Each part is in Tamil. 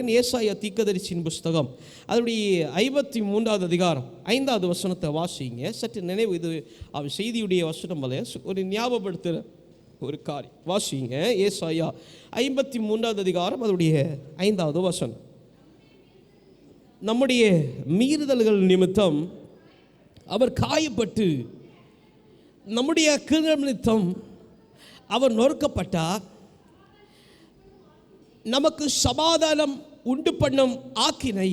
பாருங்கள். ஏசாயா தீர்க்கதரிசியின் புஸ்தகம் அதனுடைய 53வது அதிகாரம் 5வது வசனத்தை வாசிங்க. சற்று நினைவு, இது அவர் செய்தியுடைய வசனம் போல ஒரு ஞாபகப்படுத்துகிற ஒரு காரியம். வாசிங்க. ஏசாயா 53வது அதிகாரம் அதனுடைய 5வது வசனம். நம்முடைய மீறுதல்கள் நிமித்தம் அவர் காயப்பட்டு, நம்முடைய அக்கிரம நிமித்தம் அவர் நொறுக்கப்பட்டார். நமக்கு சமாதானம் உண்டு பண்ணும் ஆக்கினை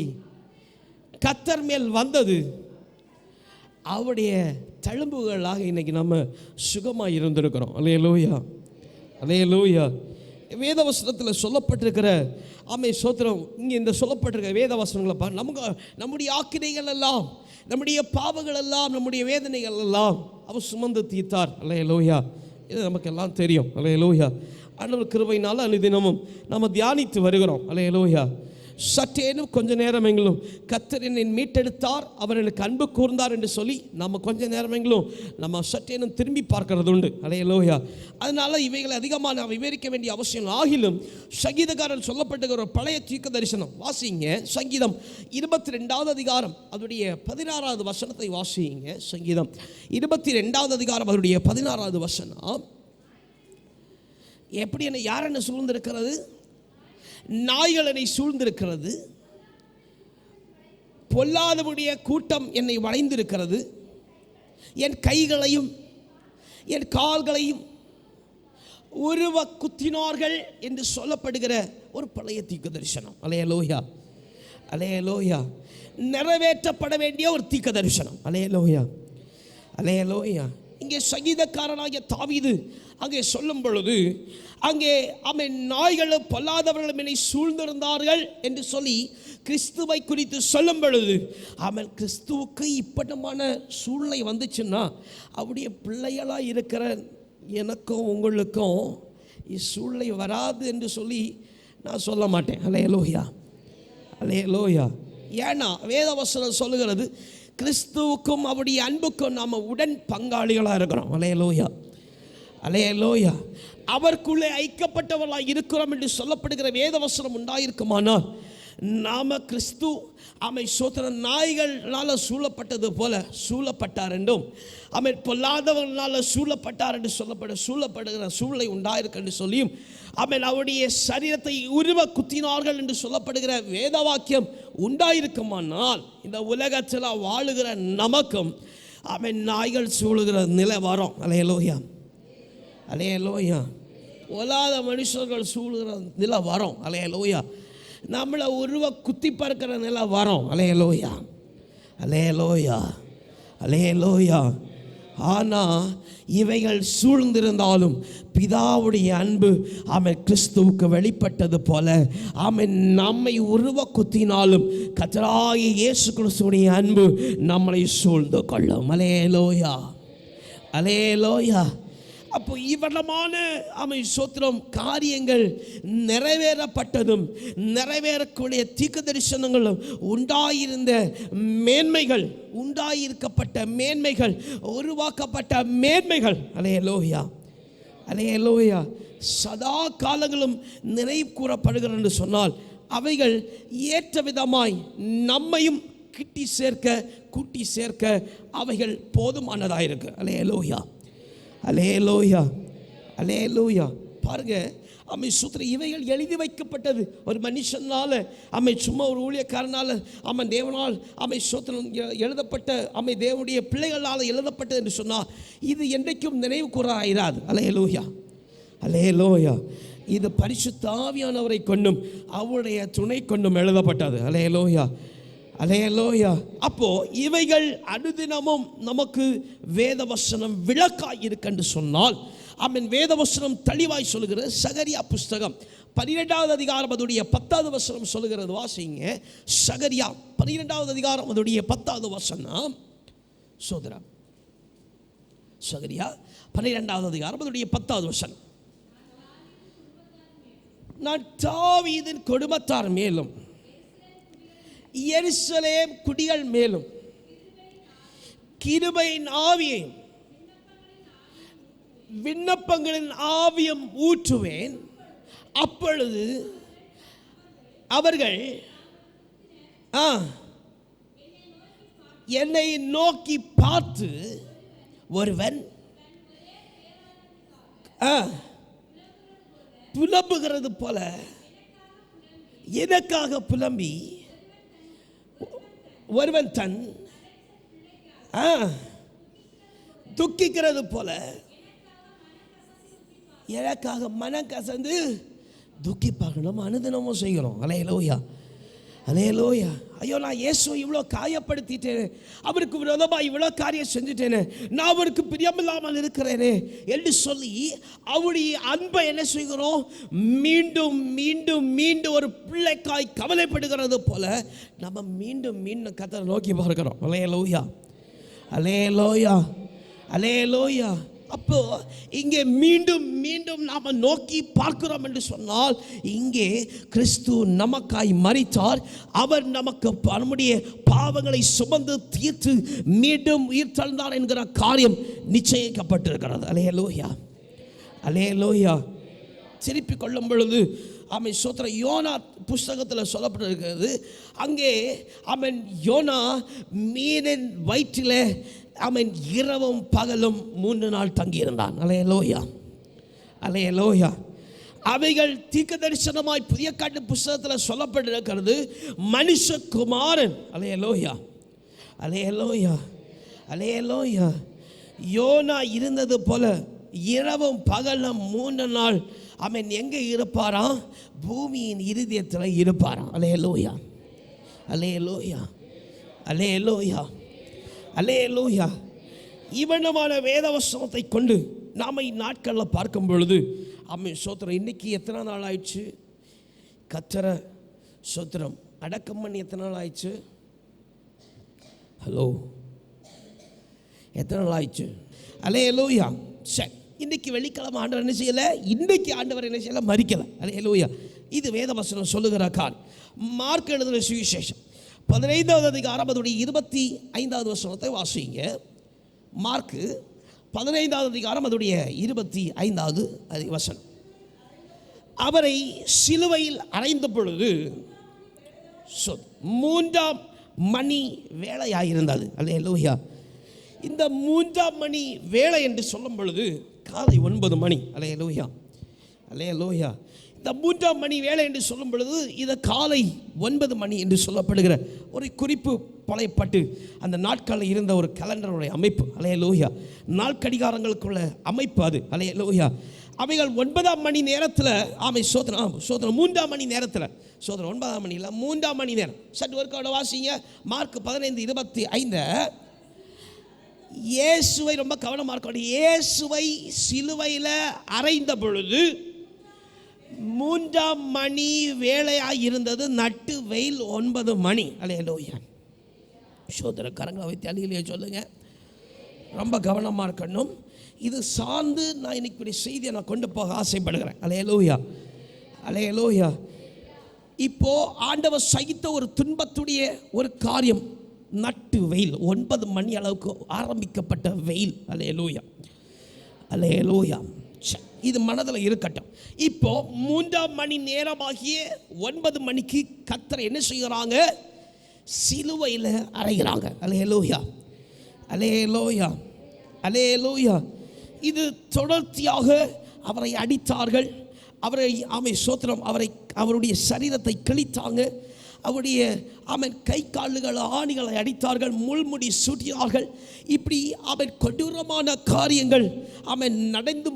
கர்த்தர் மேல் வந்தது. அவருடைய தழும்புகளாக இன்னைக்கு நம்ம சுகமாக இருந்திருக்கிறோம். அல்லேலூயா, அல்லேலூயா. வேதவசனத்தில் சொல்லப்பட்டிருக்கிற சோத்திரம், இங்கே இந்த சொல்லப்பட்டிருக்கிற வேதவசனங்களை பாருங்க. நம்முடைய ஆக்கினைகள் எல்லாம், நம்முடைய பாவங்கள் எல்லாம், நம்முடைய வேதனைகள் எல்லாம் அவர் சுமந்து தீர்த்தார். அல்லேலூயா. இது நமக்கெல்லாம் தெரியும். அல்லேலூயா. ஆண்டவர் கிருபையினால் அனுதினமும் நம்ம தியானித்து வருகிறோம். அல்லேலூயா. சற்றேனும் கொஞ்ச நேரமெங்களும் கர்த்தர் என்னை மீட்டெடுத்தார், அவர் எனக்கு அன்பு கூர்ந்தார் என்று சொல்லி நம்ம கொஞ்ச நேரமெங்களும் நம்ம சற்றேனும் திரும்பி பார்க்கறது உண்டு. அல்லேலூயா. அதனால இவைகளை அதிகமாக நாம் விவரிக்க வேண்டிய அவசியம் ஆகிலும், சங்கீதக்காரன் சொல்லப்பட்ட ஒரு பழைய தீர்க்க தரிசனம் வாசிங்க. சங்கீதம் 22வது அதிகாரம் அதனுடைய 16வது வசனத்தை வாசிங்க. சங்கீதம் 22வது அதிகாரம் அதனுடைய 16வது வசனம். எப்படி என்ன, யார் என்ன சூழ்ந்திருக்கிறது? நாய்கள் என்னை சூழ்ந்திருக்கிறது, பொல்லாதவருடைய கூட்டம் என்னை வளைந்திருக்கிறது, என் கைகளையும் என் கால்களையும் உருவ குத்தினார்கள் என்று சொல்லப்படுகிற ஒரு பழைய தீர்க்க தரிசனம். அல்லேலூயா, அல்லேலூயா. நிறைவேற்றப்பட வேண்டிய ஒரு தீர்க்க தரிசனம். அல்லேலூயா, அல்லேலூயா. இங்கே சங்கீதக்காரனாகிய தாவீது அங்கே சொல்லும் பொழுது, அங்கே நாய்களும் பொல்லாதவர்களும் என்னை சூழ்ந்திருந்தார்கள் என்று சொல்லி கிறிஸ்துவை குறித்து சொல்லும் பொழுது, கிறிஸ்துவுக்கு இப்பட்டமான சூழ்நிலை வந்துச்சுன்னா, அவருடைய பிள்ளைகளாக இருக்கிற எனக்கும் உங்களுக்கும் இச்சூழ்நிலை வராது என்று சொல்லி நான் சொல்ல மாட்டேன். அல்லேலூயா, அல்லேலூயா. ஏன்னா வேதவசனம் சொல்லுகிறது, கிறிஸ்துவுக்கும் அவருடைய அன்புக்கும் நாம் உடன் பங்காளிகளாக இருக்கிறோம். அல்லேலூயா, அல்லேலூயா. அவருக்குள்ளே ஐக்கப்பட்டவர்களாக இருக்கிறோம் என்று சொல்லப்படுகிற வேதவசனம் உண்டாயிருக்குமானால், நாம கிறிஸ்து சோத்திர நாய்களால் சூழப்பட்டது போல சூழப்பட்டார் என்றும், பொல்லாதவர்களால் சூழப்பட்டார் என்று சூழப்படுகிற சூழ்நிலை உண்டாயிருக்கு என்று சொல்லியும், அவருடைய சரீரத்தை உருவ குத்தினார்கள் என்று சொல்லப்படுகிற வேத வாக்கியம் உண்டாயிருக்குமானால், இந்த உலகத்தில் வாழுகிற நமக்கும் நாய்கள் சூழுகிற நிலை வரும். அல்லேலூயா, அல்லேலூயா. பொல்லாத மனுஷர்கள் சூழுகிற நிலை வரும். அல்லேலூயா. நம்மளை உருவ குத்தி பார்க்கிற நிலை வரும். அல்லேலூயா, அல்லேலூயா, அல்லேலூயா. ஆனால் இவைகள் சூழ்ந்திருந்தாலும் பிதாவுடைய அன்பு கிறிஸ்துவுக்கு வெளிப்பட்டது போல நம்மை உருவ குத்தினாலும் கர்த்தராகிய இயேசு கிறிஸ்துவுடைய அன்பு நம்மளை சூழ்ந்து கொள்ளும். அல்லேலூயா, அல்லேலூயா. அப்போ இவ்வளமான சோத்திரம் காரியங்கள் நிறைவேறப்பட்டதும், நிறைவேறக்கூடிய தீர்க்க தரிசனங்களும் உண்டாயிருந்த மேன்மைகள், உண்டாயிருக்கப்பட்ட மேன்மைகள், உருவாக்கப்பட்ட மேன்மைகள், அல்லேலூயா, அல்லேலூயா, சதா காலங்களும் நினைவு கூறப்படுகிறது என்று சொன்னால், அவைகள் ஏற்ற விதமாய் நம்மையும் கூட்டி சேர்க்க அவைகள் போதுமானதாயிருக்கு. அல்லேலூயா, அல்லேலூயா, அல்லேலூயா. பாருங்க, சூத்திர இவைகள் எழுதி வைக்கப்பட்டது ஒரு மனுஷனால, சும்மா ஒரு ஊழியக்காரனால, தேவனால் சூத்திரம் எழுதப்பட்ட தேவனுடைய பிள்ளைகளால் எழுதப்பட்டது என்று சொன்னால், இது என்றைக்கும் நினைவு கூறாயிராது. அல்லேலூயா, அல்லேலூயா. இது பரிசுத்த ஆவியானவரை கொண்டும் அவருடைய துணை கொண்டும் எழுதப்பட்டது. அல்லேலூயா, அல்லேலூயா. அப்போ இவைகள் அனுதினமும் நமக்கு வேதவசனம் விளக்காய் இருக்கென்று சொன்னால், வேதவசனம் தெளிவாய் சொல்லுகிறது. சகரியா புஸ்தகம் 12வது அதிகாரம் அதோடைய 10வது வசனம் சொல்லுகிறது. வாசிங்க. சகரியா 12வது அதிகாரம் அதோடைய 10வது வசனம். சோதரம் சகரியா 12வது அதிகாரம் அதோடைய 10வது வசனம். நான் தாவீதின் குடும்பத்தார் மேலும், எருசலேம் குடிகள் மேலும் கிருபையின் ஆவியையும் விண்ணப்பங்களின் ஆவியம் ஊற்றுவேன். அப்பொழுது அவர்கள் என்னை நோக்கி பார்த்து ஒருவன் புலம்புகிறது போல எனக்காக புலம்பி ஒருவன் தன் துக்கிக்கிறது போல எனக்காக மனம் கசந்து துக்கிப்பாங்க. நம்ம அனுதினமும் செய்கிறோம். அல்லேலூயா, அல்லேலூயா. ஐயோ, நான் இயேசுவை இவ்வளோ காயப்படுத்திட்டேனே, அவருக்கு விரோதமாக இவ்வளோ காரியம் செஞ்சுட்டேனே, நான் அவருக்கு பிரியமில்லாமல் இருக்கிறேனே என்று சொல்லி அவருடைய அன்பை என்ன செய்கிறோம்? மீண்டும் மீண்டும் மீண்டும் ஒரு பிள்ளைக்காய் கவலைப்படுகிறது போல நம்ம மீண்டும் மீண்டும் கர்த்தரை நோக்கி பார்க்கிறோம். அல்லேலூயா, அல்லேலூயா, அல்லேலூயா. அப்போ இங்கே மீண்டும் மீண்டும் நாம் நோக்கி பார்க்கிறோம் என்று சொன்னால், இங்கே கிறிஸ்து நமக்காய் மரித்தார், அவர் நமக்கு நம்முடைய பாவங்களை சுமந்து தீர்த்து மீண்டும் உயிர் தந்தார் என்கிற காரியம் நிச்சயிக்கப்பட்டிருக்கிறது. அல்லேலூயா, அல்லேலூயா. திருப்பி கொள்ளும் பொழுது அவன் சோத்திர யோனா புஸ்தகத்தில் சொல்லப்பட்டிருக்கிறது. அங்கே அவன் யோனா மீனின் வயிற்றில் அவன் இரவும் பகலும் 3 நாள் தங்கியிருந்தான். அல்லேலூயா, அல்லேலூயா. அவைகள் தீர்க்க தரிசனமாய் புதிய காட்டு புஸ்தகத்தில் சொல்லப்பட்டிருக்கிறது. மனுஷகுமாரன், அல்லேலூயா, அல்லேலூயா, அல்லேலூயா, யோனா இருந்தது போல இரவும் பகலும் 3 நாள் அவன் எங்கே இருப்பாராம்? பூமியின் இருதயத்தில் இருப்பாராம். அல்லேலூயா, அல்லேலூயா, அல்லேலூயா, அல்லேலூயா. இவனமான வேதவசனத்தை கொண்டு நாம் இந்நாட்களில் பார்க்கும் பொழுது அவன் சோத்திரம் இன்னைக்கு எத்தனை நாள் ஆயிடுச்சு? கர்த்தரை சோத்திரம் அடக்கம் பண்ணி எத்தனை நாள் ஆயிடுச்சு? ஹலோ, எத்தனை நாள் ஆயிடுச்சு? அல்லேலூயா. சரி, இன்னைக்கு வெள்ளிக்கிழமை ஆண்டவர் என்ன செய்யலை? இன்னைக்கு ஆண்டவர் என்ன செய்யலை? மரிக்கலை. அல்லேலூயா. இது வேதவசனம் சொல்லுகிற கால். மார்க் எழுதின சுவிசேஷம் 15வது அதிகாரம் அதோடைய 25வது வசனத்தை வாசிங்க. மார்க்கு 15வது அதிகாரம் அதோடைய 25வது வசனம். அவரை சிலுவையில் அறைந்த பொழுது 3ஆம் மணி வேளையாயிருந்தது. அல்லேலூயா. இந்த 3ஆம் மணி வேளை என்று சொல்லும் பொழுது காலை 9 மணி. அல்லேலூயா, அல்லேலூயா. இந்த 3ஆம் மணி வேளை என்று சொல்லும் பொழுது இது காலை 9 மணி என்று சொல்லப்படுகிற ஒரு குறிப்பு பழையப்பட்டு அந்த நாட்களில் இருந்த ஒரு கேலண்டருடைய அமைப்பு. அல்லேலூயா. நாட்கடிகாரங்களுக்குள்ள அமைப்பு அது. அல்லேலூயா. அவைகள் 9ஆம் மணி நேரத்தில் சோதனம் 3ஆம் மணி நேரத்தில் சோதனம் 9ஆம் மணி இல்லை 3ஆம் மணி நேரம். சற்று ஒருக்கோட வாசிங்க. மார்க் 15:25. இயேசுவை ரொம்ப கவனமாக இருக்கணும். இயேசுவை சிலுவையில் அறைந்த பொழுது 3ஆம் மணி வேளையாக இருந்தது. நட்டு வெயில் 9 மணி. அல்லேலூயா. சோதர கரங்களை வைத்து அழியிலேயே சொல்லுங்க. ரொம்ப கவனமாக இருக்கணும். இது சார்ந்து நான் இன்னைக்கு செய்தியை நான் கொண்டு போக ஆசைப்படுகிறேன். அல்லேலூயா, அல்லேலூயா. இப்போ ஆண்டவர் சகித்த ஒரு துன்பத்துடைய ஒரு காரியம் நட்டு வெயில் 9 மணி அளவுக்கு ஆரம்பிக்கப்பட்ட வெயில். அல்லேலூயா, அல்லேலூயா. இது மனதில் இருக்கட்டும். இப்போ 3ஆம் மணி நேரமாகிய 9 மணிக்கு கர்த்தர் என்ன செய்கிறாங்க? சிலுவையில் அறைகிறாங்க. அல்லேலூயா, அல்லேலூயா, அல்லேலூயா. இது தொடர்ச்சியாக அவரை அடித்தார்கள். அவருடைய சரீரத்தை கிழித்தாங்க. அவருடைய கை கால்கள் ஆணிகளை அடித்தார்கள். முள்முடி சூட்டினார்கள். இப்படி கொடூரமான காரியங்கள் நடந்து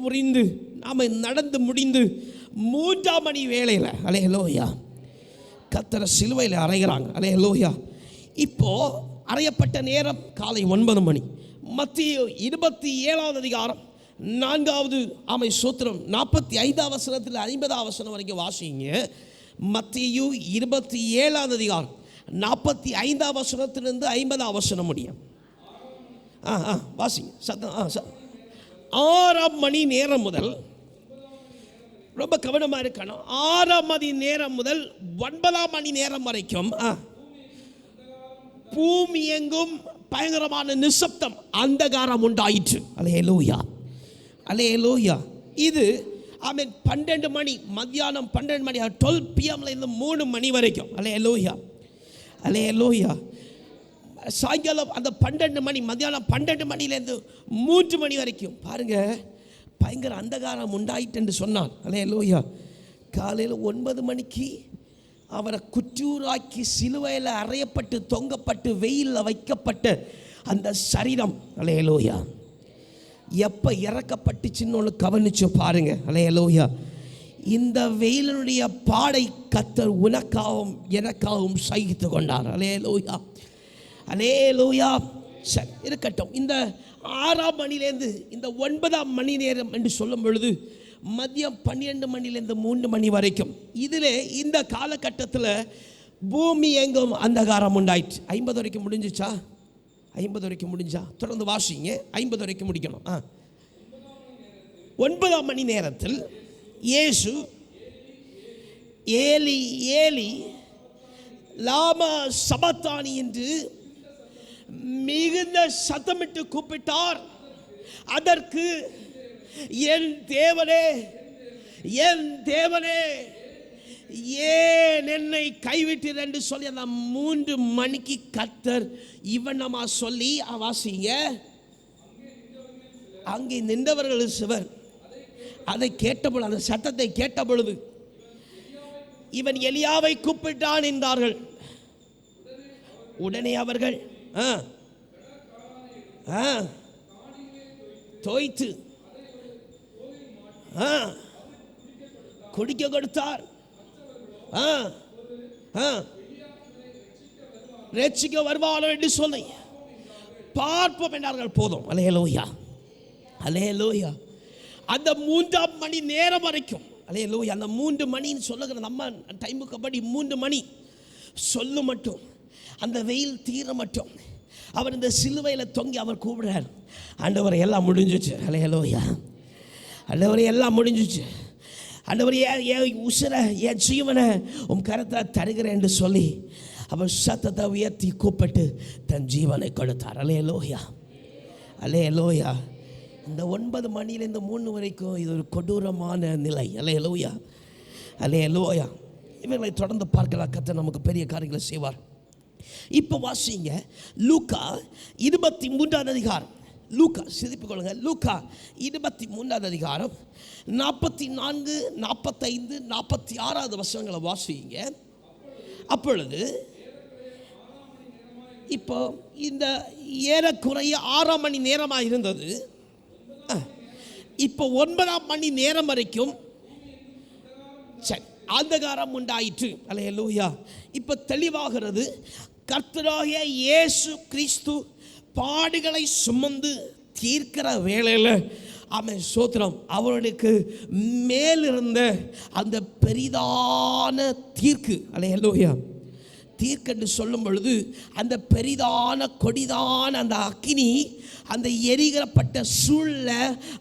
முடிந்து 3ஆம் மணி வேளையில் அல்லேலூயா கர்த்தரை சிலுவையில் அறைகிறாங்க. அல்லேலூயா. இப்போ அறையப்பட்ட நேரம் காலை 9 மணி. மத்தேயு 27வது அதிகாரம் 4வது சூத்திரம் 45வது வசனத்தில் 50வது வசனம் வரைக்கும் வாசிங்க. மத்தேயு 27வது அதிகாரம் 45வது வசனத்திலிருந்து 50வது வசனம் முடியும். வாசிங்க சத்தம். 6ஆம் மணி நேரம் முதல், ரொம்ப கவனமாக இருக்கணும், 6ஆம் மணி நேரம் முதல் 9ஆம் மணி நேரம் வரைக்கும் பூமி எங்கும் பயங்கரமான நிசப்தம், அந்தகாரம் உண்டாயிற்று. அல்லேலூயா, அல்லேலூயா. இது ஆமென் 12 மணி, மத்தியானம் 12 மணி, 12 PM இருந்து 3 மணி வரைக்கும். அல்லேலூயா, அல்லேலூயா. சாயங்காலம் அந்த 12 மணி, மத்தியானம் 12 மணிலேருந்து 3 மணி வரைக்கும் பாருங்க, பயங்கர அந்தகாரம் உண்டாயிட்டு என்று சொன்னான். அல்லேலூயா. காலையில் 9 மணிக்கு அவரை குற்றூராக்கி சிலுவையில் அறையப்பட்டு தொங்கப்பட்டு வெயிலில் வைக்கப்பட்ட அந்த சரீரம், அல்லேலூயா, எப்போ இறக்கப்பட்டுச்சுன்னு ஒன்று கவனிச்சு பாருங்க. அல்லேலூயா. இந்த வெயிலினுடைய பாடை கர்த்தர் உனக்காகவும் எனக்காகவும் சகித்து கொண்டார். அல்லேலூயா, அல்லேலூயா. சரி, இருக்கட்டும். இந்த 6ஆம் மணிலேருந்து இந்த 9ஆம் மணி நேரம் என்று சொல்லும் பொழுது மதியம் 12 மணிலேருந்து 3 மணி வரைக்கும், இதில் இந்த காலகட்டத்தில் பூமி எங்கும் அந்தகாரம் உண்டாயிற்று. 50 வரைக்கும் முடிஞ்சிச்சா? 50 வரைக்கும் முடிஞ்சா? தொடர்ந்து வாசிங்க. 50 வரைக்கும் முடிக்கணும். 9ஆம் மணி நேரத்தில் இயேசு ஏலி ஏலி லாமா சபத்தானி என்று மிகுந்த சத்தமிட்டு கூப்பிட்டார். அதற்கு என் தேவனே, என் தேவனே, ஏன் என்னை கைவிட்டீர் என்று சொல்லி அந்த 3 மணிக்கு கர்த்தர் இவனமா சொல்லி வாசிங்க. அங்கே நின்றவர்கள் சிவர் அதை கேட்டபொழுது, அந்த சத்தத்தை கேட்ட பொழுது, இவன் எலியாவை கூப்பிட்டான் என்றார்கள். உடனே அவர்கள் தோய்த்து குடிக்க கொடுத்தார். ரட்சிக்க வருவானோ என்று சொல்லி பார்ப்போம் என்றார்கள். போதும். அல்லேலூயா, அல்லேலூயா. அந்த 3ஆம் மணி நேரம் வரைக்கும், அல்லேலூயா, அந்த 3 மணின்னு சொல்லுகிற நம்ம டைமுக்கு படி 3 மணி சொல்லு மட்டும், அந்த வெயில் தீர மட்டும் அவர் இந்த சிலுவையில் தொங்கி அவர் கூப்பிடுறார். ஆண்டவரை எல்லாம் முடிஞ்சிச்சு. அல்லேலூயா, ஆண்டவரை எல்லாம் முடிஞ்சிச்சு. ஆண்டவர் என் உசுரை, என் ஜீவனை உன் கரத்தை தருகிறேன் என்று சொல்லி அவர் சத்தத்தை உயர்த்தி கூப்பிட்டு தன் ஜீவனை கொடுத்தார். அல்லேலூயா, அல்லேலூயா. இந்த 9 மணிலேருந்து 3 வரைக்கும் இது ஒரு கொடூரமான நிலை. அல்லேலூயா, அல்லேலூயா. இவர்களை தொடர்ந்து பார்க்கலாம். கர்த்தர் நமக்கு பெரிய காரியங்களை செய்வார். இப்போ வாசிங்க லூக்கா 23ஆம் அதிகாரம். லூக்கா, சிரிப்பிக் கொள்ளுங்க. லூக்கா 23ஆம் அதிகாரம் 44, 45, 46 வசனங்களை வாசிங்க. அப்பொழுது இப்போ இந்த ஏறக்குறைய 6ஆம் மணி நேரமாக இருந்தது. இப்போ 9ஆம் மணி நேரம் வரைக்கும் சரி அந்தகாரம் உண்டாயிற்று. அல்லேலூயா. இப்போ தெளிவாகிறது. கர்த்தராகிய இயேசு கிறிஸ்து பாடுகளை சுமந்து தீர்க்கிற வேளையில் அவன் சோத்திரம் அவர்களுக்கு மேலிருந்த அந்த பெரிதான தீர்க்கு, அல்லேலூயா, தீர்க்கென்று சொல்லும் பொழுது அந்த பெரிதான கொடிதான அந்த அக்கினி அந்த எரிகிறப்பட்ட சூழ்நிலை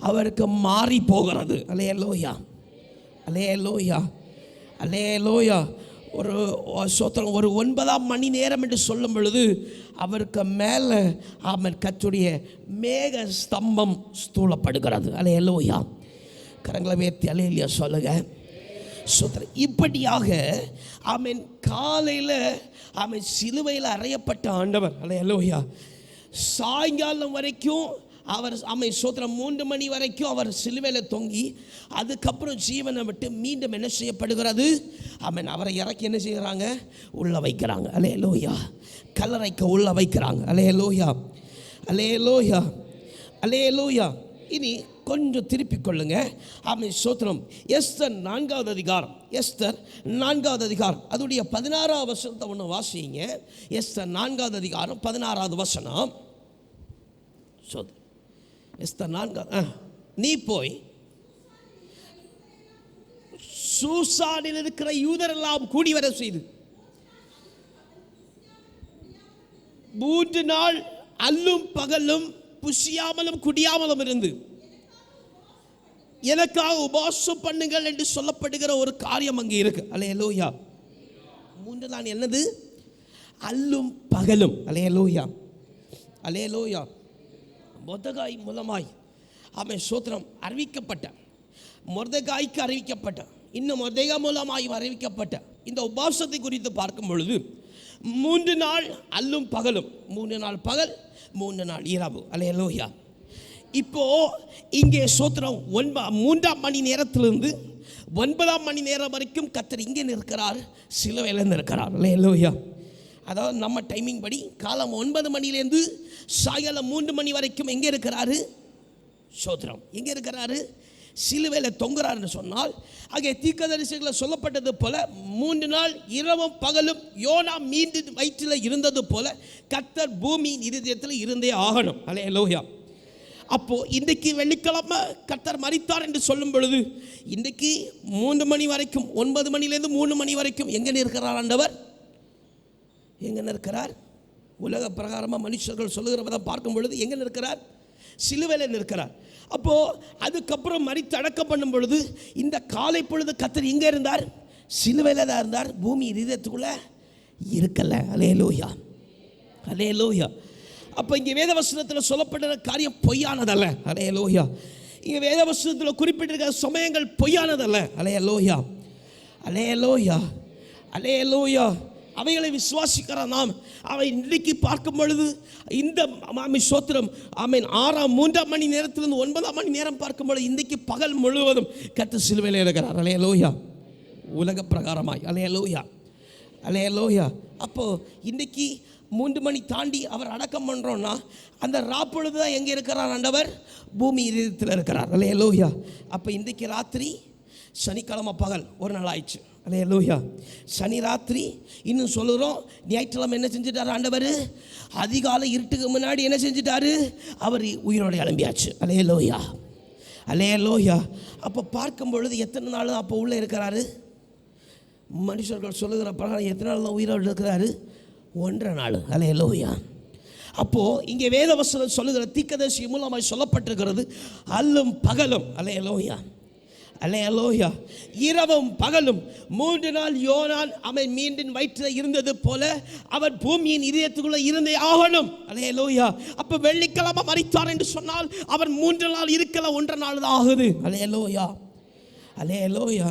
அவருக்கு மாறி போகிறது. அல்லேலூயா, அல்லேலூயா, அல்லேலூயா. ஒரு சோத்திரம் ஒரு 9ஆம் மணி நேரம் என்று சொல்லும் பொழுது அவருக்கு மேலே அவன் கர்த்தருடைய மேக ஸ்தம்பம் ஸ்தூலப்படுகிறது. அல்லேலூயா. கரங்களை உயர்த்தி அல்லேலூயா சொல்லுங்க. சோத்திரம். இப்படியாக அவன் காலையில் அவன் சிலுவையில் அறையப்பட்ட ஆண்டவர். அல்லேலூயா. சாயங்காலம் வரைக்கும் அவர் அவன் சோத்திரம் 3 மணி வரைக்கும் அவர் சிலுவையில் தொங்கி அதுக்கப்புறம் ஜீவனை விட்டு மீண்டும் என்ன செய்யப்படுகிறது? அவன் அவரை இறக்கி என்ன செய்கிறாங்க? உள்ள வைக்கிறாங்க. அல்லேலூயா. கல்லறைக்கு உள்ள வைக்கிறாங்க. அல்லேலூயா, அல்லேலூயா, அல்லேலூயா. இனி கொஞ்சம் திருப்பிக் கொள்ளுங்க. அவன் சோத்திரம் எஸ்தர் 4ஆவது அதிகாரம். எஸ்தர் 4ஆவது அதிகாரம் அதோடைய 16ஆவது வசனத்தை ஒன்று வாசிங்க. எஸ்தர் 4ஆவது அதிகாரம் 16ஆவது வசனம். சோதரி எஸ்தர் 4. நீ போய் சூசானில் இருக்கிற யூதரெல்லாம் கூடி வர செய்து 3 நாள் அல்லும் பகலும் புசியாமலும் குடியாமலும் இருந்து எனக்காக உபவாசம் பண்ணுங்கள் என்று சொல்லப்படுகிற ஒரு காரியம் அங்கே இருக்கு. அல்லேலூயா. 3 நாள் என்னது? அல்லும் பகலும். அல்லேலூயா, அல்லேலூயா. மொர்தெகாய் மூலமாய் அவன் சோத்திரம் அறிவிக்கப்பட்ட மொர்தெகாய்க்கு அறிவிக்கப்பட்ட, இன்னும் மொர்தெகா மூலமாய் அறிவிக்கப்பட்ட இந்த உபவாசத்தை குறித்து பார்க்கும் பொழுது 3 நாள் அல்லும் பகலும், 3 நாள் பகல் 3 நாள் இரவு. அல்லேலூயா. இப்போ இங்கே சோத்திரம் 3ஆம் மணி நேரத்திலிருந்து 9ஆம் மணி நேரம் வரைக்கும் கர்த்தர் இங்கே நிற்கிறார், சிலுவையில் நிற்கிறார். அல்லேலூயா. அதாவது நம்ம டைமிங் படி காலம் 9 மணிலேருந்து சாயங்காலம் 3 மணி வரைக்கும் எங்கே இருக்கிறாரு? சோத்திரம் எங்கே இருக்கிறாரு? சிலுவையில் தொங்குறாருன்னு சொன்னால், அங்கே தீர்க்கதரிசிகளை சொல்லப்பட்டது போல 3 நாள் இரவும் பகலும் யோனா மீண்டும் வயிற்றில் இருந்தது போல கர்த்தர் பூமியின் இருதயத்தில் இருந்தே ஆகணும். அல்லேலூயா. அப்போ இன்றைக்கு வெள்ளிக்கிழமை கர்த்தர் மரித்தார் என்று சொல்லும் பொழுது, இன்றைக்கு 3 மணி வரைக்கும், 9 மணிலேருந்து 3 மணி வரைக்கும் எங்கே நிற்கிறார் ஆண்டவர்? எங்கே நிற்கிறார்? உலக பிரகாரமாக மனுஷர்கள் சொல்லுகிறத பார்க்கும் பொழுது எங்கே நிற்கிறார்? சிலுவையில் நிற்கிறார். அப்போது அதுக்கப்புறம் மரித்து அடக்கம் பண்ணும் பொழுது இந்த காலை பொழுது கர்த்தர் எங்கே இருந்தார்? சிலுவையில் தான் இருந்தார், பூமி இதயத்துக்குள்ளே இருக்கலை. அல்லேலூயா, அல்லேலூயா. அப்போ இங்கே வேதவசனத்தில் சொல்லப்பட்ட காரியம் பொய்யானதல்ல. அல்லேலூயா. இங்கே வேதவசனத்தில் குறிப்பிட்டிருக்கிற சமயங்கள் பொய்யானதல்ல. அல்லேலூயா, அல்லேலூயா, அல்லேலூயா. அவைகளை விசுவாசிக்கிற நாம் அவை இன்றைக்கு பார்க்கும் பொழுது இந்த சோத்திரம் 3ஆம் மணி நேரத்திலிருந்து 9ஆம் மணி நேரம் பார்க்கும் பொழுது இன்றைக்கு பகல் முழுவதும் கர்த்தர் சிலுவையில் இருக்கிறார். அல்லேலூயா. உலக பிரகாரமாய். அல்லேலூயா, அல்லேலூயா. அப்போது இன்றைக்கு 3 மணி தாண்டி அவர் அடக்கம் பண்ணுறோன்னா அந்த ராப்பொழுது தான் எங்கே இருக்கிறார் ஆண்டவர்? பூமி இதயத்தில் இருக்கிறார். அல்லேலூயா. அப்போ இன்றைக்கு ராத்திரி, சனிக்கிழமை பகல் ஒரு நாள் ஆயிடுச்சு. அல்லேலூயா. சனி ராத்திரி, இன்னும் சொல்லுறோம் ஞாயிற்றுக்கிழமை என்ன செஞ்சிட்டார் ஆண்டவர்? அதிகாலை இருட்டுக்கு முன்னாடி என்ன செஞ்சிட்டாரு? அவர் உயிரோடு எழும்பியாச்சு. அல்லேலூயா, அல்லேலூயா. அப்போ பார்க்கும் பொழுது எத்தனை நாள் அப்போ உள்ளே இருக்கிறாரு? மனுஷர்கள் சொல்லுகிற பிரகாரம் எத்தனை நாள் தான் உயிரோடு இருக்கிறாரு? 1.5 நாள். அல்லேலூயா. அப்போது இங்கே வேதவசனம் சொல்லுகிற தீர்க்கதரிசி மூலமாய் சொல்லப்பட்டிருக்கிறது அல்லும் பகலும். அல்லேலூயா, அல்லேலூயா. இரவும் பகலும் 3 நாள் யோனான் அவன் மீண்டின் வயிற்றில் இருந்தது போல அவர் பூமியின் இதயத்துக்குள்ளே இருந்தே ஆகணும். அல்லேலூயா. அப்போ வெள்ளிக்கிழமை மரித்தார் என்று சொன்னால் அவர் 3 நாள் இருக்கல, 1.5 நாள் தான் ஆகுது. அல்லேலூயா, அல்லேலூயா.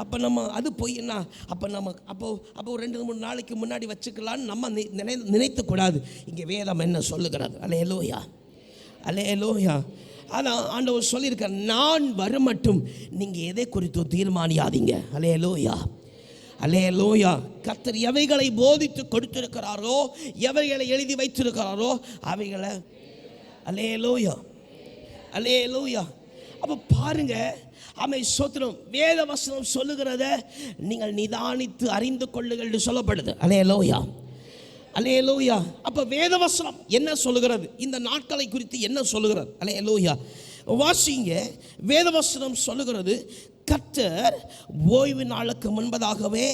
அப்போ நம்ம அது பொய்னா அப்போ நம்ம அப்போ 2-3 நாளைக்கு முன்னாடி வச்சுக்கலான்னு நம்ம நினைத்தக்கூடாது. இங்கே வேதம் என்ன சொல்லுகிறது? அல்லேலூயா, அல்லேலூயா. ஆனால் ஆண்டவர் சொல்லியிருக்கார், நான் வரும் மட்டும் நீங்கள் எதை குறித்து தீர்மானியாதீங்க. அல்லேலூயா, அல்லேலூயா. கர்த்தர் எவைகளை போதித்து கொடுத்திருக்கிறாரோ, எவைகளை எழுதி வைத்திருக்கிறாரோ அவைகளை. அல்லேலூயா, அல்லேலூயா. அப்போ பாருங்க, சோத்திரம் வேத வசனம் சொல்லுகிறத நீங்கள் நிதானித்து அறிந்து கொள்ளுங்கள் என்று சொல்லப்படுது. அல்லேலூயா, அல்லேலூயா. அப்போ வேதவசனம் என்ன சொல்லுகிறது? இந்த நாட்களை குறித்து என்ன சொல்லுகிறது? அல்லேலூயா. வாசிங்க. வேதவசனம் சொல்லுகிறது கர்த்தர் ஓய்வு நாளுக்கு முன்பதாகவே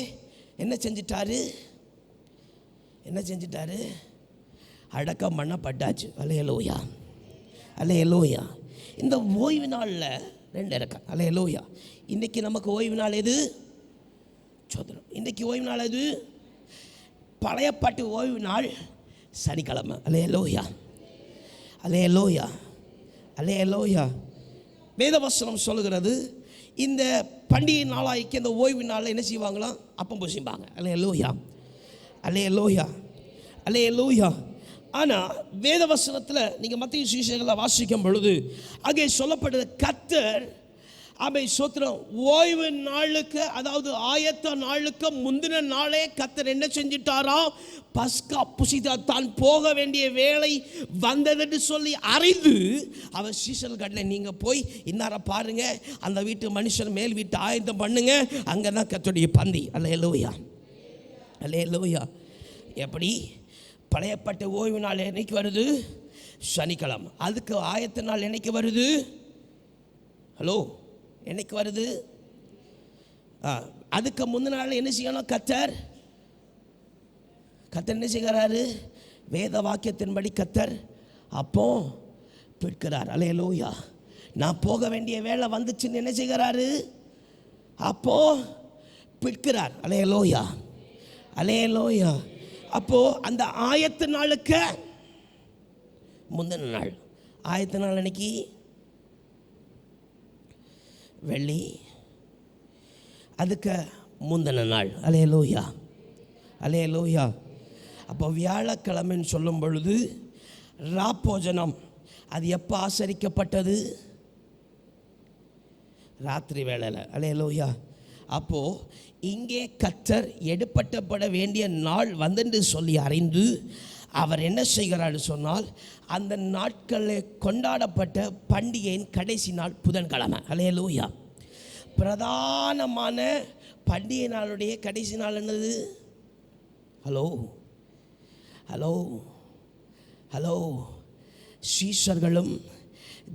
என்ன செஞ்சிட்டாரு? என்ன செஞ்சிட்டாரு? அடக்கம் பண்ணப்பட்டாச்சு. அல்லேலூயா, அல்லேலூயா. இந்த ஓய்வு நாளில் 2 இருக்கு. அல்லேலூயா. இன்றைக்கி நமக்கு ஓய்வு நாள் எது? சோதனம். இன்றைக்கி ஓய்வு நாள் எது? பழைய பாட்டு ஓய்வு நாள் சனிக்கிழமை. அல்லேலூயா, அல்லேலூயா, அல்லேலூயா. வேதவசனம் சொல்லுகிறது இந்த பண்டிகை நாளாய்க்கு இந்த ஓய்வு நாளில் என்ன செய்வாங்களாம்? அப்பம் பூசிப்பாங்க. அல்லேலூயா, அல்லேலூயா, அல்லேலூயா. ஆனால் வேதவசனத்தில் நீங்கள் மத்திய சுவிசேஷங்களை வாசிக்கும் பொழுது அங்கே சொல்லப்படுது கர்த்தர் சோத்திரம் ஓய்வு நாளுக்கு, அதாவது ஆயத்த நாளுக்கு முந்தின நாளே கர்த்தர் என்ன செஞ்சிட்டாராம்? பஸ்கா புசிதா தான் போக வேண்டிய வேலை வந்ததுன்னு சொல்லி அறிந்து அவர் சீசல்களில் நீங்கள் போய் இன்னார பாருங்க, அந்த வீட்டு மனுஷன் மேல் வீட்டு ஆயத்தம் பண்ணுங்க, அங்கே தான் கர்த்தருடைய பந்தி. அல்லேலூயா, அல்லேலூயா. எப்படி பழையப்பட்ட ஓய்வு நாள் என்னைக்கு வருது? சனிக்கிழமை. அதுக்கு ஆயத்த நாள் என்னைக்கு வருது? ஹலோ, என்னைக்கு வருது? அதுக்கு முந்தின நாள் என்ன செய்யணும்? கர்த்தர் என்ன செய்கிறாரு? வேத வாக்கியத்தின்படி கர்த்தர் அப்போ பிற்கிறார். அல்லேலூயா. நான் போக வேண்டிய வேலை வந்துச்சுன்னு என்ன செய்கிறாரு? அப்போ பிற்கிறார். அல்லேலூயா, அல்லேலூயா. அப்போ அந்த ஆயத்த நாளுக்கு முந்தின நாள், ஆயத்த நாள் அன்னைக்கு வெள்ளி, அதுக்கு முந்தின நாள். அல்லேலூயா, அல்லேலூயா. அப்போ வியாழக்கிழமைன்னு சொல்லும் பொழுது ராப்போஜனம் அது எப்போ ஆசரிக்கப்பட்டது? ராத்திரி வேளையில். அல்லேலூயா. அப்போது இங்கே கர்த்தர் எடுப்பட்டப்பட வேண்டிய நாள் வந்தென்று சொல்லி அறிந்து அவர் என்ன செய்கிறார் சொன்னால், அந்த நாட்களில் கொண்டாடப்பட்ட பண்டிகையின் கடைசி நாள் புதன்கிழமை. அல்லேலூயா. பிரதானமான பண்டிகை நாளுடைய கடைசி நாள் என்னது? ஹலோ ஹலோ ஹலோ சீஷர்களும்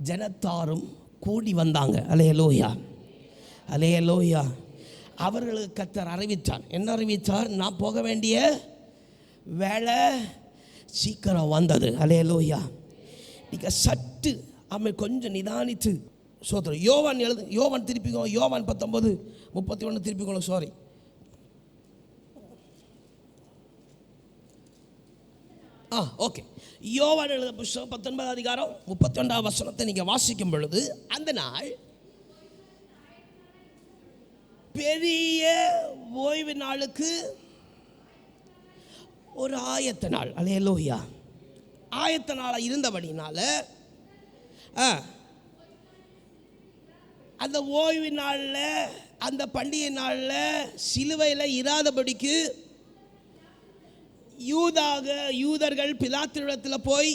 ஜனத்தாரும் கூடி வந்தாங்க. அல்லேலூயா, அல்லேலூயா. அவர்களுக்கு கர்த்தர் அறிவித்தார். என்ன அறிவித்தார்? நான் போக வேண்டிய வேலை சீக்கிரம் வந்தது. அல்லேலூயா. நீங்கள் சற்று கொஞ்சம் நிதானித்து சோத்திரம். யோவான் யோவான் திருப்பிக்கோ. யோவான் 19:31 திருப்பிக்கோங்க. Sorry, okay. யோவான் எழுத புத்தகம் 19 அதிகாரம் 31 வசனத்தை நீங்கள் வாசிக்கும் பொழுது, அந்த நாள் பெரிய ஓய்வு நாளுக்கு ஒரு ஆயத்த நாள். அல்லேலூயா. ஆயத்த நாளாக இருந்தபடினால அந்த ஓய்வு நாளில், அந்த பண்டிகை நாளில் சிலுவையில் இராதபடிக்கு யூதர்கள் பிலாத்தினிடத்தில் போய்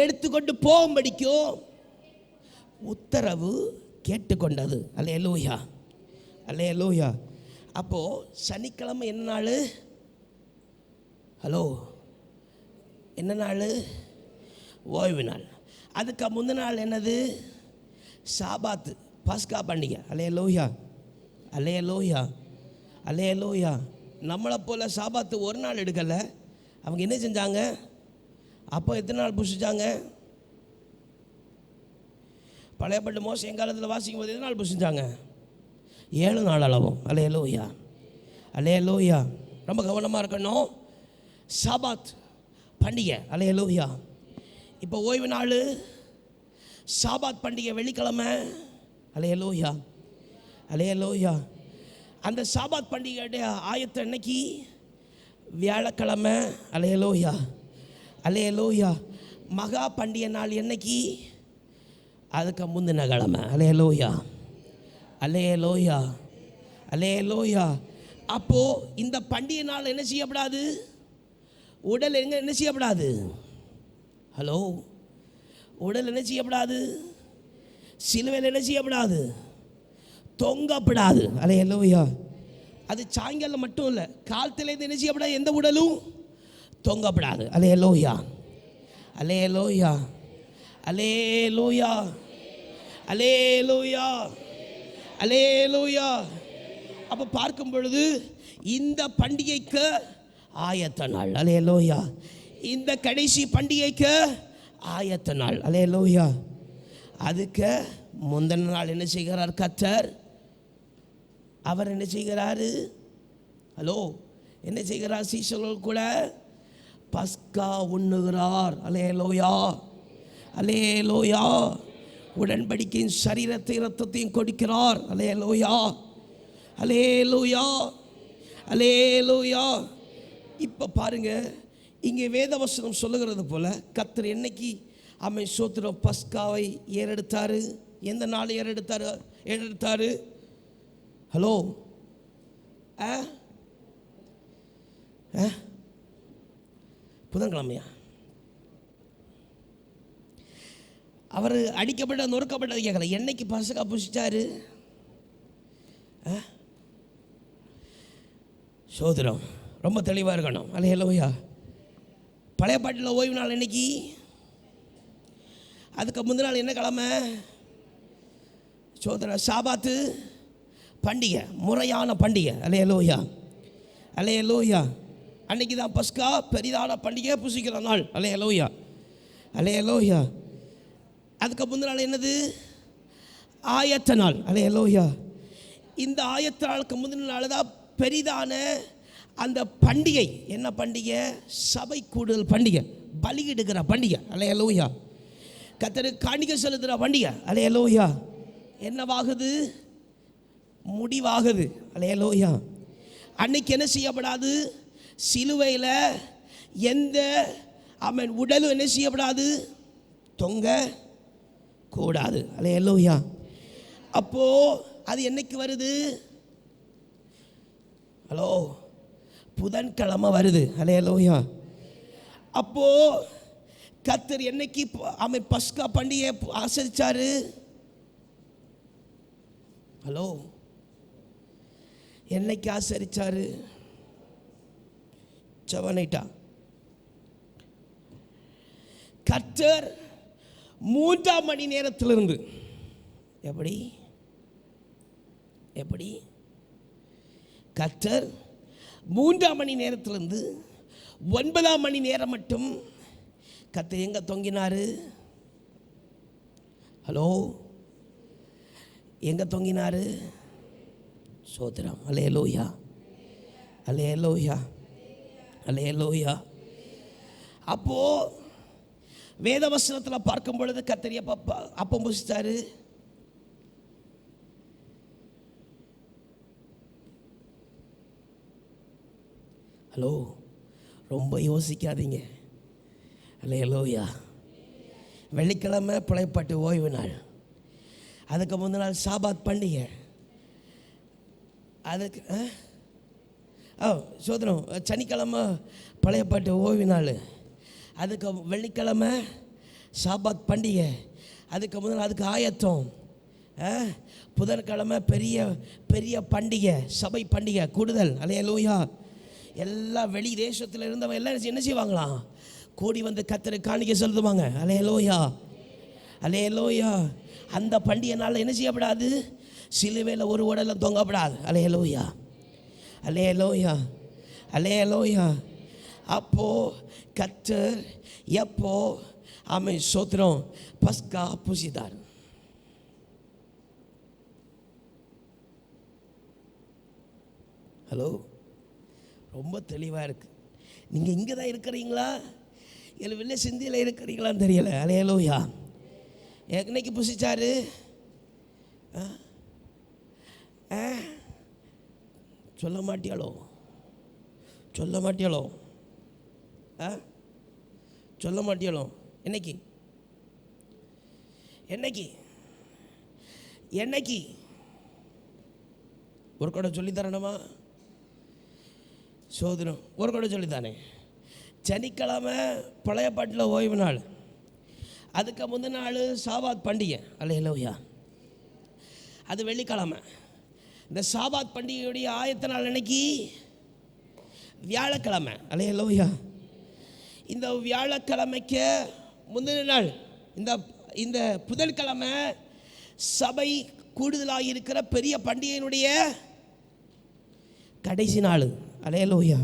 எடுத்துக்கொண்டு போகும்படிக்கும் உத்தரவு கேட்டுக்கொண்டது. அல்லேலூயா, அல்லேலூயா. அப்போது சனிக்கிழமை என்ன நாள்? ஹலோ, என்ன நாள்? ஓய்வு நாள். அதுக்கு முந்தின நாள் என்னது? சாபாத்து, பாஸ்கா பண்டிகை. அல்லேலூயா, அல்லேலூயா, அல்லேலூயா. நம்மளை போல் சாபாத்து ஒரு நாள் எடுக்கலை. அவங்க என்ன செஞ்சாங்க? அப்போ எத்தனை நாள் புசிச்சாங்க? பழையப்பட்டு மோசம் எங்காலத்தில் வாசிக்கும் போது எத்தனை நாள் புசிச்சாங்க? 7 நாள் அளவும். அல்லேலூயா, அல்லேலூயா. ரொம்ப கவனமாக இருக்கணும். சாபாத் பண்டிகை. அல்லேலூயா. இப்போ ஓய்வு நாள் சாபாத் பண்டிகை வெள்ளிக்கிழமை. அல்லேலூயா, அல்லேலூயா. அந்த சாபாத் பண்டிகையுடைய ஆயத்தம் என்னைக்கு? வியாழக்கிழமை. அல்லேலூயா, அல்லேலூயா. மகா பண்டிகை நாள் என்னைக்கு? அதுக்கு முந்தின கிழமை. அல்லேலூயா, அல்லேலூயா, அல்லேலூயா. அப்போது இந்த பண்டிகை நாள் என்ன செய்யப்படாது? உடல் என்ன செய்யப்படாது? ஹலோ, உடல் என்ன செய்யப்படாது? சிலுவையில் என்ன செய்யப்படாது? தொங்கப்படாது. அல்லேலூயா. அது சாயங்காலம் மட்டும் இல்லை, காலத்திலேருந்து என்ன செய்யப்படாது? எந்த உடலும் தொங்கப்படாது. அல்லேலூயா, அல்லேலூயா, அல்லேலூயா, அல்லேலூயா, அல்லேலூயா. அப்போ பார்க்கும் பொழுது இந்த பண்டிகைக்கு ஆயத்த நாள். அல்லேலூயா. இந்த கடைசி பண்டிகைக்கு ஆயத்த நாள். அல்லேலூயா. அதுக்கு முந்தின நாள் என்ன செய்கிறார் கர்த்தர்? அவர் என்ன செய்கிறாரு? ஹலோ, என்ன செய்கிறார்? சீஷர்கள் கூட பஸ்கா உண்ணுகிறார். அல்லேலூயா, அல்லேலூயா. உடன்படிக்கையின் சரீரத்தை இரத்தத்தையும் கொடுக்கிறார். அல்லேலூயா, அல்லேலூயா, அல்லேலூயா. இப்போ பாருங்க, இங்கே வேதவசனம் சொல்லுகிறது போல கர்த்தர் என்னைக்கு சோத்திரம் பஸ்காவை ஏறெடுத்தாரு? எந்த நாள் ஏறெடுத்தாரு? ஹலோ, புதன்கிழமையா? அவர் அடிக்கப்பட்ட நொறுக்கப்பட்டது கேட்கல. என்னைக்கு பஸ்கா புசிச்சாரு? சோதரம் ரொம்ப தெளிவாக இருக்கணும். அல்லேலூயா. பழைய பாட்டில் ஓய்வு நாள் என்னைக்கு? அதுக்கு முந்தின நாள் என்ன கிழமை? சோதர சாபாத்து பண்டிகை, முறையான பண்டிகை. அல்லேலூயா, அல்லேலூயா. அன்னைக்கு தான் பஸ்கா பெரிதான பண்டிகை புசிக்கிற நாள். அல்லேலூயா, அல்லேலூயா. அதுக்கு முந்தின நாள் என்னது? ஆயத்த நாள். அல்லேலூயா. இந்த ஆயத்த நாளுக்கு முந்தின நாள் தான் பெரிதான அந்த பண்டிகை. என்ன பண்டிகை? சபை கூடுதல் பண்டிகை. பலியிடுகிற பண்டிகை. அல்லேலூயா. கர்த்தருக்கு காணிக்கை செலுத்துகிற பண்டிகை. அல்லேலூயா. என்னவாகுது? முடிவாகுது. அல்லேலூயா. அன்னைக்கு என்ன செய்யப்படாது? சிலுவையில் எந்த உடலும் என்ன செய்யப்படாது? தொங்க கூடாது. அல்லேலூயா. அப்போ அது என்னைக்கு வருது? ஹலோ, புதன்கிழமை வருது. அல்லேலூயா. அப்போ கர்த்தர் என்னைக்கு பஸ்கா பண்டிகையை ஆசரிச்சாரு? ஹலோ, என்னைக்கு ஆசரிச்சாரு? செவனைட்டா. கர்த்தர் 3ஆம் மணி நேரத்திலிருந்து எப்படி கர்த்தர் 3ஆம் மணி நேரத்திலிருந்து 9ஆம் மணி நேரம் மட்டும் கர்த்தர் எங்க தொங்கினாரு? ஹலோ, எங்க தொங்கினாரு? சோதரம். அல்லேலூயா. அல்லேலூயா. அல்லேலூயா. அப்போ வேதவசனத்தில் பார்க்கும் பொழுது கர்த்தர் அப்போ புசிச்சாரு? ஹலோ, ரொம்ப யோசிக்காதீங்க. அல்லேலூயா. வெள்ளிக்கிழமை புலைப்பாட்டு ஓய்வு நாள். அதுக்கு முந்தின நாள் சாபாத் பண்டிகை. அதுக்கு சோதனம் சனிக்கிழமை பழையப்பாட்டு ஓய்வு நாள். அதுக்கு வெள்ளிக்கிழமை சாபாத் பண்டிகை. அதுக்கு முதல் அதுக்கு ஆயத்தம். புதன்கிழமை பெரிய பெரிய பண்டிகை, சபை பண்டிகை, கூடுதல். அல்லேலூயா. எல்லாம் வெளி தேசத்தில் இருந்தவங்க எல்லாம் என்ன செய்வாங்களாம்? கூடி வந்து கர்த்தருக்கு காணிக்கை செலுத்துவாங்க. அல்லேலூயா. அல்லேலூயா. அந்த பண்டிகை நாளில் என்ன செய்யப்படாது? சிலுவையில் ஒரு உடலும் தொங்கப்படாது. அல்லேலூயா. அல்லேலூயா. அல்லேலூயா. அப்போ கர்த்தர் எப்போ சோத்திரம் பஸ்கா புசித்தார்? ஹலோ, ரொம்ப தெளிவாக இருக்கு. நீங்கள் இங்கே தான் இருக்கிறீங்களா இல்லை வெளில சிந்தியில் இருக்கிறீங்களான்னு தெரியல. அல்லேலூயா. என்னைக்கு புசிச்சாரு? சொல்ல மாட்டியாளோ? சொல்ல மாட்டியாளோ? சொல்ல மாட்டியாளோ? என்னைக்கு? என்னைக்கு? என்னைக்கு? ஒரு கூட சொல்லித்தரணுமா? சோதனம் ஒரு கூட சொல்லித்தானே. சனிக்கிழமை பழையப்பாட்டில் ஓய்வு நாள். அதுக்கு முந்தின நாள் சாபாத் பண்டிகை. அல்லேலூயா. அது வெள்ளிக்கிழமை. இந்த சாபாத் பண்டிகையுடைய ஆயத்த நாள் அன்னைக்கு வியாழக்கிழமை. அல்லேலூயா. இந்த வியாழக்கிழமைக்கு முந்தின நாள் இந்த புதன்கிழமை சபை கூடுதலாக இருக்கிற பெரிய பண்டிகையினுடைய கடைசி நாள். அல்லேலூயா.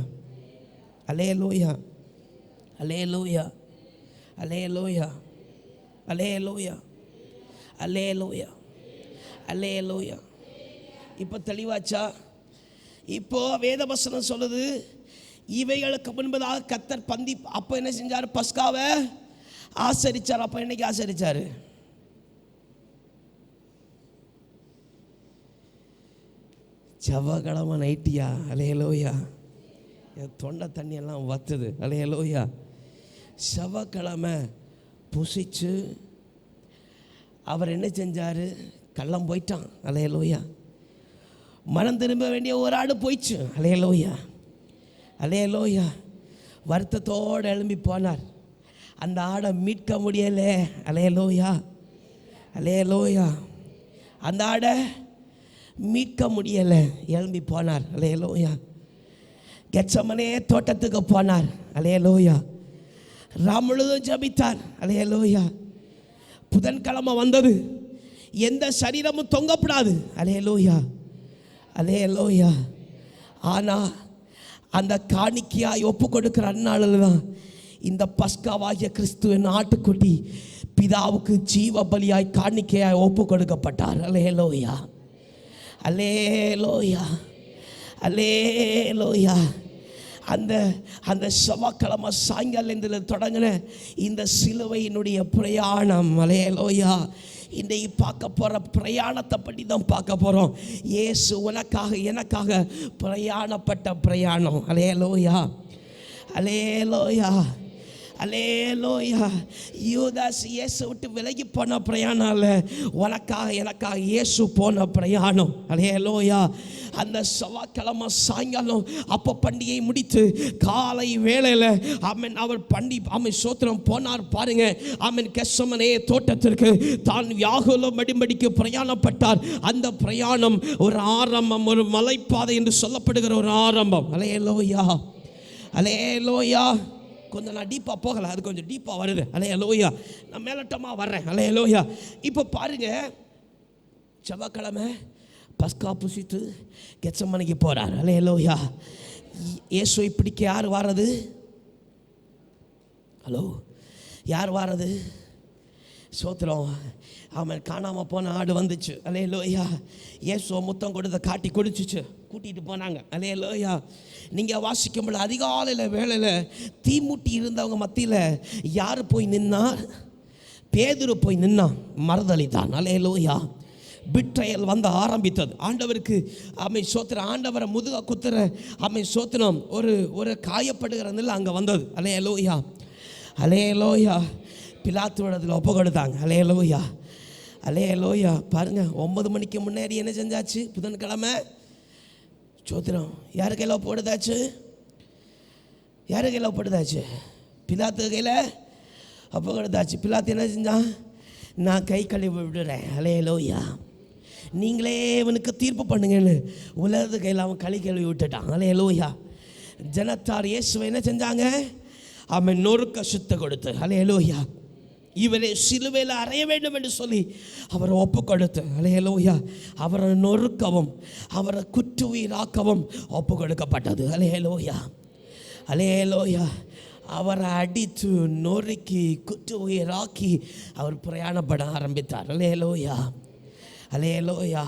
அல்லேலூயா. அல்லேலூயா. அல்லேலூயா. அல்லேலூயா. அல்லேலூயா. அல்லேலூயா. இப்போ தெளிவாச்சா? இப்போ வேதவசனம் சொல்லுது, இவைகளுக்கு முன்பதாக கர்த்தர் அப்போ என்ன செஞ்சார்? பஸ்காவை ஆசரிச்சார். அப்போ என்னைக்கு ஆசரிச்சார்? செவ்வாய்க்கிழமை நைட்டியா? அல்லேலூயா. தொண்டை தண்ணியெல்லாம் வத்துது. அல்லேலூயா. செவ்வாய்க்கிழமை புசிச்சு அவர் என்ன செஞ்சார்? கள்ளம் போயிட்டான். அல்லேலூயா. மனம் திரும்ப வேண்டிய ஒரு ஆடு போயிடுச்சு. அல்லேலூயா. அல்லேலூயா. வருத்தத்தோடு எழும்பி போனார். அந்த ஆடை மீட்க முடியலை. அல்லேலூயா. அல்லேலூயா. அந்த ஆடை மீட்க முடியலை. எழும்பி போனார். அல்லேலூயா. கெத்சமனே தோட்டத்துக்கு போனார். அல்லேலூயா. முழுதும் ஜபித்தார். அல்லேலூயா. புதன்கிழமை வந்தது. எந்த சரீரமும் தொங்கப்படாது. அல்லேலூயா. அல்லேலூயா. ஆனால் அந்த காணிக்கையாய் ஒப்பு கொடுக்கிற அந்நாளில் தான் இந்த பஸ்காவாகிய கிறிஸ்துவின் ஆட்டுக்குட்டி பிதாவுக்கு ஜீவ பலியாய் காணிக்கையாய் ஒப்பு கொடுக்கப்பட்டார். அல்லேலூயா. அல்லேலூயா. அல்லேலூயா. அந்த அந்த செவ்வாய்க்கிழமை சாயங்காலத்தில் தொடங்கின இந்த சிலுவையினுடைய பிரயாணம், அல்லேலூயா, இன்றைக்கு பார்க்க போகிற பிரயாணத்தை பற்றி தான் பார்க்க போகிறோம். இயேசு உனக்காக எனக்காக பிரயாணப்பட்ட பிரயாணம். அல்லேலூயா, அல்லேலூயா, அல்லேலூயா. யூதாஸ் இயேசு விட்டு விலகி போன பிரயாணம் இல்லை, உனக்காக எனக்காக இயேசு போன பிரயாணம். அல்லேலூயா. அந்த செவ்வாய்க்கிழமை சாயங்காலம் அப்போ பண்டிகை முடித்து காலை வேளையில் அவர் சோத்திரம் போனார் பாருங்க. கெத்செமனே தோட்டத்திற்கு தான் வியாகுலம் அடிமடிக்கு பிரயாணப்பட்டார். அந்த பிரயாணம் ஒரு ஆரம்பம், ஒரு மலைப்பாதை என்று சொல்லப்படுகிற ஒரு ஆரம்பம். அல்லேலூயா, அல்லேலூயா. கொஞ்சம் நான் டீப்பாக போகலை, அது கொஞ்சம் டீப்பாக வருது. அல்லேலூயா, நான் மேலட்டமாக வர்றேன். அல்லேலூயா. இப்போ பாருங்க, செவ்வாய்க்கிழமை பஸ்கா புசித்து கெத்செமனைக்கு போகிறார். அல்லேலூயா. இயேசுவை பிடிக்க யார் வாரது? ஹலோ, யார் வாரது? சோத்திரம். அவன் காணாமல் போன ஆடு வந்துச்சு. அல்லேலூயா. இயேசுவை முத்தம் கொடுத்த காட்டி குடிச்சிச்சு, கூட்டிகிட்டு போனாங்க. அல்லேலூயா. நீங்கள் வாசிக்கும்போது அதிகாலையில் வேளையில் தீமூட்டி இருந்தவங்க மத்தியில் யார் போய் நின்னார்? பேதுரு போய் நின்னான், மறுதளித்தான். அல்லேலூயா. பிட்ரையல் வந்து ஆரம்பித்தது. ஆண்டவருக்கு சோத்திரம், ஆண்டவரை முதுக குத்துற சோத்திரம் ஒரு காயப்படுகிற நிலை அங்கே வந்தது. அல்லேலூயா, அல்லேலூயா. பிலாத்துவிடத்தில் ஒப்பு கொடுத்தாங்க. அல்லேலூயா, அல்லேலூயா. பாருங்க, 9 மணிக்கு முன்னாடி என்ன செஞ்சாச்சு? புதன்கிழமை சோத்திரம் யாரு கையில் ஒப்படுதாச்சு? யாரு கையில் ஒப்படுதாச்சு? பிலாத்து கையில் ஒப்பு கொடுத்தாச்சு. பிலாத்து என்ன செஞ்சான்? நான் கை கழுவி விடுறேன். அல்லேலூயா. நீங்களே இவனுக்கு தீர்ப்பு பண்ணுங்கன்னு உலகத்து கையில் அவன் களி கழுவி விட்டுட்டான். அல்லேலூயா. ஜனத்தார் இயேசுவை என்ன செஞ்சாங்க? அவன் நொறுக்க சுத்த கொடுத்து, அல்லேலூயா, இவரை சிலுவையில் அறைய வேண்டும் என்று சொல்லி அவரை ஒப்பு கொடுத்து, அல்லேலூயா, அவரை நொறுக்கவும் அவரை குற்றுயிராக்கவும் ஒப்பு கொடுக்கப்பட்டது. அல்லேலூயா, அல்லேலூயா. அவரை அடித்து நொறுக்கி குற்றுயிராக்கி அவர் பிரயாணப்பட ஆரம்பித்தார். அல்லேலூயா, அல்லேலூயா.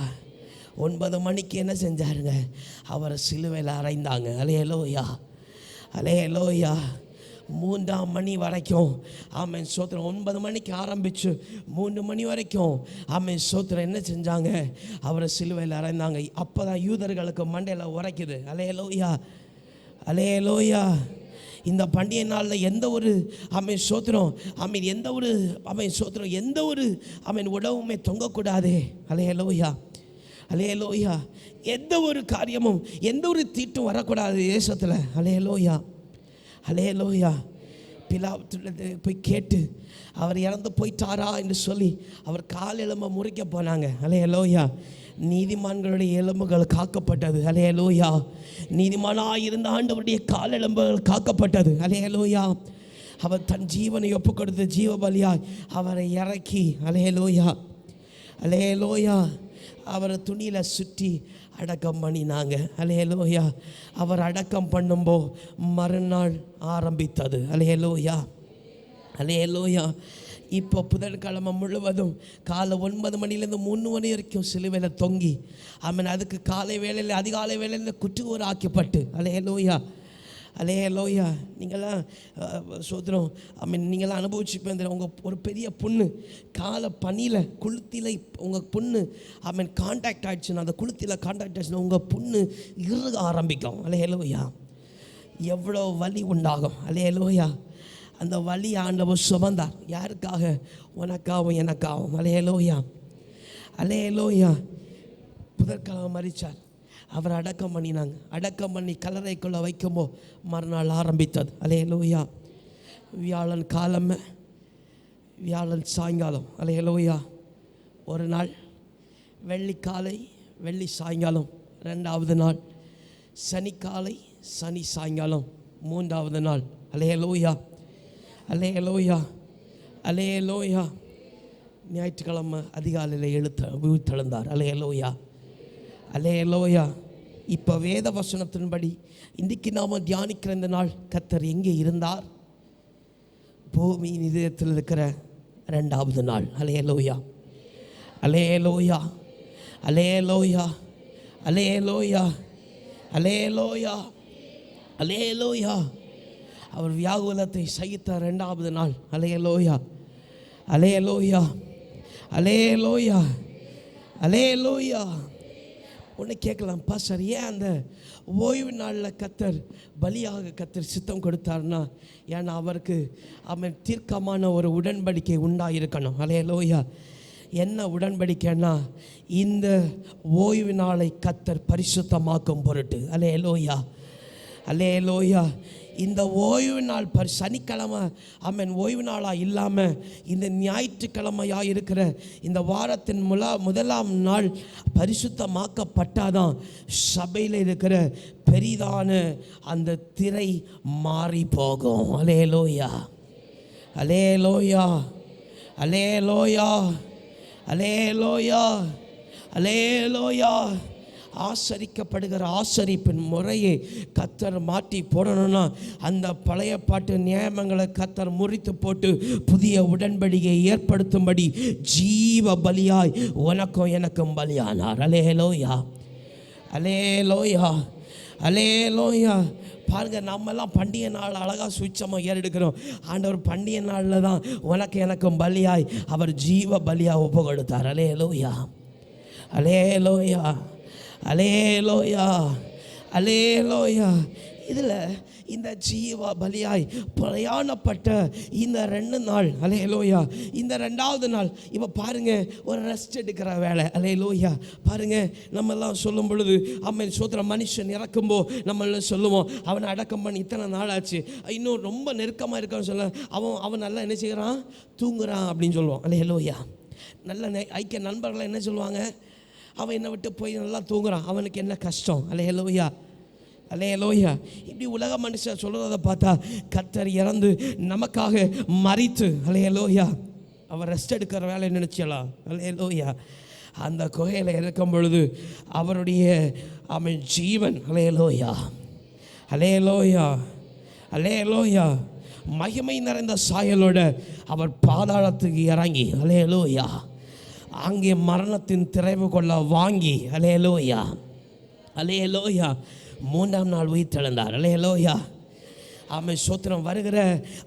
9 மணிக்கு என்ன செஞ்சாருங்க? அவரை சிலுவையில் அறைந்தாங்க. அல்லேலூயா, அல்லேலூயா. 3 மணி வரைக்கும் சோத்திரம். 9 மணிக்கு ஆரம்பித்து 3 மணி வரைக்கும் சோத்திரம் என்ன செஞ்சாங்க? அவரை சிலுவையில் அறைந்தாங்க. அப்போ தான் யூதர்களுக்கு மண்டையில் உரைக்குது. அல்லேலூயா, அல்லேலூயா. இந்த பண்டிகை நாளில் எந்த ஒரு சோத்திரம் எந்த ஒரு சோத்திரம் எந்த ஒரு உணவுமே தொங்கக்கூடாதே. அல்லேலூயா, அல்லேலூயா. எந்த ஒரு காரியமும் எந்த ஒரு தீட்டும் வரக்கூடாது தேசத்தில். அல்லேலூயா, அல்லேலூயா. பிலாத்து போய் கேட்டு அவர் இறந்து போயிட்டாரா என்று சொல்லி அவர் கால் எலும்பை முறிக்க போனாங்க. அல்லேலூயா. நீதிமான்களுடைய எலும்புகள் காக்கப்பட்டது. அல்லேலூயா. நீதிமானாக இருந்த ஆண்டவருடைய கால் எலும்புகள் காக்கப்பட்டது. அல்லேலூயா. அவர் தன் ஜீவனை ஒப்பு கொடுத்து ஜீவபலியாய் அவரை இறக்கி, அல்லேலூயா, அல்லேலூயா, அவரை துணியில் சுற்றி அடக்கம் பண்ணினாங்க. அல்லேலூயா. அவர் அடக்கம் பண்ணும்போ மறுநாள் ஆரம்பித்தது. அல்லேலூயா, அல்லேலூயா. இப்போ புதன்கிழமை முழுவதும் காலை 9 மணிலேருந்து 3 மணி வரைக்கும் சிலுவையில் தொங்கி அதுக்கு காலை வேளையில் அதிகாலை வேளையில் குற்றுவோர் ஆக்கப்பட்டு, அல்லேலூயா, அல்லேலூயா. நீங்களாம் சோதரம் நீங்களாம் அனுபவிச்சுப்பேன். உங்கள் ஒரு பெரிய புண்ணு காலை பனியில் குளுத்தியில் உங்கள் புண்ணு கான்டாக்ட் ஆகிடுச்சுன்னா, அந்த குளுத்தியில் கான்டாக்ட் ஆகிடுச்சுன்னா உங்கள் புண்ணு இறுக ஆரம்பிக்கும். அல்லேலூயா. எவ்வளோ வலி உண்டாகும். அல்லேலூயா. அந்த வலி ஆண்டவர் சுமந்தார். யாருக்காக? உனக்காகவும் எனக்காகவும். அல்லேலூயா, அல்லேலூயா. புதன்கிழமை மரித்தார். அவர் அடக்கம் பண்ணினாங்க. அடக்கம் பண்ணி கல்லறைக்குள்ளே வைக்கும்போ மறுநாள் ஆரம்பித்தது. அல்லேலூயா. வியாழன் காலமே, வியாழன் சாயங்காலம். அல்லேலூயா. ஒரு நாள் வெள்ளி காலை, வெள்ளி சாயங்காலம் 2வது நாள், சனி காலை, சனி சாயங்காலம் 3வது நாள். அல்லேலூயா, அல்லேலூயா, அல்லேலூயா. ஞாயிற்றுக்கிழமை அதிகாலையில் உயிர்த்தெழுந்தார். அல்லேலூயா, அல்லேலூயா. இப்போ வேத வசனத்தின்படி இன்றைக்கு நாம் தியானிக்கிற இந்த நாள் கர்த்தர் எங்கே இருந்தார்? பூமியின் இதயத்தில் இருக்கிற 2வது நாள். அல்லேலூயா, அல்லேலூயா, அல்லேலூயா, அல்லேலூயா, அல்லேலூயா, அல்லேலூயா. அவர் வியாகுலத்தை சகித்த 2வது நாள். அல்லேலூயா, அல்லேலூயா, அல்லேலூயா, அல்லேலூயா. ஒன்று கேட்கலாம், பாஸ்டர் ஏன் அந்த ஓய்வு நாளில் கர்த்தர் பலியாக கர்த்தர் சித்தம் கொடுத்தார்னா, ஏன்னா அவருக்கு அவன் தீர்க்கமான ஒரு உடன்படிக்கை உண்டாயிருக்கணும். அல்லேலூயா. என்ன உடன்படிக்கைன்னா, இந்த ஓய்வு நாளை கர்த்தர் பரிசுத்தமாக்கும் பொருட்டு. அல்லேலூயா, அல்லேலூயா. இந்த ஓய்வு நாள் சனிக்கிழமை ஓய்வு நாளாக இல்லாமல் இந்த ஞாயிற்றுக்கிழமையாக இருக்கிற இந்த வாரத்தின் முதலாம் நாள் பரிசுத்தமாக்கப்பட்டாதான் சபையில் இருக்கிற பெரிதான அந்த திரை மாறி போகும். அல்லேலூயா, அல்லேலூயா, அல்லேலூயா, அல்லேலூயா, அல்லேலூயா. ஆசரிக்கப்படுகிற ஆசரிப்பின் முறையை கர்த்தர் மாற்றி போடணும்னா, அந்த பழைய பாட்டு நியமங்களை கர்த்தர் முறித்து போட்டு புதிய உடன்படிக்கையை ஏற்படுத்தும்படி ஜீவ பலியாய் உனக்கும் எனக்கும் பலியானார். அல்லேலூயா, அல்லேலூயா, அல்லேலூயா. பாருங்கள், நம்மெல்லாம் பண்டிகை நாள் அழகாக சுவிச்சமாக ஏறெடுக்கிறோம். ஆண்டவர் பண்டிகை நாளில் தான் உனக்கு எனக்கும் பலியாய் அவர் ஜீவ பலியாக ஒப்பு கொடுத்தார். அல்லேலூயா, அல்லேலூயா, அல்லேலூயா, அல்லேலூயா. இதில் இந்த ஜீவ பலியாய் பிரயாணப்பட்ட இந்த 2 நாள், அல்லேலூயா, இந்த 2வது நாள் இப்போ பாருங்கள், ஒரு ரெஸ்ட் எடுக்கிற வேலை. அல்லேலூயா. பாருங்கள், நம்மெல்லாம் சொல்லும் பொழுது சோத்திர மனுஷன் இறக்கும்போ நம்மளாம் சொல்லுவோம், அவனை அடக்கம் பண்ணி இத்தனை நாள் ஆச்சு, இன்னும் ரொம்ப நெருக்கமாக இருக்கான்னு சொல்ல அவன் நல்லா என்ன செய்கிறான், தூங்குறான் அப்படின்னு சொல்லுவோம். அல்லேலூயா. நல்ல ஐக்கிய நண்பர்கள் என்ன சொல்லுவாங்க, அவன் என்னை விட்டு போய் நல்லா தூங்குறான், அவனுக்கு என்ன கஷ்டம். அல்லேலூயா, அல்லேலூயா. இப்படி உலக மனுஷன் சொல்கிறத பார்த்தா கர்த்தர் இறந்து நமக்காக மரித்து, அல்லேலூயா, அவர் ரெஸ்ட் எடுக்கிற வேலை நினச்சலாம். அல்லேலூயா. அந்த குகையில் இருக்கும் பொழுது அவருடைய ஜீவன், அல்லேலூயா, அல்லேலூயா, அல்லேலூயா, மகிமை நிறைந்த சாயலோட அவர் பாதாளத்துக்கு இறங்கி, அல்லேலூயா, அங்கே மரணத்தின் திரைவு கொள்ள வாங்கி, அல்லேலூயா, அல்லேலூயா, 3ஆம் நாள் உயிர்த்தெழுந்தார். அல்லேலூயா. சோத்திரம். வருகிற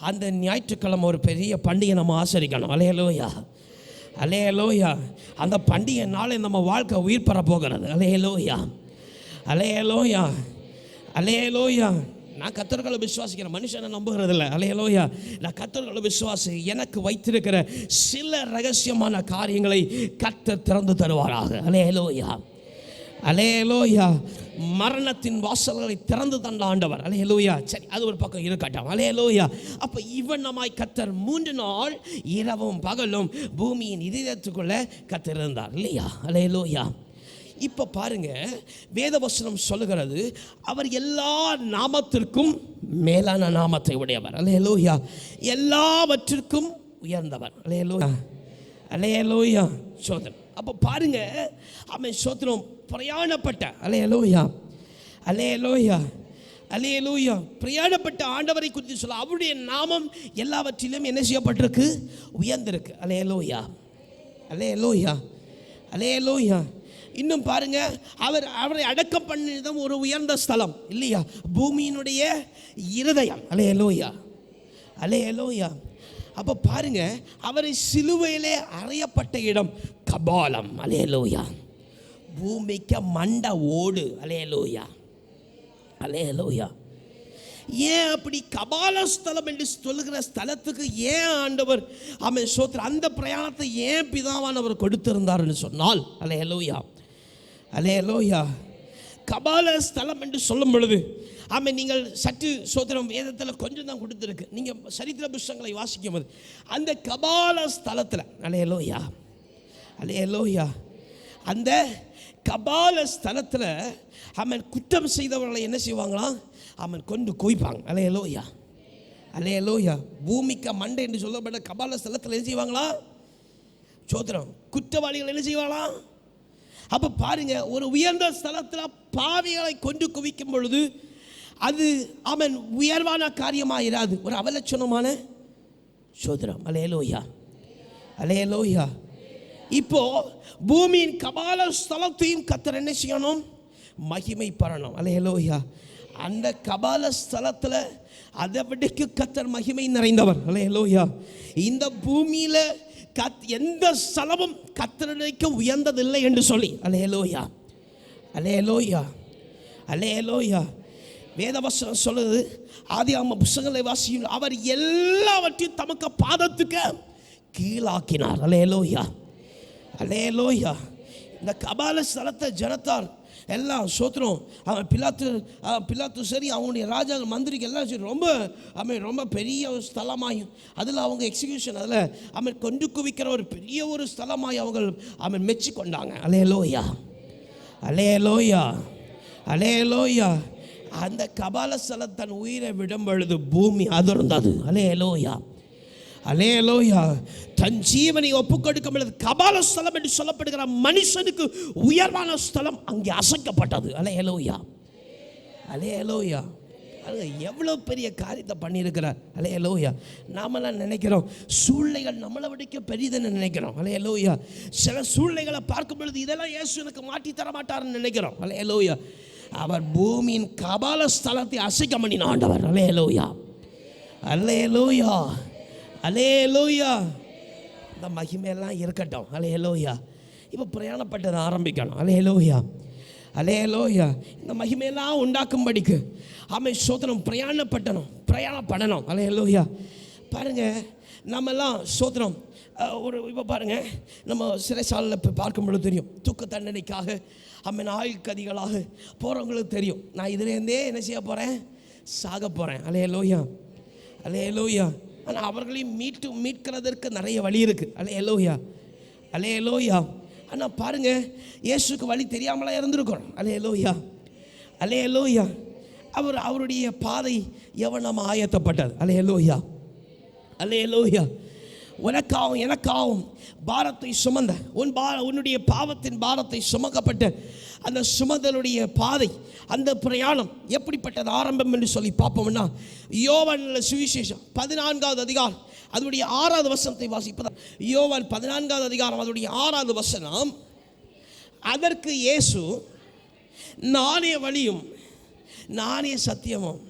அந்த ஞாயிற்றுக்கிழமை ஒரு பெரிய பண்டிகை நம்ம ஆசரிக்கணும். அல்லேலூயா, அல்லேலூயா. அந்த பண்டிகை நாளை நம்ம வாழ்க்கை உயிர் பெற போகிறது. அல்லேலூயா, அல்லேலூயா, அல்லேலூயா. நான் கர்த்தர்களை விசுவாசிக்கிறேன், மனுஷனை நம்புகிறதில்ல. அல்லேலூயா. நான் கர்த்தர்களை விசுவாசி. எனக்கு வைத்திருக்கிற சில ரகசியமான காரியங்களை கர்த்தர் திறந்து தருவாராக. அல்லேலூயா, அல்லேலூயா. மரணத்தின் வாசல்களை திறந்து தந்த ஆண்டவர். அல்லேலூயா. சரி, அது ஒரு பக்கம் இருக்கட்டும். அல்லேலூயா. அப்போ இவனமாய் கர்த்தர் 3 நாள் இரவும் பகலும் பூமியின் இதயத்துக்குள்ளே கர்த்தர் இருந்தார் இல்லையா? அல்லேலூயா. இப்போ பாருங்க, வேதவசனம் சொல்லுகிறது, அவர் எல்லா நாமத்திற்கும் மேலான நாமத்தை உடையவர். அல்லேலூயா. எல்லாவற்றிற்கும் உயர்ந்தவர். அல்லேலூயா, அல்லேலூயா. சோதரம். அப்போ பாருங்க, அவன் சோதரம் பிரயாணப்பட்ட, அல்லேலூயா, அல்லேலூயா, அல்லேலூயா, பிரயாணப்பட்ட ஆண்டவரை குறித்து சொல்ல, அவருடைய நாமம் எல்லாவற்றிலும் என்ன செய்யப்பட்டிருக்கு, உயர்ந்திருக்கு. அல்லேலூயா, அல்லேலூயா, அல்லேலூயா. இன்னும் பாருங்க, அவரை அடக்கம் பண்ணியதும் ஒரு உயர்ந்த ஸ்தலம் இல்லையா, பூமியினுடைய இருதயம். அல்லேலூயா, அல்லேலூயா. அப்போ பாருங்க, அவரை சிலுவையிலே அறையப்பட்ட இடம் கபாலம். அல்லேலூயா. பூமிக்கு மண்ட ஓடு. அல்லேலூயா, அல்லேலூயா. ஏன் அப்படி கபால ஸ்தலம் என்று சொல்லுகிற ஸ்தலத்துக்கு ஏன் ஆண்டவர் சோத்திர அந்த பிரயாணத்தை ஏன் பிதாவானவர் கொடுத்திருந்தார்னு சொன்னால், அல்லேலூயா, அல்லேலூயா, கபால ஸ்தலம் என்று சொல்லும் பொழுது நீங்கள் சற்று சோத்திரம் வேதத்தில் கொஞ்சம் தான் கொடுத்துருக்கு. நீங்கள் சரித்திர புஸ்தகங்களை வாசிக்கும் போது அந்த கபால ஸ்தலத்தில், அல்லேலூயா, அல்லேலூயா, அந்த கபால ஸ்தலத்தில் குற்றம் செய்தவர்களை என்ன செய்வாங்களாம், கொண்டு குவிப்பாங்க. அல்லேலூயா, அல்லேலூயா. பூமிக்கு மண்டை என்று சொல்லப்பட்ட கபால ஸ்தலத்தில் என்ன செய்வாங்களா, சோத்திரம் குற்றவாளிகள் என்ன செய்வாங்களாம். அப்போ பாருங்க, ஒரு உயர்ந்த ஸ்தலத்தில் பாவிகளை கொண்டு குவிக்கும் பொழுது அது உயர்வான காரியமாக இராது, ஒரு அவலட்சணமான சோதரம். அல்லேலூயா, அல்லேலூயா. இப்போ பூமியின் கபால ஸ்தலத்தையும் கர்த்தர் என்ன செய்யணும், மகிமை பரணும். அல்லேலூயா. அந்த கபால ஸ்தலத்தில் அதை விடக்கு கர்த்தர் மகிமை நிறைந்தவர். அல்லேலூயா. இந்த பூமியில் எந்த ஸ்தலமும் கர்த்தருக்கு உயர்ந்ததில்லை என்று சொல்லி. அல்லேலூயா, அல்லேலூயா, அல்லேலூயா. வேதவசனம் சொல்லுது, ஆதியாகம புத்தகங்களை வாசியும், அவர் எல்லாவற்றையும் தமக்கு பாதத்துக்கு கீழாக்கினார். அல்லேலூயா, அல்லேலூயா. இந்த கபால ஸ்தலத்தை ஜனத்தார் எல்லாம் சோத்திரம். அவன் பிலாத்து சரி, அவங்களுடைய ராஜா மந்திரிக்கு எல்லாம் சரி, ரொம்ப பெரிய ஒரு ஸ்தலமாயும் அதில் அவங்க எக்ஸிக்யூஷன் அதில் கொண்டு குவிக்கிற ஒரு பெரிய ஒரு ஸ்தலமாய் அவங்க மெச்சி கொண்டாங்க. அல்லேலூயா, அல்லேலூயா, அல்லேலூயா. அந்த கபால ஸ்தலம் தன் உயிரை விடும் பொழுது பூமி அதிர்ந்தது. அல்லேலூயா, அல்லேலூயா. தன் ஜீவனை ஒப்புக் கொடுக்கும் பொழுது கபால ஸ்தலம் என்று சொல்லப்படுகிற மனுஷனுக்கு உயர்வான ஸ்தலம் அங்கே அசைக்கப்பட்டது. அல்லேலூயா, அல்லேலூயா. எவ்வளோ பெரிய காரியத்தை பண்ணியிருக்கிறார். அல்லேலூயா. நாமெல்லாம் நினைக்கிறோம் சூழ்நிலைகள் நம்மளை விட பெரியதுன்னு நினைக்கிறோம். அல்லேலூயா. சில சூழ்நிலைகளை பார்க்கும் பொழுது இதெல்லாம் இயேசு எனக்கு மாற்றி தர மாட்டார்னு நினைக்கிறோம். அல்லேலூயா. அவர் பூமியின் கபால ஸ்தலத்தை அசைக்க பண்ணின ஆண்டவர். அல்லேலூயா, அல்லேலூயா, அல்லேலூயா. இந்த மகிமையெல்லாம் இருக்கட்டும். அல்லேலூயா. இப்போ பிரயாணப்பட்டதை ஆரம்பிக்கணும். அல்லேலூயா, அல்லேலூயா. இந்த மகிமையெல்லாம் உண்டாக்கும்படிக்கு ஆமென் சோத்திரம் பிரயாணப்படணும். அல்லேலூயா. பாருங்கள், நம்மெல்லாம் சோத்திரம் இப்போ பாருங்கள், நம்ம சிறைச்சாலையில் இப்போ பார்க்கும் பொழுது தெரியும், தூக்கு தண்டனைக்காக ஆயுள்கதிகளாக போகிறவங்களுக்கு தெரியும், நான் இதுலேருந்தே என்ன செய்ய போகிறேன், சாக போகிறேன். அல்லேலூயா, அல்லேலூயா. ஆனால் அவர்களையும் மீட்கிறதற்கு நிறைய வழி இருக்குது. அல்லேலூயா, அல்லேலூயா. ஆனால் பாருங்கள், இயேசுக்கு வழி தெரியாமலாம் இருந்திருக்கிறோம். அல்லேலூயா, அல்லேலூயா. அவருடைய பாதை எவனமாக ஆயத்தப்பட்டது. அல்லேலூயா, அல்லேலூயா. உனக்காகவும் எனக்காகவும் பாரத்தை சுமந்த உன்னுடைய பாவத்தின் பாரத்தை சுமக்கப்பட்ட அந்த சுமந்தலுடைய பாதை, அந்த பிரயாணம் எப்படிப்பட்டது ஆரம்பம் என்று சொல்லி பார்ப்போம்னா, யோவான் சுவிசேஷம் 14வது அதிகாரம் அதனுடைய 6வது வசனத்தை வாசிப்பதான். யோவான் 14வது அதிகாரம் அதனுடைய 6வது வசனம். அதற்கு இயேசு, நானே வழியும் நானே சத்தியமும்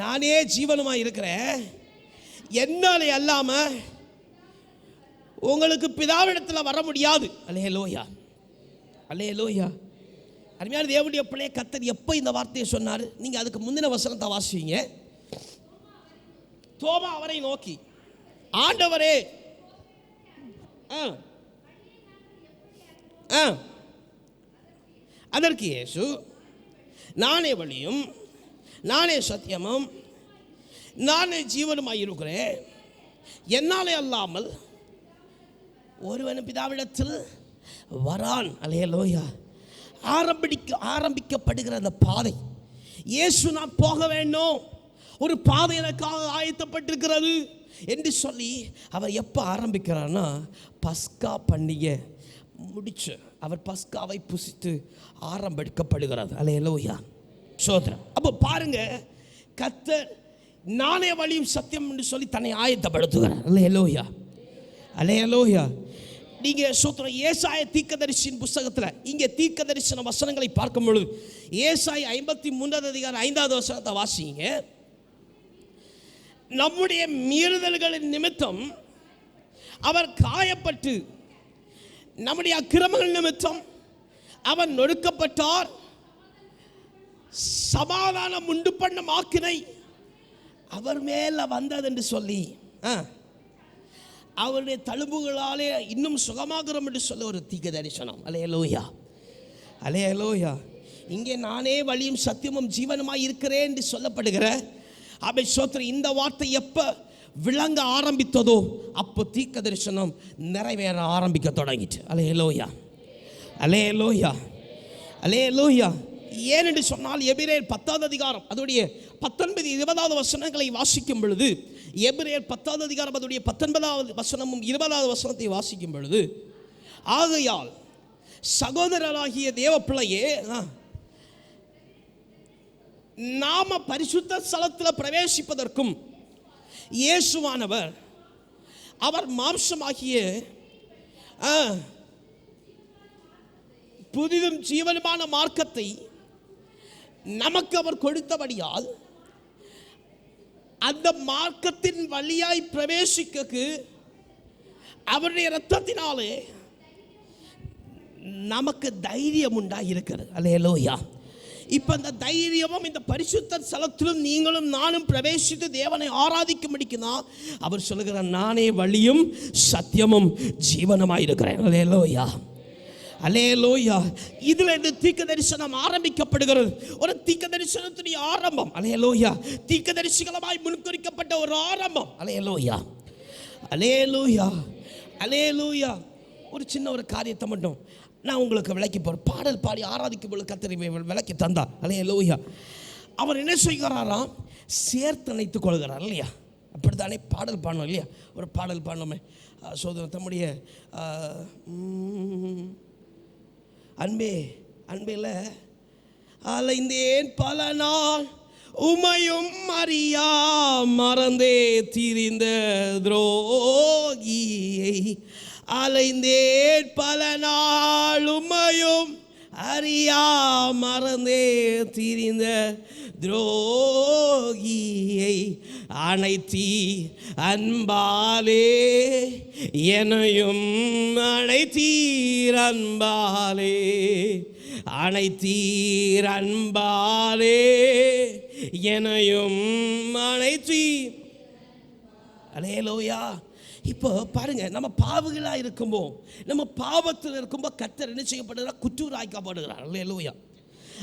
நானே ஜீவனுமாய் இருக்கிறேன், என்னாலே அல்லாமல் உங்களுக்கு பிதாவிடத்தில் வர முடியாது. அல்லேலூயா, அல்லேலூயா. அருமையான தேவனுடைய பிள்ளையை கர்த்தர் எப்போ இந்த வார்த்தையை சொன்னார்? நீங்கள் அதுக்கு முந்தின வசனத்தை வாசிங்க. தோமா அவரை நோக்கி, ஆண்டவரே, அதற்கு இயேசு, நானே வழியும் நானே சத்தியமும் நானே ஜீவனுமாய் இருக்கிறேன், என்னாலே அல்லாமல் ஒருவன் பிதாவிடத்தில் வரான். அல்லேலூயா. ஆரம்பிக்கப்படுகிற அந்த பாதை, இயேசு நான் போக வேண்டும், ஒரு பாதை எனக்காக ஆயத்தப்பட்டிருக்கிறது என்று சொல்லி அவர் எப்போ ஆரம்பிக்கிறார்னா, பஸ்கா பண்டிகை முடிச்சு அவர் பஸ்காவை புசித்து ஆரம்பிக்கப்படுகிறது. அல்லேலூயா, சோதரம். அப்போ பாருங்க, கர்த்தர் நானே வழியும் சத்தியம் என்று சொல்லி தன்னை ஆயத்தப்படுத்துகிறார். அல்லேலூயா, அல்லேலூயா. நீங்கள் சோத்திரம் ஏசாய தீர்க்கதரிசியின் புஸ்தகத்தில் இங்கே தீர்க்கதரிசன வசனங்களை பார்க்கும் பொழுது, ஏசாய 53வது அதிகாரம் 5வது வசனத்தை வாசிங்க. நம்முடைய மீறுதல்களின் நிமித்தம் அவர் காயப்பட்டு, நம்முடைய அக்கிரமங்கள் நிமித்தம் அவர் நொறுக்கப்பட்டார், சமாதானம் உண்டு பண்ணும் ஆக்கினை அவர் மேல வந்தது என்று சொல்லி, அவருடைய தழும்புகளாலே இன்னும் சுகமாகிறோம் என்று சொல்ல ஒரு தீர்க்க தரிசனம். அல்லேலூயா, அல்லேலூயா. இங்கே நானே வழியும் சத்தியமும் ஜீவனுமாய் இருக்கிறேன் என்று சொல்லப்படுகிற அவை சோத்திரம் இந்த வார்த்தை எப்போ விளங்க ஆரம்பித்ததோ அப்போ தீர்க்க தரிசனம் நிறைவேற ஆரம்பிக்க தொடங்கிட்டு. அல்லேலூயா, அல்லேலூயா, அல்லேலூயா. ஏனென்று சொன்னால், எபிரேயர் 10வது அதிகாரம் அதோடைய 19, 20வது வசனங்களை வாசிக்கும் பொழுது, எபிரேயர் 10வது அதிகாரம் அதோடைய 19வது வசனமும் 20வது வசனத்தை வாசிக்கும் பொழுது, ஆகையால் சகோதரராகிய தேவ பிள்ளையே, நாம பரிசுத்த ஸ்தலத்தில் பிரவேசிப்பதற்கும் இயேசுவானவர் அவர் மாம்சமாகிய புதிதும் ஜீவனுமான மார்க்கத்தை நமக்கு அவர் கொடுத்தபடியால் அந்த மார்க்கத்தின் வழியாய் பிரவேசிக்க அவருடைய இரத்தத்தினாலே நமக்கு தைரியம் உண்டாயிருக்கிறது. அல்லேலூயா. இப்ப அந்த தைரியமும் இந்த பரிசுத்த ஸ்தலத்திலும் நீங்களும் நானும் பிரவேசித்து தேவனை ஆராதிக்கும்படிக்குதான் அவர் சொல்லுகிறார், நானே வழியும் சத்தியமும் ஜீவனமாயிருக்கிறேன். அல்லேலூயா, அல்லேலூயா. இதுல இருந்து தீர்க்க தரிசனம் ஆரம்பிக்கப்படுகிறது. ஒரு தீர்க்க தரிசனத்துடைய ஆரம்பம். அல்லேலூயா. தீர்க்க தரிசிகளமாய் முன்குறிக்கப்பட்ட ஒரு ஆரம்பம். அல்லேலூயா, அல்லேலூயா, அல்லேலூயா. ஒரு சின்ன ஒரு காரியத்தை மட்டும் நான் உங்களுக்கு விளக்கி போகிறேன். பாடல் பாடி ஆராதிக்கும் பொழுது கர்த்தர் விளக்கி தந்தார். அல்லேலூயா. அவர் என்ன செய்கிறாராம்? சேர்த்தணைத்து கொள்கிறார் இல்லையா? அப்படித்தானே பாடல் பாடணும் இல்லையா? ஒரு பாடல் பாடணுமே. சோதனை தம்முடைய அன்பே அன்பேல அலைந்தேன் பல நாள் உமையும் அறியா மறந்தே தீரிந்த துரோகியை அலைந்தேன் பல நாள் உமையும் அறியா மறந்தே தீரிந்த துரோகியை அனைத்தி அன்பாலே என்னையும் அனைத்தீர் அன்பாலே அனைத்தீர் அன்பாலே என்னையும் அனைத்தீர். அல்லேலூயா. இப்போ பாருங்க, நம்ம பாவிகளாக இருக்கும்போது, நம்ம பாவத்தில் இருக்கும்போது கர்த்தர் என்ன செய்யப்படுகிறார்? குற்றூராய்க்கப்படுகிறார். அல்லேலூயா.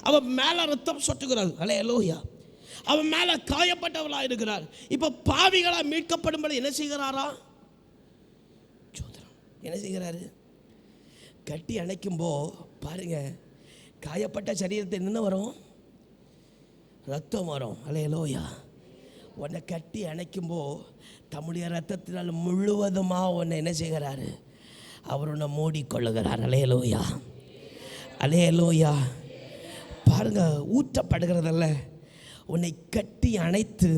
அவன் மேலே ரத்தம் சொட்டுகிறார். அல்லேலூயா. அவன் மேலே காயப்பட்டவளாக இருக்கிறார். இப்போ பாவிகளாக மீட்கப்படும்படி என்ன செய்கிறாரா? என்ன செய்கிறாரு? கட்டி அணைக்கும்போ பாருங்க, காயப்பட்ட சரீரத்தை என்ன வரும்? ரத்தம் வரும். அல்லேலூயா. உன்னை கட்டி அணைக்கும்போ தம்முடைய ரத்தத்தினால் முழுவதுமாக உன்னை என்ன செய்கிறாரு? அவர் உன்னை மூடிக்கொள்ளுகிறார். அல்லேலூயா, அல்லேலூயா. பாருங்க, ஊற்றப்படுகிறதல்ல, உன்னை கட்டி அணைத்து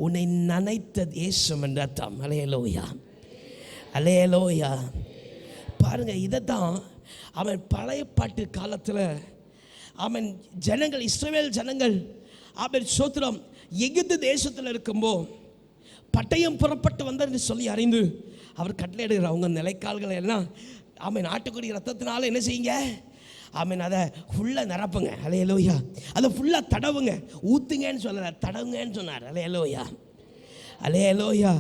உன்னை நனைத்த தேசம் என்ற அர்த்தம். அல்லேலூயா, அல்லேலூயா. பாருங்க, இதை தான் அவன் பழைய பாட்டு காலத்தில் அவன் ஜனங்கள், இஸ்ரவேல் ஜனங்கள், அவன் சோத்திரம் எகிப்து தேசத்தில் இருக்கும்போது பட்டயம் புறப்பட்டு வந்தன்னு சொல்லி அறிந்து அவர் கட்டளையிடுகிறார். அவங்க நிலைக்கால்களை எல்லாம் ஆமீன் ஆட்டுக்குடி ரத்தத்தினால என்ன செய்யுங்க? ஆமீன் அதை ஃபுல்லாக நிரப்புங்க. அல்லேலூயா. அதை ஃபுல்லாக தடவுங்க. ஊற்றுங்கன்னு சொல்லலை, தடவுங்கன்னு சொன்னார். அல்லேலூயா, அல்லேலூயா.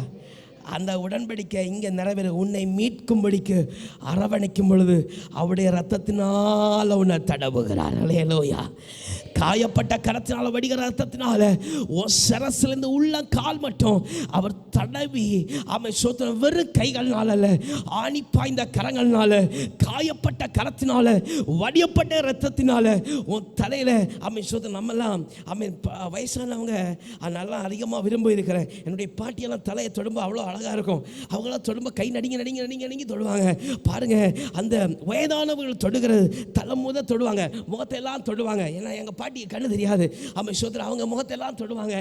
அந்த உடன்படிக்கை இங்கே நிறைவேற உன்னை மீட்கும்படிக்கு அரவணைக்கும் பொழுது அவருடைய ரத்தத்தினால் உன்னை தடவுகிறார். அல்லேலூயா. காயப்பட்ட கரத்தினால் வடிகிற ரத்தத்தினால உன் சிரசிலிருந்து உள்ள கால் மட்டும் அவர் தடவி அவன் சோத்திர வெறும் கைகள்னால அல்ல, ஆணி பாய்ந்த கரங்கள்னால, காயப்பட்ட கரத்தினால, வடியப்பட்ட ரத்தத்தினால உன் தலையில் அவன் சோத்திர. நம்மெல்லாம் அவன் வயசானவங்க நல்லா அதிகமாக விரும்பி இருக்கிறேன். என்னுடைய பாட்டியெல்லாம் தலையை தொடும்ப அவ்வளோ அழகாக இருக்கும். அவங்களாம் தொடும்ப கை நடிங்க நடிங்க நடிங்க நடிங்க தொடுவாங்க. பாருங்கள், அந்த வயதானவர்கள் தொடுகிறது தலை முத தொடுவாங்க, முகத்தை எல்லாம் தொடுவாங்க. ஏன்னா எங்கள் பாட்டியை கண்ணு தெரியாது. அவன் சோதரன் அவங்க முகத்தெல்லாம் தொடுவாங்க.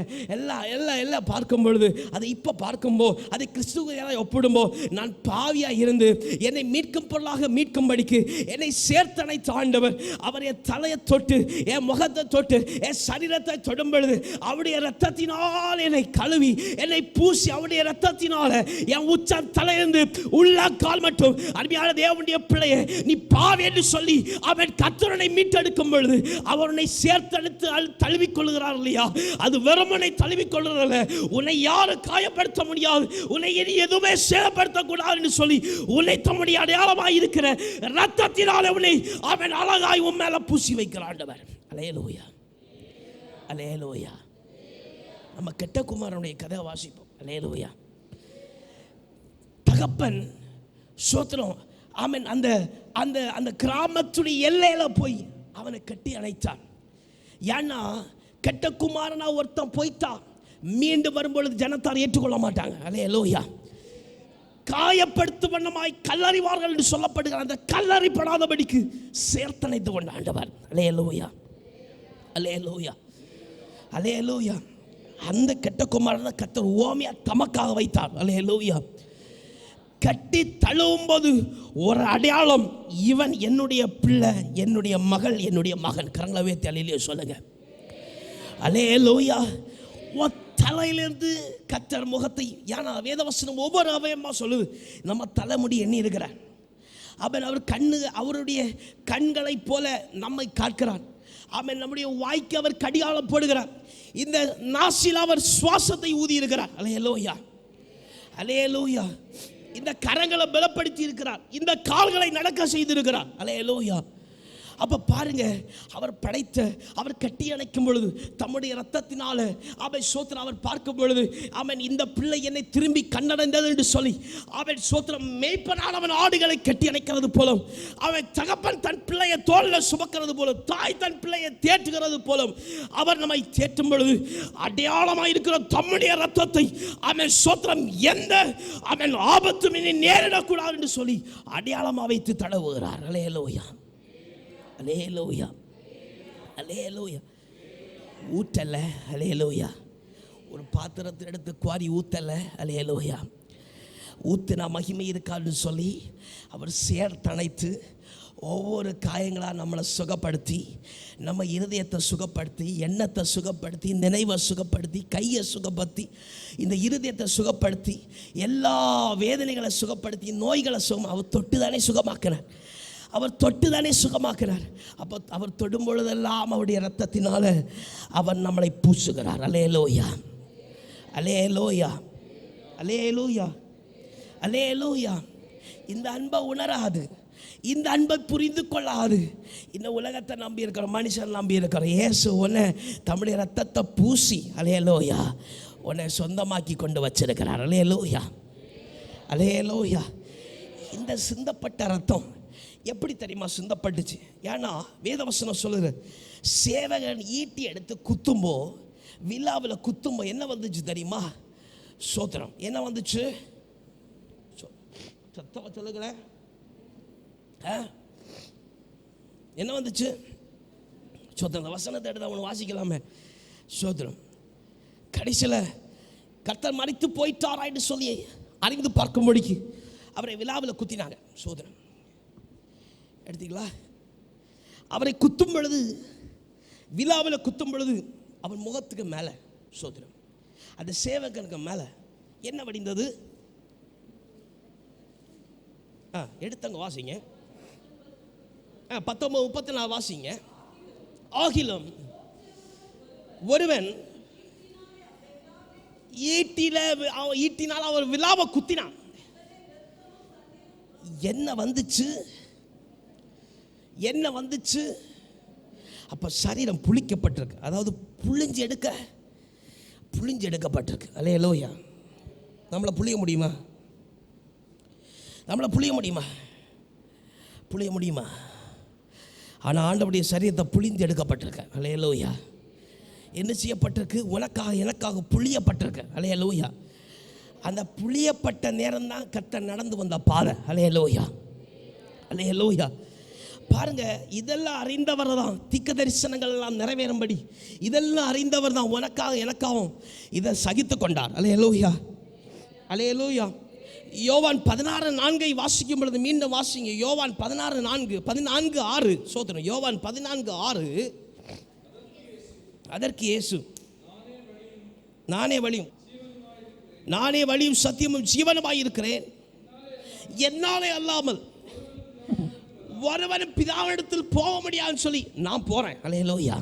எல்லாம் பார்க்கும் பொழுது அதை இப்போ பார்க்கும்போது அதை கிறிஸ்துவ ஒப்பிடும்போது நான் பாவியாக இருந்து என்னை மீட்கும் பொருளாக மீட்கும்படிக்கு என்னை சேர்த்தணைத்த ஆண்டவர் அவர் என் தலையை தொட்டு என் முகத்தை தொட்டு என் சரீரத்தை தொடும் பொழுது அவருடைய ரத்தத்தினால் என்னை கழுவி என்னை பூசி அவருடைய ரத்தத்தினால என் உச்சம் தலையிருந்து உள்ள கால் மட்டும் அருமையான தேவனுடைய பிள்ளையை நீ பாவி என்று சொல்லி அவன் கர்த்தரை மீட்டெடுக்கும் பொழுது அவனை சேர்த்தெடுத்து தழுவிக்கொள்கிறார் இல்லையா? அது வெறுமனை தழுவிக்கொள்கிறதில்ல. உன்னை யாரும் காயப்படுத்த முடியாது, உன்னை இனி எதுவுமே சேதப்படுத்தக்கூடாது என்று சொல்லி உன்னை தம்முடைய அடையாளமாய் இருக்கிற ரத்தத்தினால உன்னை அவன் அழகாய் உன் மேல பூசி வைக்கிறார் ஆண்டவர். அல்லேலூயா, அல்லேலூயா. நம்ம கெட்ட குமாரனுடைய கதை வாசிப்போம். அல்லேலூயா. தகப்பன் சோத்திரம் அவன் அந்த அந்த அந்த கிராமத்துடைய எல்லையில போய் அவனை கட்டி அணைத்தான். ஏன்னா கெட்ட குமாரனா ஒருத்தன் போய்த்தான், மீண்டும் வரும்பொழுது ஜனத்தார் ஏற்றுக்கொள்ள மாட்டாங்க. அல்லேலூயா. காயப்படுத்தும் வண்ணமாய் கல்லறிவார்கள் என்று சொல்லப்படுகிற அந்த கல்லறிப்படாதபடிக்கு சேர்த்தணைத்து கொண்ட ஆண்டவர். அல்லேலூயா, அல்லேலூயா, அல்லேலூயா. அந்த கெட்ட குமாரனை கர்த்தர் ஓமையா தமக்காக வைத்தார். அல்லேலூயா. கட்டி தழுவும் போது ஒரு அடையாளம், இவன் என்னுடைய பிள்ளை, என்னுடைய மகள், என்னுடைய மகன். கரங்களை வைத்து அல்லேலூயா சொல்லுங்க. அல்லேலூயா. தலையிலிருந்து கர்த்தர் முகத்தை, ஏன்னா வேதவசனம் ஒவ்வொரு அவயமா சொல்லுது, நம்ம தலைமுடி எண்ணி இருக்கிறார். அவர் அவருடைய கண்களைப் போல நம்மை காக்கிறார். நம்முடைய வாய்க்கு அவர் கடிகாலம் போடுகிறார். இந்த நாசில் அவர் சுவாசத்தை ஊதி இருக்கிறார். அல்லேலூயா, அல்லேலூயா. இந்த கரங்களை பலப்படுத்தி இருக்கிறார். இந்த கால்களை நடக்க செய்திருக்கிறார். அல்லேலூயா. அப்போ பாருங்க, அவர் படைத்த, அவர் கட்டி அணைக்கும் பொழுது தம்முடைய ரத்தத்தினால சோத்திரம் அவர் பார்க்கும் பொழுது இந்த பிள்ளை என்னை திரும்பி கண்ணடைந்தது என்று சொல்லி சோத்திரம் மேய்ப்பனால் அவன் ஆடுகளை கட்டி அணைக்கிறது போலும், தகப்பன் தன் பிள்ளையை தோளில் சுமக்கிறது போலும், தாய் தன் பிள்ளையை தேற்றுகிறது போலும் அவர் நம்மை தேற்றும் பொழுது அடையாளமாக இருக்கிற தம்முடைய ரத்தத்தை சோத்திரம் எந்த ஆபத்தும் இனி நேரிடக்கூடாது என்று சொல்லி அடையாளமாக வைத்து தடவுகிறார். அல்லேலூயா, அல்லேலூயா, அல்லேலூயா. ஊற்றல, அல்லேலூயா. ஒரு பாத்திரத்தை எடுத்து குவாரி ஊற்றல, அல்லேலூயா. ஊற்றினா மகிமை இருக்கான்னு சொல்லி அவர் சேர்த்தணைத்து ஒவ்வொரு காயங்களாக நம்மளை சுகப்படுத்தி, நம்ம இருதயத்தை சுகப்படுத்தி, எண்ணத்தை சுகப்படுத்தி, நினைவை சுகப்படுத்தி, கையை சுகப்படுத்தி, இந்த இருதயத்தை சுகப்படுத்தி, எல்லா வேதனைகளை சுகப்படுத்தி, நோய்களை அவர் தொட்டு தானே சுகமாக்கினார். அவர் தொட்டு தானே சுகமாக்கிறார். அப்போ அவர் தொடும் பொழுதெல்லாம் அவருடைய ரத்தத்தினால அவர் நம்மளை பூசுகிறார். அல்லேலூயா, அல்லேலூயா, அல்லேலூயா, அல்லேலூயா. இந்த அன்பை உணராது, இந்த அன்பை புரிந்து கொள்ளாது இந்த உலகத்தை நம்பி இருக்கிற மனுஷன் நம்பி இருக்கிற இயேசு உன்னை தம்முடைய ரத்தத்தை பூசி அல்லேலூயா உன்னை சொந்தமாக்கி கொண்டு வச்சிருக்கிறார். அல்லேலூயா, அல்லேலூயா. இந்த சிந்தப்பட்ட ரத்தம் எப்படி தெரியுமா சிந்தப்பட்டுச்சு? ஏன்னா வேதவசனம் சொல்லுது, சேவகன் ஈட்டி எடுத்து குத்தும்போ, விழாவில் குத்தும்போ என்ன வந்துச்சு தெரியுமா? சோத்திரம். என்ன வந்துச்சு? சத்தமா சொல்லுங்களேன். என்ன வந்துச்சு? சோத்திரம். அந்த வசனத்தை எடுத்து அவனை வாசிக்கலாமே. சோத்திரம். கடைசியில் கர்த்தர் மரித்து போயிட்டாரான்னு சொல்லி அறிந்து பார்க்கும்படிக்கு அவரை விழாவில் குத்தினாங்க. சோத்திரம். எடுத்தீங்களா? அவரை குத்தும் பொழுது, விழாவில் குத்தும் பொழுது அவன் முகத்துக்கு மேலே, சோத்திரம், அந்த சேவகனுக்கு மேலே என்ன வடிந்தது? எடுத்தங்க வாசிங்க. 19:34 வாசிங்க. ஆகிலும் ஒருவன் ஈட்டினால் அவர் விழாவை குத்தினான். என்ன வந்துச்சு? என்ன வந்துச்சு? அப்போ சரீரம் புளிக்கப்பட்டிருக்கு, அதாவது புளிஞ்சு எடுக்கப்பட்டிருக்கு. அல்லேலூயா. நம்மளை புளிய முடியுமா? நம்மளை புளிய முடியுமா? புளிய முடியுமா? ஆனால் ஆண்டவருடைய சரீரத்தை புளிந்து எடுக்கப்பட்டிருக்கு. அல்லேலூயா. என்ன செய்யப்பட்டிருக்கு? உனக்காக எனக்காக புளியப்பட்டிருக்கு. அல்லேலூயா. அந்த புளியப்பட்ட நேரம் தான் கர்த்தர் நடந்து வந்த பாதை. அல்லேலூயா, அல்லேலூயா. பாருங்க, இதெல்லாம் அறிந்தவர் தான் தீர்க்க தரிசனங்கள் எல்லாம் நிறைவேறும்படி இதெல்லாம் அறிந்தவர் தான் உனக்காக எனக்காகவும் இதை சகித்து கொண்டார். அல்லேலூயா, அல்லேலூயா. யோவான் 16:4 வாசிக்கும் பொழுது மீண்டும் வாசிங்க. யோவான் 16:4 சோதரம். யோவான் 14:6. அதற்கு இயேசு, நானே வழியும் சத்தியமும் ஜீவனுமாய் இருக்கிறேன், என்னாலே அல்லாமல் ஒருவனும் பிதாவிடத்தில் போக முடியாதுன்னு சொல்லி நான் போறேன். அல்லேலூயா,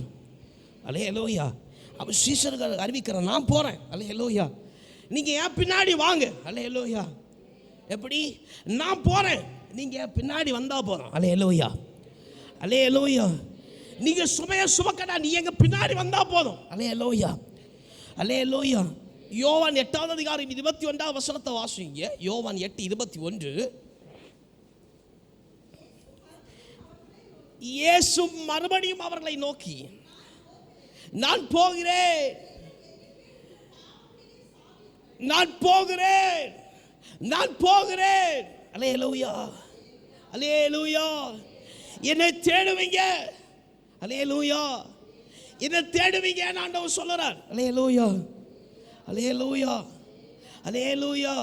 அல்லேலூயா. அவன் சீஷர்கள் அறிவிக்கிறேன், நான் போறேன். அல்லேலூயா. நீங்க ஏன் பின்னாடி வாங்க. அல்லேலூயா. எப்படி? நான் போறேன், நீங்க பின்னாடி வந்தா போறோம். அல்லேலூயா, அல்லேலூயா. நீங்க சுமையை சுமக்கடா, நீ எங்க பின்னாடி வந்தா போதும். அல்லேலூயா, அல்லேலூயா. யோவான் 8:21 வாசிங்க. யோவான் 8:21. இயேசு மறுபடியும் அவர்களை நோக்கி, நான் போகிறேன், அல்லேலூயா, அல்லேலூயா. என்னை தேடுவீங்க. அல்லேலூயா, என்னை தேடுவீங்க ஆண்டவர் சொல்றார். அல்லேலூயா, அல்லேலூயா, அல்லேலூயா.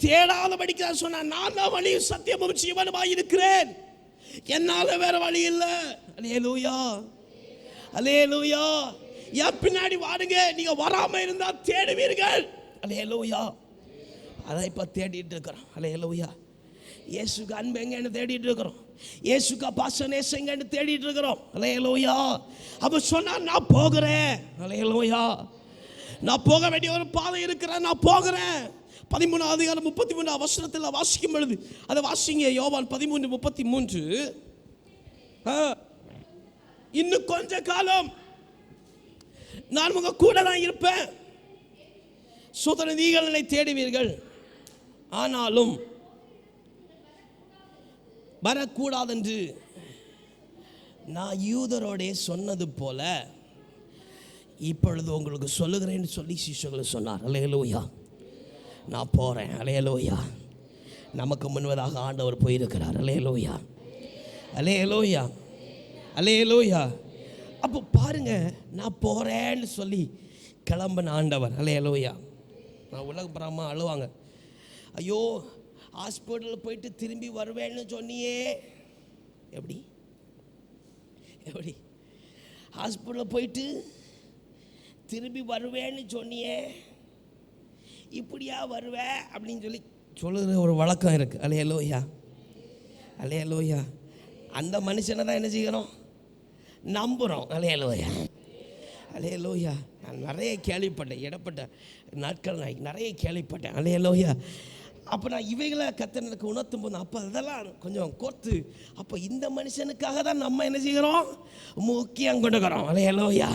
தேடாதபடிக்கு சொன்னா, நான் தான் வழியும் சத்தியமும் ஜீவனுமாய் இருக்கிறேன், என்னால வேற வழி இல்லை. அல்லேலூயா, அல்லேலூயா. என் பின்னாடி வாருங்க, நீங்க வராம இருந்தா தேடுவீர்கள். அல்லேலூயா. அதை இப்போ தேடிட்டு இருக்கிறோம். அல்லேலூயா. இயேசுக்கு அன்பு எங்கன்னு தேடிட்டு இருக்கிறோம். இயேசுக்கு பாசனேஸ் எங்கன்னு தேடிட்டு இருக்கிறோம். அல்லேலூயா. அப்ப சொன்னா நான் போகிறேன். அல்லேலூயா. நான் போக வேண்டிய ஒரு பாதை இருக்கிறேன், நான் போகிறேன். 13:33 வாசிக்கும் பொழுது அதை வாசிங்க. யோவான் 13:33. இன்னும் கொஞ்ச காலம் நான் உங்க கூட தான் இருப்பேன். சோதனை நீங்கள் என்னை தேடுவீர்கள், ஆனாலும் வரக்கூடாதென்று நான் யூதரோடே சொன்னது போல இப்பொழுது உங்களுக்கு சொல்லுகிறேன்னு சொல்லி சிஷ்யர்கள் சொன்னார். அல்லேலூயா. நான் போகிறேன். அல்லேலூயா. நமக்கு முன்வதாக ஆண்டவர் போயிருக்கிறார். அல்லேலூயா. அல்லேலூயா. அல்லேலூயா. அப்போ பாருங்க, நான் போகிறேன்னு சொல்லி கிளம்பின ஆண்டவர். அல்லேலூயா. நான் உலகப்புறமா அழுவாங்க, ஐயோ ஹாஸ்பிட்டலில் போயிட்டு திரும்பி வருவேன்னு சொன்னியே. எப்படி எப்படி ஹாஸ்பிட்டலில் போயிட்டு திரும்பி வருவேன்னு சொன்னியே, இப்படியா வருவேன் அப்படின்னு சொல்லி சொல்லுகிற ஒரு வழக்கம் இருக்குது. அல்லேலூயா. அல்லேலூயா. அந்த மனுஷனை தான் என்ன செய்கிறோம், நம்புகிறோம். அல்லேலூயா. அல்லேலூயா. நான் நிறைய கேள்விப்பட்டேன், இடப்பட்ட நாட்கள் நான் நிறைய கேள்விப்பட்டேன். அல்லேலூயா. அப்போ நான் இவைகளை கர்த்தருக்கு உணர்த்தும் போது அப்போ அதெல்லாம் கொஞ்சம் கோர்த்து, அப்போ இந்த மனுஷனுக்காக தான் நம்ம என்ன செய்கிறோம், முக்கியம் கொடுக்குறோம். அல்லேலூயா.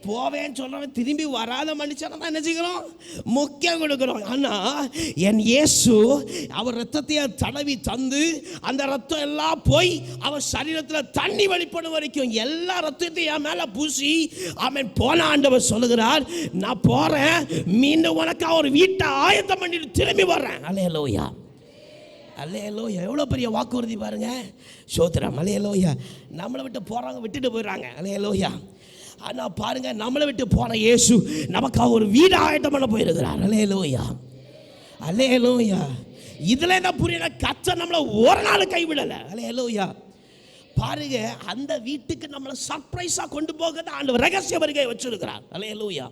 போவேன்னு சொல்கிறவன் திரும்பி வராத மனுஷனை தான் என்ன செய்கிறோம், முக்கியம் கொடுக்குறோம். ஆனால் என் இயேசு அவர் ரத்தத்தையே தடவி தந்து அந்த ரத்தம் எல்லாம் போய் அவர் சரீரத்தில் தண்ணி வெளிப்படும் வரைக்கும் எல்லா ரத்தத்தையும் என் மேலே பூசி அவன் போன ஆண்டவர் சொல்லுகிறார், நான் போகிறேன், மீண்டும் உனக்கு ஒரு வீட்டை ஆயத்தம் பண்ணிட்டு திரும்பி வர்றேன். அல்லேலூயா. அல்லேலூயா. எவ்வளோ பெரிய வாக்குறுதி பாருங்க. சோத்திரம். அல்லேலூயா. நம்மளை விட்டு போகிறாங்க, விட்டுட்டு போயிடுறாங்க. அல்லேலூயா. ஆனால் பாருங்க, நம்மளை விட்டு போன இயேசு நமக்காக ஒரு வீடு ஆயத்தம் பண்ண போயிருக்கிறார். அல்லேலூயா. அல்லேலூயா. இதுல தான் புரியல, கர்த்தர் நம்மளை ஒரு நாள் கைவிடலை. அல்லேலூயா. பாருங்க, அந்த வீட்டுக்கு நம்மளை சர்ப்ரைஸா கொண்டு போக ஆண்டவர் ரகசிய வருகை வச்சிருக்கிறார். அல்லேலூயா.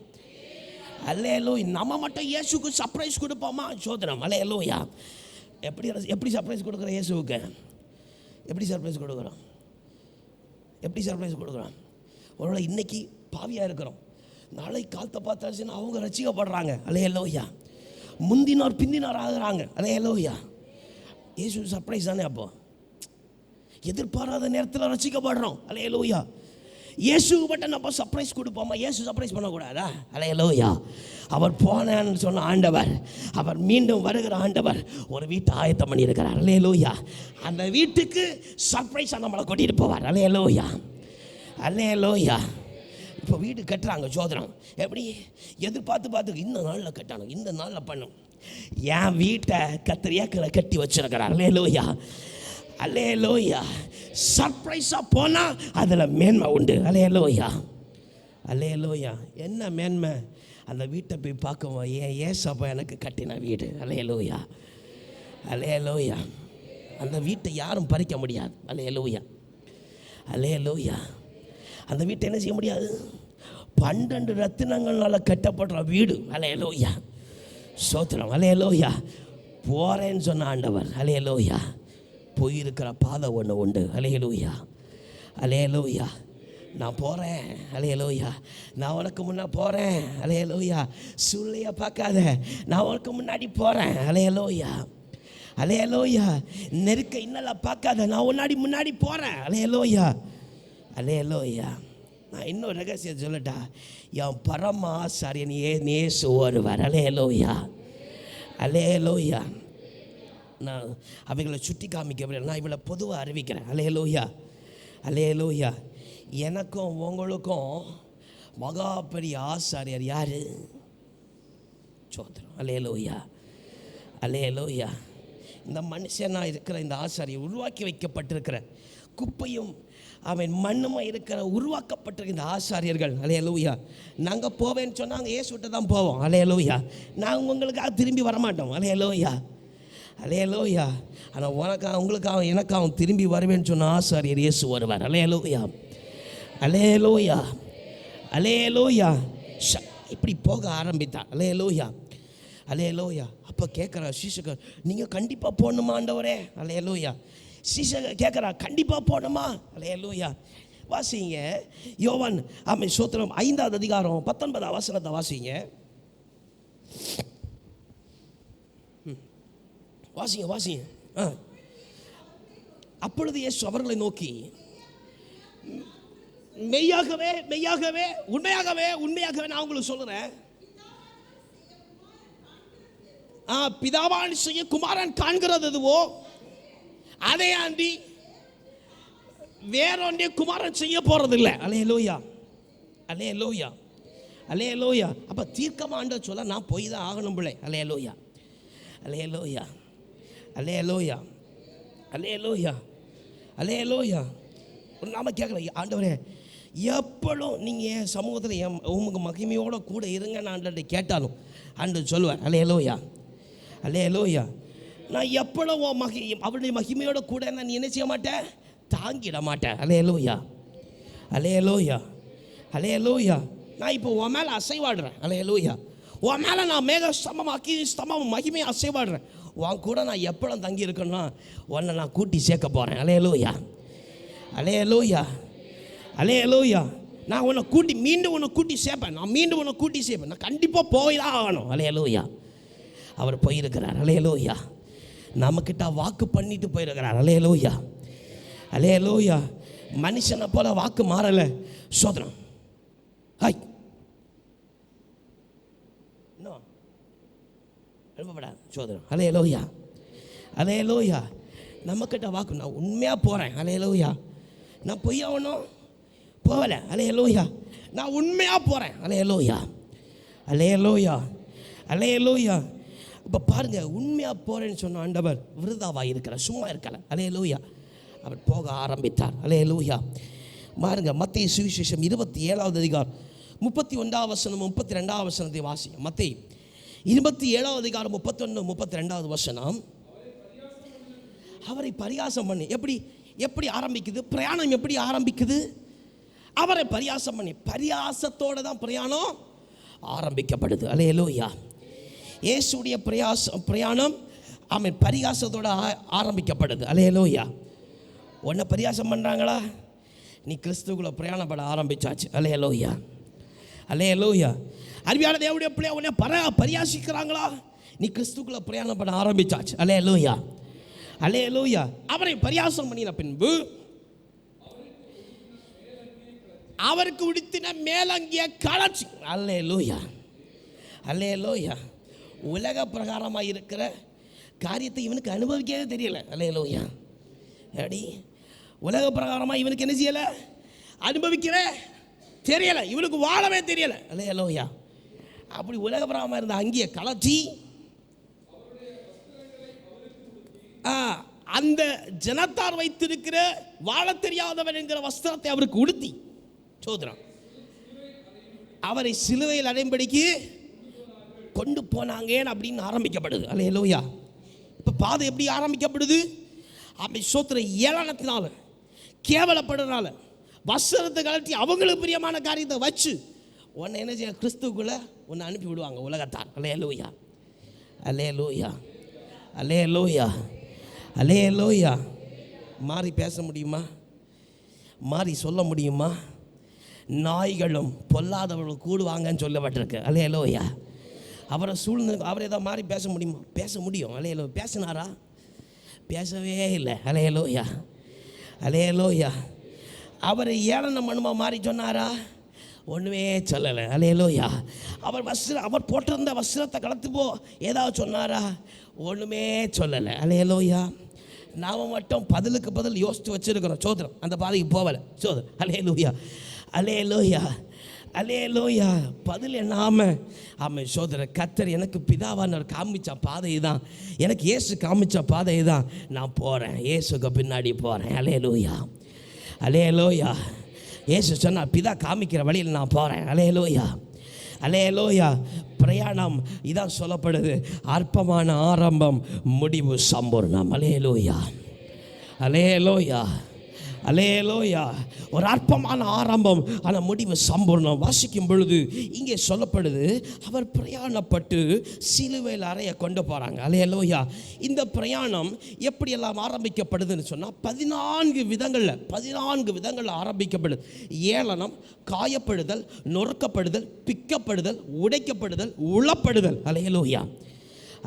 அல்லேலூயா. நம்ம மட்டும் இயேசுக்கு சர்ப்ரைஸ் கொடுப்போமா? சோதனம். அல்லேலூயா. எப்படி சர்ப்ரைஸ் கொடுக்குறோம் இயேசுவுக்கு? எப்படி சர்ப்ரைஸ் கொடுக்குறோம்? எப்படி சர்ப்ரைஸ் கொடுக்குறோம்? ஒருவேளை இன்னைக்கு பாவியாக இருக்கிறோம், நாளை காலத்தை பார்த்தாச்சுன்னா அவங்க ரசிக்கப்படுறாங்க. அல்லேலூயா. முந்தினோர் பிந்தினோர் ஆகுறாங்க. அல்லேலூயா. இயேசு சர்ப்ரைஸ் தானே. அப்போ எதிர்பாராத நேரத்தில் ரசிக்கப்படுறோம். அல்லேலூயா. இயேசுக்கு மட்டும் நம்ம சர்ப்ரைஸ் கொடுப்போமா? இயேசு சர்ப்ரைஸ் பண்ணக்கூடாதா? அல்லேலூயா. அவர் போனேன்னு சொன்ன ஆண்டவர், அவர் மீண்டும் வருகிற ஆண்டவர் ஒரு வீட்டை ஆயத்தம் பண்ணியிருக்கிறார். அல்லேலூயா. அந்த வீட்டுக்கு சர்ப்ரைஸாக நம்மளை கூட்டிகிட்டு போவார். அல்லேலூயா. அல்லேலூயா. இப்போ வீடு கட்டுறாங்க. சோதனம் எப்படி எதிர்பார்த்து இந்த நாளில் கட்டணும், இந்த நாளில் பண்ணும். என் வீட்டை கர்த்தர் ஏக்கரை கட்டி வச்சிருக்கிறார். அல்லேலூயா. அல்லேலூயா. சர்ப்ரைஸாக போனால் அதில் மேன்மை உண்டு. அல்லேலூயா. அல்லேலூயா. என்ன மேன்மை? அந்த வீட்டை போய் பார்க்கும்போது ஏன் ஏசப்பா எனக்கு கட்டின வீடு. அல்லேலூயா. அல்லேலூயா. அந்த வீட்டை யாரும் பறிக்க முடியாது. அல்லேலூயா. அல்லேலூயா. அந்த வீட்டை என்ன செய்ய முடியாது? 12 ரத்தினங்களால் கட்டப்படுற வீடு. அல்லேலூயா. சோத்திரம். அல்லேலூயா. போகிறேன்னு சொன்ன ஆண்டவர். அல்லேலூயா. போயிருக்கிற பாதை ஒன்று உண்டு. அல்லேலூயா. அல்லேலூயா. நான் போகிறேன். அல்லேலூயா. நான் உனக்கு முன்னே போகிறேன். அல்லேலூயா. சூழ்நிலையை பார்க்காத, நான் உனக்கு முன்னாடி போகிறேன். அல்லேலூயா. அல்லேலூயா. நெருக்க இன்னெல்லாம் பார்க்காத, நான் முன்னாடி போகிறேன். அல்லேலூயா. அல்லேலூயா. நான் இன்னொரு ரகசியம் சொல்லட்டா? என் பரம ஆசாரியன் இயேசு வருவார். அல்லேலூயா. அல்லேலூயா. நான் அவைகளை சுட்டி காமிக்க, நான் இவளை பொதுவாக அறிவிக்கிறேன். அல்லேலூயா. அல்லேலூயா. எனக்கும் உங்களுக்கும் மகா பெரிய ஆசாரியர் யார்? சோதரம். அல்லேலூயா. அல்லேலூயா. இந்த மனுஷனாக இருக்கிற இந்த ஆசாரியர் உருவாக்கி வைக்கப்பட்டிருக்கிற குப்பையும் அவன் மண்ணுமா இருக்கிற உருவாக்கப்பட்டிருக்கிற இந்த ஆசாரியர்கள். அல்லேலூயா. நாங்கள் போவேன்னு சொன்னாங்க, இயேசுகிட்ட தான் போவோம். அல்லேலூயா. நாங்கள் உங்களுக்காக திரும்பி வரமாட்டோம். அல்லேலூயா. அல்லேலூயா. ஆனால் உங்களுக்காக எனக்காக திரும்பி வருவேன்னு சொன்ன ஆசாரியர் இயேசு வருவார். அல்லேலூயா. அல்லேலூயா. அல்லேலூயா. இப்படி போக ஆரம்பித்தார். அல்லேலூயா, அல்லேலூயா. அப்போ கேட்குறா சீஷகர், நீங்கள் கண்டிப்பாக போகணுமா ஆண்டவரே? அல்லேலூயா. சீஷகர் கேட்குறா, கண்டிப்பாக போகணுமா? அல்லேலூயா. வாசிங்க யோவான் ஆமென் ஸ்தோத்திரம் 5வது அதிகாரம் 19வது வசனத்தை வாசிங்க. வாசிங்க வாசிங்க. அப்பொழுது இயேசு அவர்களை நோக்கி, மெய்யாகவே மெய்யாகவே உண்மையாகவே உண்மையாகவே நான் உங்களுக்கு சொல்கிறேன், பிதாவான் செய்ய குமாரன் காண்கிறது எதுவோ அதை ஆண்டி வேறொன்றே குமாரன் செய்ய போறதில்லை. அல்லேலூயா, அல்லேலூயா, அல்லேலூயா. அப்போ தீர்க்கமாக ஆண்டவர் சொல்ல நான் போய் தான் ஆகணும் பிள்ளை. அல்லேலூயா, அல்லேலூயா, அல்லேலூயா, அல்லேலூயா, அல்லேலூயா. நாம கேட்கல, ஆண்டவரே எப்பளும் நீங்கள் என் சமூகத்தில் உங்க மகிமையோட கூட இருங்க நான் ஆண்டவர்கிட்ட கேட்டாலும் ஆண்டவர் சொல்லுவார். அல்லேலூயா, அல்லேலூயா. நான் எப்பளும் அவருடைய மகிமையோட கூட நான் என்ன செய்ய மாட்டேன், தாங்கிட மாட்டேன். அல்லேலூயா, அல்லேலூயா, அல்லேலூயா. நான் இப்போ உன் மேலே அசைவாடுறேன். அல்லேலூயா. உன் மேலே நான் மேக ஸ்தம்பமாக்கி ஸ்தம்பம் மகிமையை அசைவாடுறேன். உன் கூட நான் எப்பளும் தங்கி இருக்கேன்னா உன்னை நான் கூட்டி சேர்க்க போகிறேன். அல்லேலூயா, அல்லேலூயா, அல்லேலூயா. நான் உன்னை கூட்டி மீண்டும் உன்னை கூட்டி சேர்ப்பேன். நான் மீண்டும் உன்னை கூட்டி சேர்ப்பேன். நான் கண்டிப்பாக போய் தான் ஆகணும். அல்லேலூயா. அவர் போயிருக்கிறார். அல்லேலூயா. நம்மக்கிட்ட வாக்கு பண்ணிட்டு போயிருக்கிறார். அல்லேலூயா, அல்லேலூயா. மனுஷனை போல வாக்கு மாறலை. சோதனம் ஹாய் இன்னும் எழுப்பப்படாது சோதனம். அல்லேலூயா, அல்லேலூயா. நம்மக்கிட்ட வாக்கு நான் உண்மையாக போகிறேன். அல்லேலூயா. நான் பொய் ஆகணும் போகலை. அல்லேலூயா. நான் உண்மையாக போகிறேன். அல்லேலூயா, அல்லேலூயா, அல்லேலூயா. இப்போ பாருங்கள், உண்மையாக போகிறேன்னு சொன்ன ஆண்டவர் விருதாவாக இருக்கிறார், சும்மா இருக்கல. அல்லேலூயா. அவர் போக ஆரம்பித்தார். அல்லேலூயா. பாருங்க மத்தேயு சுவிசேஷம் 27வது அதிகாரம் 31வது வசனம் 32வது வசனத்தை வாசிங்க. மத்தேயு 27வது அதிகாரம் 31 32வது வசனம். அவரை பரியாசம் பண்ணி எப்படி ஆரம்பிக்குது பிரயாணம்? எப்படி ஆரம்பிக்குது? அவரை பரியாசம் பண்ணி, பரியாசத்தோடு தான் பிரயாணம் ஆரம்பிக்கப்படுது. அல்லேலூயா. இயேசுடைய பிரயாணம் ஆமென் பரியாசத்தோடு ஆரம்பிக்கப்படுது. அல்லேலூயா. உன்னை பரியாசம் பண்ணுறாங்களா? நீ கிறிஸ்துவுக்குள்ள பிரயாணப்பட ஆரம்பிச்சாச்சு. அல்லேலூயா, அல்லேலூயா. அருமையான தேவனுடைய பிள்ளை, உன்னை பரியாசிக்கிறாங்களா? நீ கிறிஸ்துவுக்குள்ள பிரயாணப்பட ஆரம்பிச்சாச்சு. அல்லேலூயா, அல்லேலூயா. அவரை பரியாசம் பண்ணின பின்பு அவருக்கு உடுத்தின மேலங்கிய கலர்ச்சி. அல்லேலூயா, அல்லேலூயா. உலக பிரகாரமாக இருக்கிற காரியத்தை இவனுக்கு அனுபவிக்கவே தெரியல. அல்லேலூயா. அடி உலக பிரகாரமாக இவனுக்கு என்ன செய்யலை, அனுபவிக்கவே தெரியலை, இவனுக்கு வாழவே தெரியலை. அல்லேலூயா. அப்படி உலக பிரகாரமாக இருந்த அங்கேயே கலர்ச்சி அந்த ஜனத்தார் வைத்திருக்கிற வாழ தெரியாதவன் என்கிற வஸ்திரத்தை அவருக்கு உடுத்தி சோதனம் அவரை சிலுவையில் அடையும்படிக்கு கொண்டு போனாங்கன்னு அப்படின்னு ஆரம்பிக்கப்படுது. அல்லேலூயா. இப்போ பாதை எப்படி ஆரம்பிக்கப்படுது? அப்படி சோத்திர ஏளனத்தினால, கேவலப்படுறதுனால, வஸ்திரத்தை கலட்டி அவங்களுக்கு பிரியமான காரியத்தை வச்சு உன்னை என்ன செய்ய, கிறிஸ்துக்குள்ளே உன்னை அனுப்பி விடுவாங்க உலகத்தார். அல்லேலூயா, அல்லேலூயா, அல்லேலூயா, அல்லேலூயா. மாறி பேச முடியுமா? மாறி சொல்ல முடியுமா? நாய்களும் பொல்லாதவர்களும் கூடுவாங்கன்னு சொல்லப்பட்டிருக்கு. அல்லேலூயா. அவரை சூழ்நிலை அவர் ஏதோ மாதிரி பேச முடியுமா? பேச முடியும். அல்லேலூயா. பேசினாரா? பேசவே இல்லை. அல்லேலூயா, அல்லேலூயா. அவர் ஏளனம் மனுமா மாறி சொன்னாரா? ஒன்றுமே சொல்லலை. அல்லேலூயா. அவர் போட்டிருந்த வஸ்திரத்தை கலத்து போ ஏதாவது சொன்னாரா? ஒன்றுமே சொல்லலை. அல்லேலூயா. நாம் மட்டும் பதிலுக்கு பதில் யோசித்து வச்சுருக்கிறோம். சோதரம் அந்த பாதைக்கு போகலை. சோதரம். அல்லேலூயா, அல்லேலூயா, அல்லேலூயா. பதில் என்னாம ஆமாம் சோதர கர்த்தர் எனக்கு பிதாவானவர் காமிச்ச பாதை தான், எனக்கு இயேசு காமிச்ச பாதை தான், நான் போகிறேன், இயேசுக்கு பின்னாடி போகிறேன். அல்லேலூயா, அல்லேலூயா. இயேசு சொன்னார், பிதா காமிக்கிற வழியில் நான் போகிறேன். அல்லேலூயா, அல்லேலூயா. பிரயாணம் இதான் சொல்லப்படுது, அற்பமான ஆரம்பம் முடிவு சம்பூர்ணம். அல்லேலூயா, அல்லேலூயா, அல்லேலூயா. ஒரு அற்பமான ஆரம்பம், ஆனால் முடிவு சம்பூர்ணம். வாசிக்கும் பொழுது இங்கே சொல்லப்படுது, அவர் பிரயாணப்பட்டு சிலுவையில் அறைய கொண்டு போகிறாங்க. அல்லேலூயா. இந்த பிரயாணம் எப்படியெல்லாம் ஆரம்பிக்கப்படுதுன்னு சொன்னால் 14 விதங்களில் ஆரம்பிக்கப்படுது. ஏளனம், காயப்படுதல், நொறுக்கப்படுதல், பிக்கப்படுதல், உடைக்கப்படுதல், உளப்படுதல். அல்லேலூயா,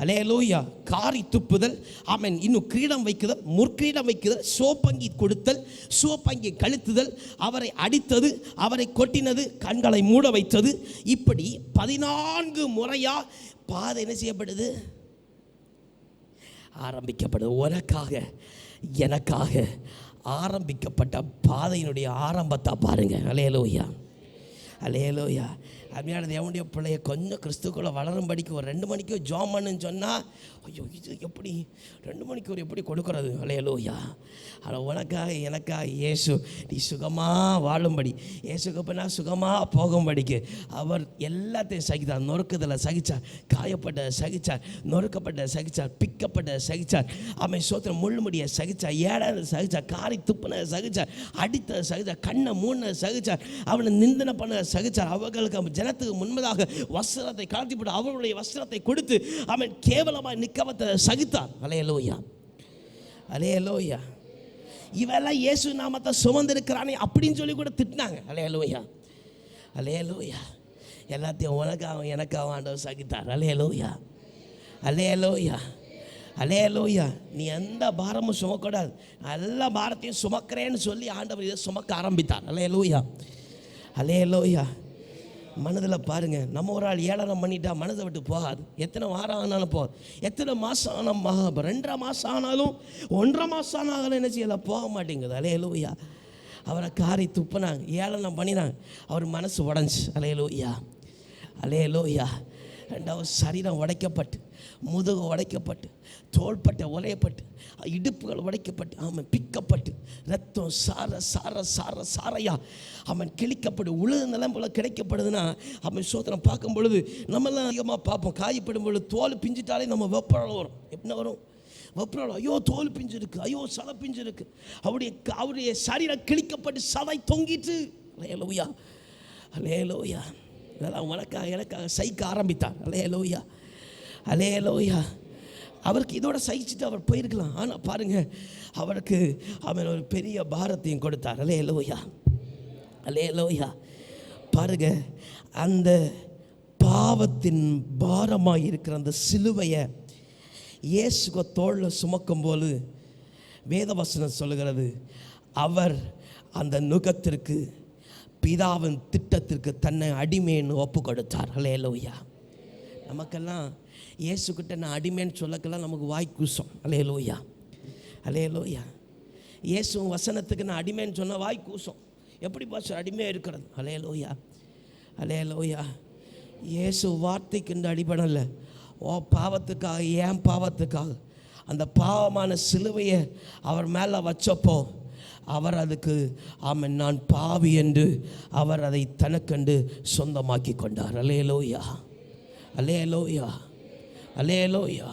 அல்லேலூயா. காரி துப்புதல், ஆமென். இன்னும் கிரீடம் வைக்குதல், முற்கிரீடம் வைக்குதல், சோப்பங்கி கொடுத்தல், சோப்பங்கி கழுத்துதல், அவரை அடித்தது, அவரை கொட்டினது, கண்களை மூட வைத்தது. இப்படி 14 முறையா பாதை என்ன செய்யப்படுது, ஆரம்பிக்கப்படுது. உனக்காக எனக்காக ஆரம்பிக்கப்பட்ட பாதையினுடைய ஆரம்பத்தை பாருங்க. அல்லேலூயா, அல்லேலூயா. அருமையான தேவனுடைய பிள்ளைய கொஞ்சம் கிறிஸ்துக்குள்ளே வளரும்படிக்கு ஒரு 2 மணிக்கு ஜாம் பண்ணுன்னு சொன்னால், ஐயோ இது எப்படி 2 மணிக்கு ஒரு எப்படி கொடுக்குறது? அல்லேலூயா. ஆனால் உனக்காக எனக்காக இயேசு நீ சுகமாக வாழும்படி, இயேசுக்கு பின்னா சுகமாக போகும்படிக்கு அவர் எல்லாத்தையும் சகித்தார். நொறுக்குதலை சகித்தார், காயப்பட்ட சகித்தார், நொறுக்கப்பட்ட சகித்தார், பிக்கப்பட்ட சகித்தார், அவன் சோத்திரம் முள்முடியை சகித்தார், ஏடாத சகித்தார், காரி துப்புன சகித்தார், அடித்த சகித்தார், கண்ணை மூண சகித்தார், அவனை நிந்தனை பண்ண சகித்தார். அவர்களுக்கு ஜனத்துக்கு முன்பதாக வஸ்திரத்தை கழட்டி போட்டு அவருடைய வஸ்திரத்தை கொடுத்து அவன் கேவலமாக நிற்கவத்தை சகித்தார். அல்லேலூயா, அல்லேலூயா. இவெல்லாம் இயேசு நாமத்தை சுமந்திருக்கிறானே அப்படின்னு சொல்லி கூட திட்டினாங்க. அல்லேலூயா, அல்லேலூயா. எல்லாத்தையும் உனக்காக எனக்காக ஆண்டவர் சகித்தார். அல்லேலூயா, அல்லேலூயா, அல்லேலூயா. நீ எந்த பாரமும் சுமக்கூடாது, எல்லா பாரத்தையும் சுமக்கிறேன்னு சொல்லி ஆண்டவர் இதை சுமக்க ஆரம்பித்தார். அல்லேலூயா, அல்லேலூயா. மனதில் பாருங்கள், நம்ம ஒரு ஆள் ஏளனம் பண்ணிட்டா மனதை விட்டு போகாது. எத்தனை வாரம் ஆனாலும் போகாது, எத்தனை மாதம் ஆனால் 2.5 மாதம் ஆனாலும் 1.5 மாதம் ஆனாலும் என்ன செய்யலை, போக மாட்டேங்குது. அல்லேலூயா. அவரை காரி துப்புனாங்க, ஏளனம் பண்ணினாங்க, அவர் மனசு உடஞ்சி. அல்லேலூயா, அல்லேலூயா. 2வது சரீரம் உடைக்கப்பட்டு, முதுகு உடைக்கப்பட்டு, தோள்பட்டை உடையப்பட்டு, இடுப்புகள் உடைக்கப்பட்டு, அவன் பிக்கப்பட்டு, ரத்தம் சார சார சார சாரையா அவன் கிழிக்கப்பட்டு உழுது நிலம் போல் கிடைக்கப்படுதுன்னா, அவன் சோதனம் பார்க்கும் பொழுது நம்மளாம் அதிகமாக பார்ப்போம். காயப்படும் பொழுது தோல் பிஞ்சிட்டாலே நம்ம வெப்பரம் வரும். எப்படி வரும்? வெப்பரம். ஐயோ தோல் பிஞ்சு இருக்கு, ஐயோ சதை பிஞ்சு இருக்கு. அவருடைய சரீரம் கிழிக்கப்பட்டு சதை தொங்கிட்டு. அல்லேலூயா, அல்லேலூயா. இதெல்லாம் உனக்காக எனக்காக சகிக்க ஆரம்பித்தார். அல்லேலூயா, அல்லேலூயா. அவருக்கு இதோட சகிச்சுட்டு அவர் போயிருக்கலாம். ஆனால் பாருங்கள், அவருக்கு அவன் ஒரு பெரிய பாரத்தையும் கொடுத்தார். அல்லேலூயா, அல்லேலூயா. பாருங்க, அந்த பாவத்தின் பாரமாக இருக்கிற அந்த சிலுவையை இயேசுவை தோளில் சுமக்கும் போது வேதவசனம் சொல்லுகிறது, அவர் அந்த நுகத்திற்கு பிதாவின் திட்டத்திற்கு தன்னை அடிமைன்னு ஒப்பு கொடுத்தார். அல்லேலூயா. நமக்கெல்லாம் இயேசுக்கிட்ட நான் அடிமைன்னு சொல்லக்கெல்லாம் நமக்கு வாய் கூசம். அல்லேலூயா, அல்லேலூயா. இயேசு வசனத்துக்கு நான் அடிமைன்னு சொன்ன வாய் கூசம். எப்படி பாஸ்டர் அடிமையாக இருக்கிறது? அல்லேலூயா, அல்லேலூயா. இயேசு வார்த்தைக்கு இந்த அடிபடலை, ஓ பாவத்துக்காக, ஏன் பாவத்துக்காக அந்த பாவமான சிலுவையை அவர் மேலே வச்சப்போ அவர் அதுக்கு ஆமென் நான் பாவி என்று அவர் அதை தனக்கண்டு சொந்தமாக்கி கொண்டார். அல்லேலூயா, அல்லேலூயா, அல்லேலூயா.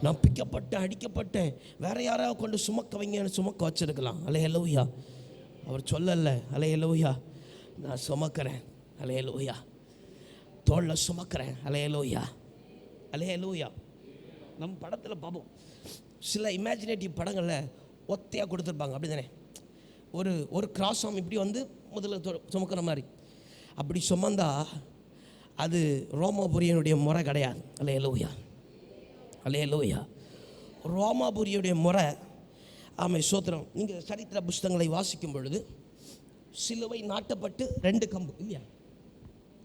நான் பிக்கப்பட்டேன், அடிக்கப்பட்டேன், வேற யாராவது கொண்டு சுமக்க வைங்கன்னு சுமக்க வச்சிருக்கலாம். அல்லேலூயா. அவர் சொல்லலை. அல்லேலூயா, நான் சுமக்கிறேன். அல்லேலூயா, தோளில் சுமக்கிறேன். அல்லேலூயா, அல்லேலூயா. நம்ம படத்தில் பார்ப்போம், சில இமேஜினேட்டிவ் படங்களில் ஒத்தையாக கொடுத்துருப்பாங்க. அப்படி தானே, ஒரு கிராஸாம் இப்படி வந்து முதல்ல சுமக்கிற மாதிரி. அப்படி சுமந்தா அது ரோமாபுரியனுடைய முறை கிடையாது. அல்லேலூயா, அல்லேலூயா. ரோமாபுரியுடைய முறை, ஆமை சோத்திரம். நீங்கள் சரித்திர புஸ்தகங்களை வாசிக்கும் பொழுது சிலுவை நாட்டப்பட்டு 2 கம்பு இல்லையா,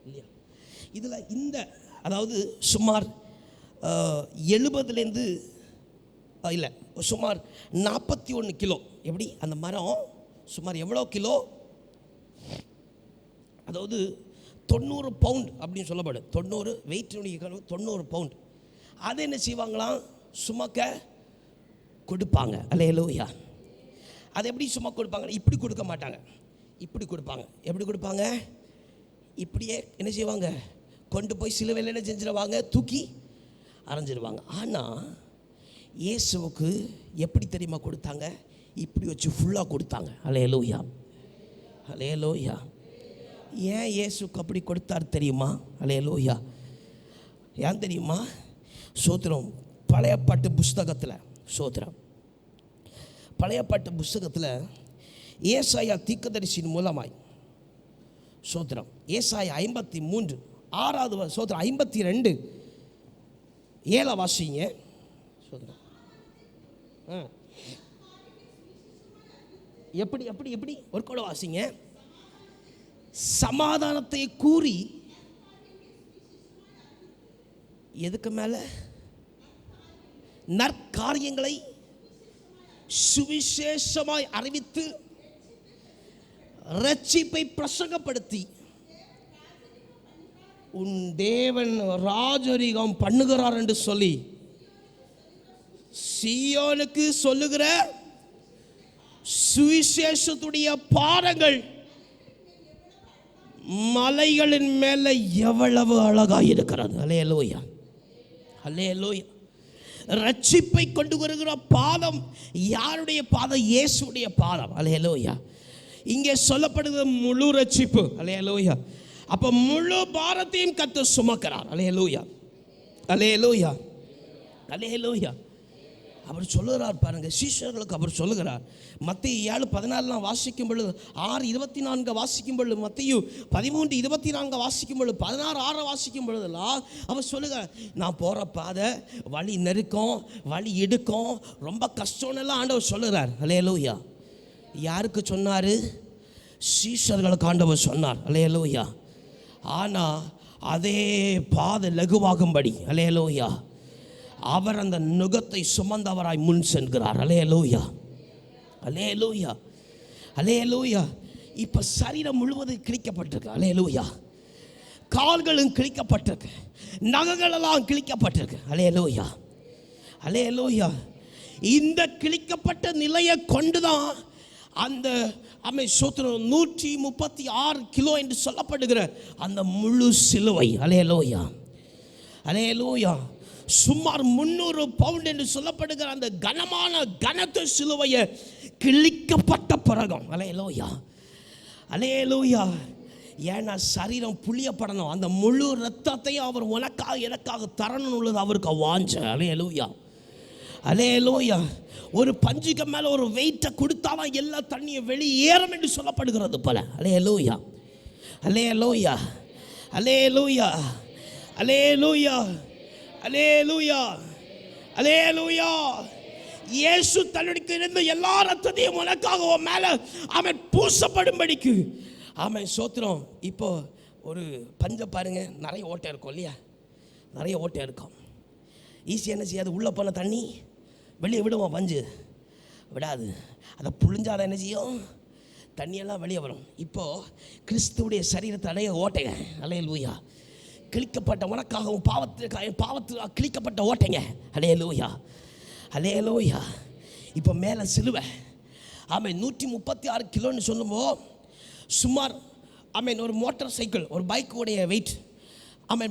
இல்லையா? இதில் இந்த அதாவது சுமார் 70லேருந்து இல்லை சுமார் 41 கிலோ. எப்படி அந்த மரம் சுமார் எவ்வளோ கிலோ? அதாவது 90 பவுண்ட் அப்படின்னு சொல்லப்படும். 90 வெயிட்டினுடைய 90 பவுண்ட். அதை என்ன செய்வாங்களாம், சுமக்க கொடுப்பாங்க. அல்லேலூயா. அதை எப்படி சுமக்க கொடுப்பாங்க? இப்படி கொடுக்க மாட்டாங்க, இப்படி கொடுப்பாங்க. எப்படி கொடுப்பாங்க? இப்படியே என்ன செய்வாங்க, கொண்டு போய் சிலுவையில் என்ன செஞ்சிருவாங்க, தூக்கி அரைஞ்சிருவாங்க. ஆனால் இயேசுவுக்கு எப்படி தெரியுமா கொடுத்தாங்க? இப்படி வச்சு ஃபுல்லாக கொடுத்தாங்க. அல்லேலூயா, அல்லேலூயா. ஏன் இயேசுக்கு அப்படி கொடுத்தார் தெரியுமா? அல்லேலூயா. ஏன் தெரியுமா? சோத்திரம். பழைய பாட்டு புஸ்தகத்தில், சோத்திரம், பழைய பாட்டு புஸ்தகத்தில் ஏசாயா தீர்க்கதரிசியின் மூலமாய், சோத்திரம், ஏசாயா 53 6வது சோத்திரம் 52 7 வாசிங்க. சோத்திரம். எப்படி எப்படி எப்படி ஒரு கூட வாசிங்க. சமாதானத்தை கூறி, எதுக்கு மேலே? நற்காரியங்களை சுவிசேஷமாய் அறிவித்து ரட்சிப்பை பிரசங்கப்படுத்தி உன் தேவன் ராஜரீகம் பண்ணுகிறார் என்று சொல்லி சீயோனுக்கு சொல்லுகிற சுவிசேஷத்துடைய பாடங்கள் மலைகளின் மேல எவ்வளவு அழகாய் இருக்கிறது. அல்லேலூயா, அல்லேலூயா. ரட்சிப்பை கொண்டு வருகிற பாதம் யாருடைய பாதம்? இயேசுடைய பாதம். அல்லேலூயா. இங்கே சொல்லப்படுகிற முழு ரட்சிப்பு. அல்லேலூயா. அப்ப முழு பாரத்தையும் கர்த்தர் சுமக்கிறார். அல்லேலூயா, அல்லேலூயா, அல்லேலூயா. அவர் சொல்லுகிறார் பாருங்க, சீஷர்களுக்கு அவர் சொல்லுகிறார். மத்தேயு 7:14 வாசிக்கும் பொழுது, 6:24 வாசிக்கும் பொழுது, மத்தேயு 13:24 வாசிக்கும் பொழுது, 16:6 வாசிக்கும் பொழுதெல்லாம் அவர் சொல்லுகிறார், நான் போகிற பாதை வழி நெருக்கம், வழி இடுக்கம், ரொம்ப கஷ்டம்னெல்லாம் ஆண்டவர் சொல்லுகிறார். அல்லேலூயா. யாருக்கு சொன்னார்? சீஷர்களுக்கு ஆண்டவர் சொன்னார். அல்லேலூயா. ஆனால் அதே பாதை லகுவாகும்படி, அல்லேலூயா, அவர் அந்த நுகத்தை சுமந்தவராய் முன் சென்கிறார். அல்லேலூயா, அல்லேலூயா, அல்லேலூயா. இப்போ சரீரம் முழுவதும் கிழிக்கப்பட்டிருக்கு. அல்லேலூயா. கால்களும் கிழிக்கப்பட்டிருக்கு, நகங்களெல்லாம் கிழிக்கப்பட்டிருக்கு. அல்லேலூயா, அல்லேலூயா. இந்த கிழிக்கப்பட்ட நிலையை கொண்டுதான் அந்த சோத்திரம் 136 கிலோ என்று சொல்லப்படுகிற அந்த முழு சிலுவை, அல்லேலூயா, அல்லேலூயா, சுமார் 300 பவுண்ட் என்று சொல்லப்படுகிற அந்த கனமான கனத்த சிலுவையை கிழிக்கப்பட்ட பிறகும், அல்லேலூயா, அல்லேலூயா. ஏன்னா சரீரம் புளியப்படணும், அந்த முழு ரத்தத்தையும் அவர் உனக்காக எனக்காக தரணும் உள்ளது அவருக்கு வாஞ்ச. அல்லேலூயா, அல்லேலூயா. ஒரு பஞ்சுக்கு மேலே ஒரு வெயிட்டை கொடுத்தாதான் எல்லா தண்ணியும் வெளியேறும் என்று சொல்லப்படுகிறது போல. அல்லேலூயா, அல்லேலூயா, அல்லேலூயா, அல்லேலூயா, அல்லேலூயா, அல்லேலூயா. இயேசு தன்னுடைய இருந்த எல்லா ரத்தத்தையும் உனக்காக மேலே அவன் பூசப்படும்படிக்கு அவன் சோத்திரம். இப்போ ஒரு பஞ்சை பாருங்க, நிறைய ஓட்டை இருக்கும் இல்லையா? நிறைய ஓட்டை இருக்கும். ஈஸியாக என்ன செய்யாது? உள்ளே போன தண்ணி வெளியே விடுவோம், பஞ்சு விடாது. அதை புழிஞ்சாதான் என்ன செய்யும்? தண்ணியெல்லாம் வெளியே வரும். இப்போது கிறிஸ்துவுடைய சரீரத்தை அடைய ஓட்டைங்க. அல்லேலூயா. கிழிக்கப்பட்ட உனக்காகவும் பாவத்துக்காக கிழிக்கப்பட்ட ஓட்டைங்க. அல்லேலூயா, அல்லேலூயா. இப்போ மேலே சிலுவை. ஆமாம், 136 கிலோன்னு சொல்லும்போது சுமார் ஒரு மோட்டார் சைக்கிள், ஒரு பைக்குடைய வெயிட்.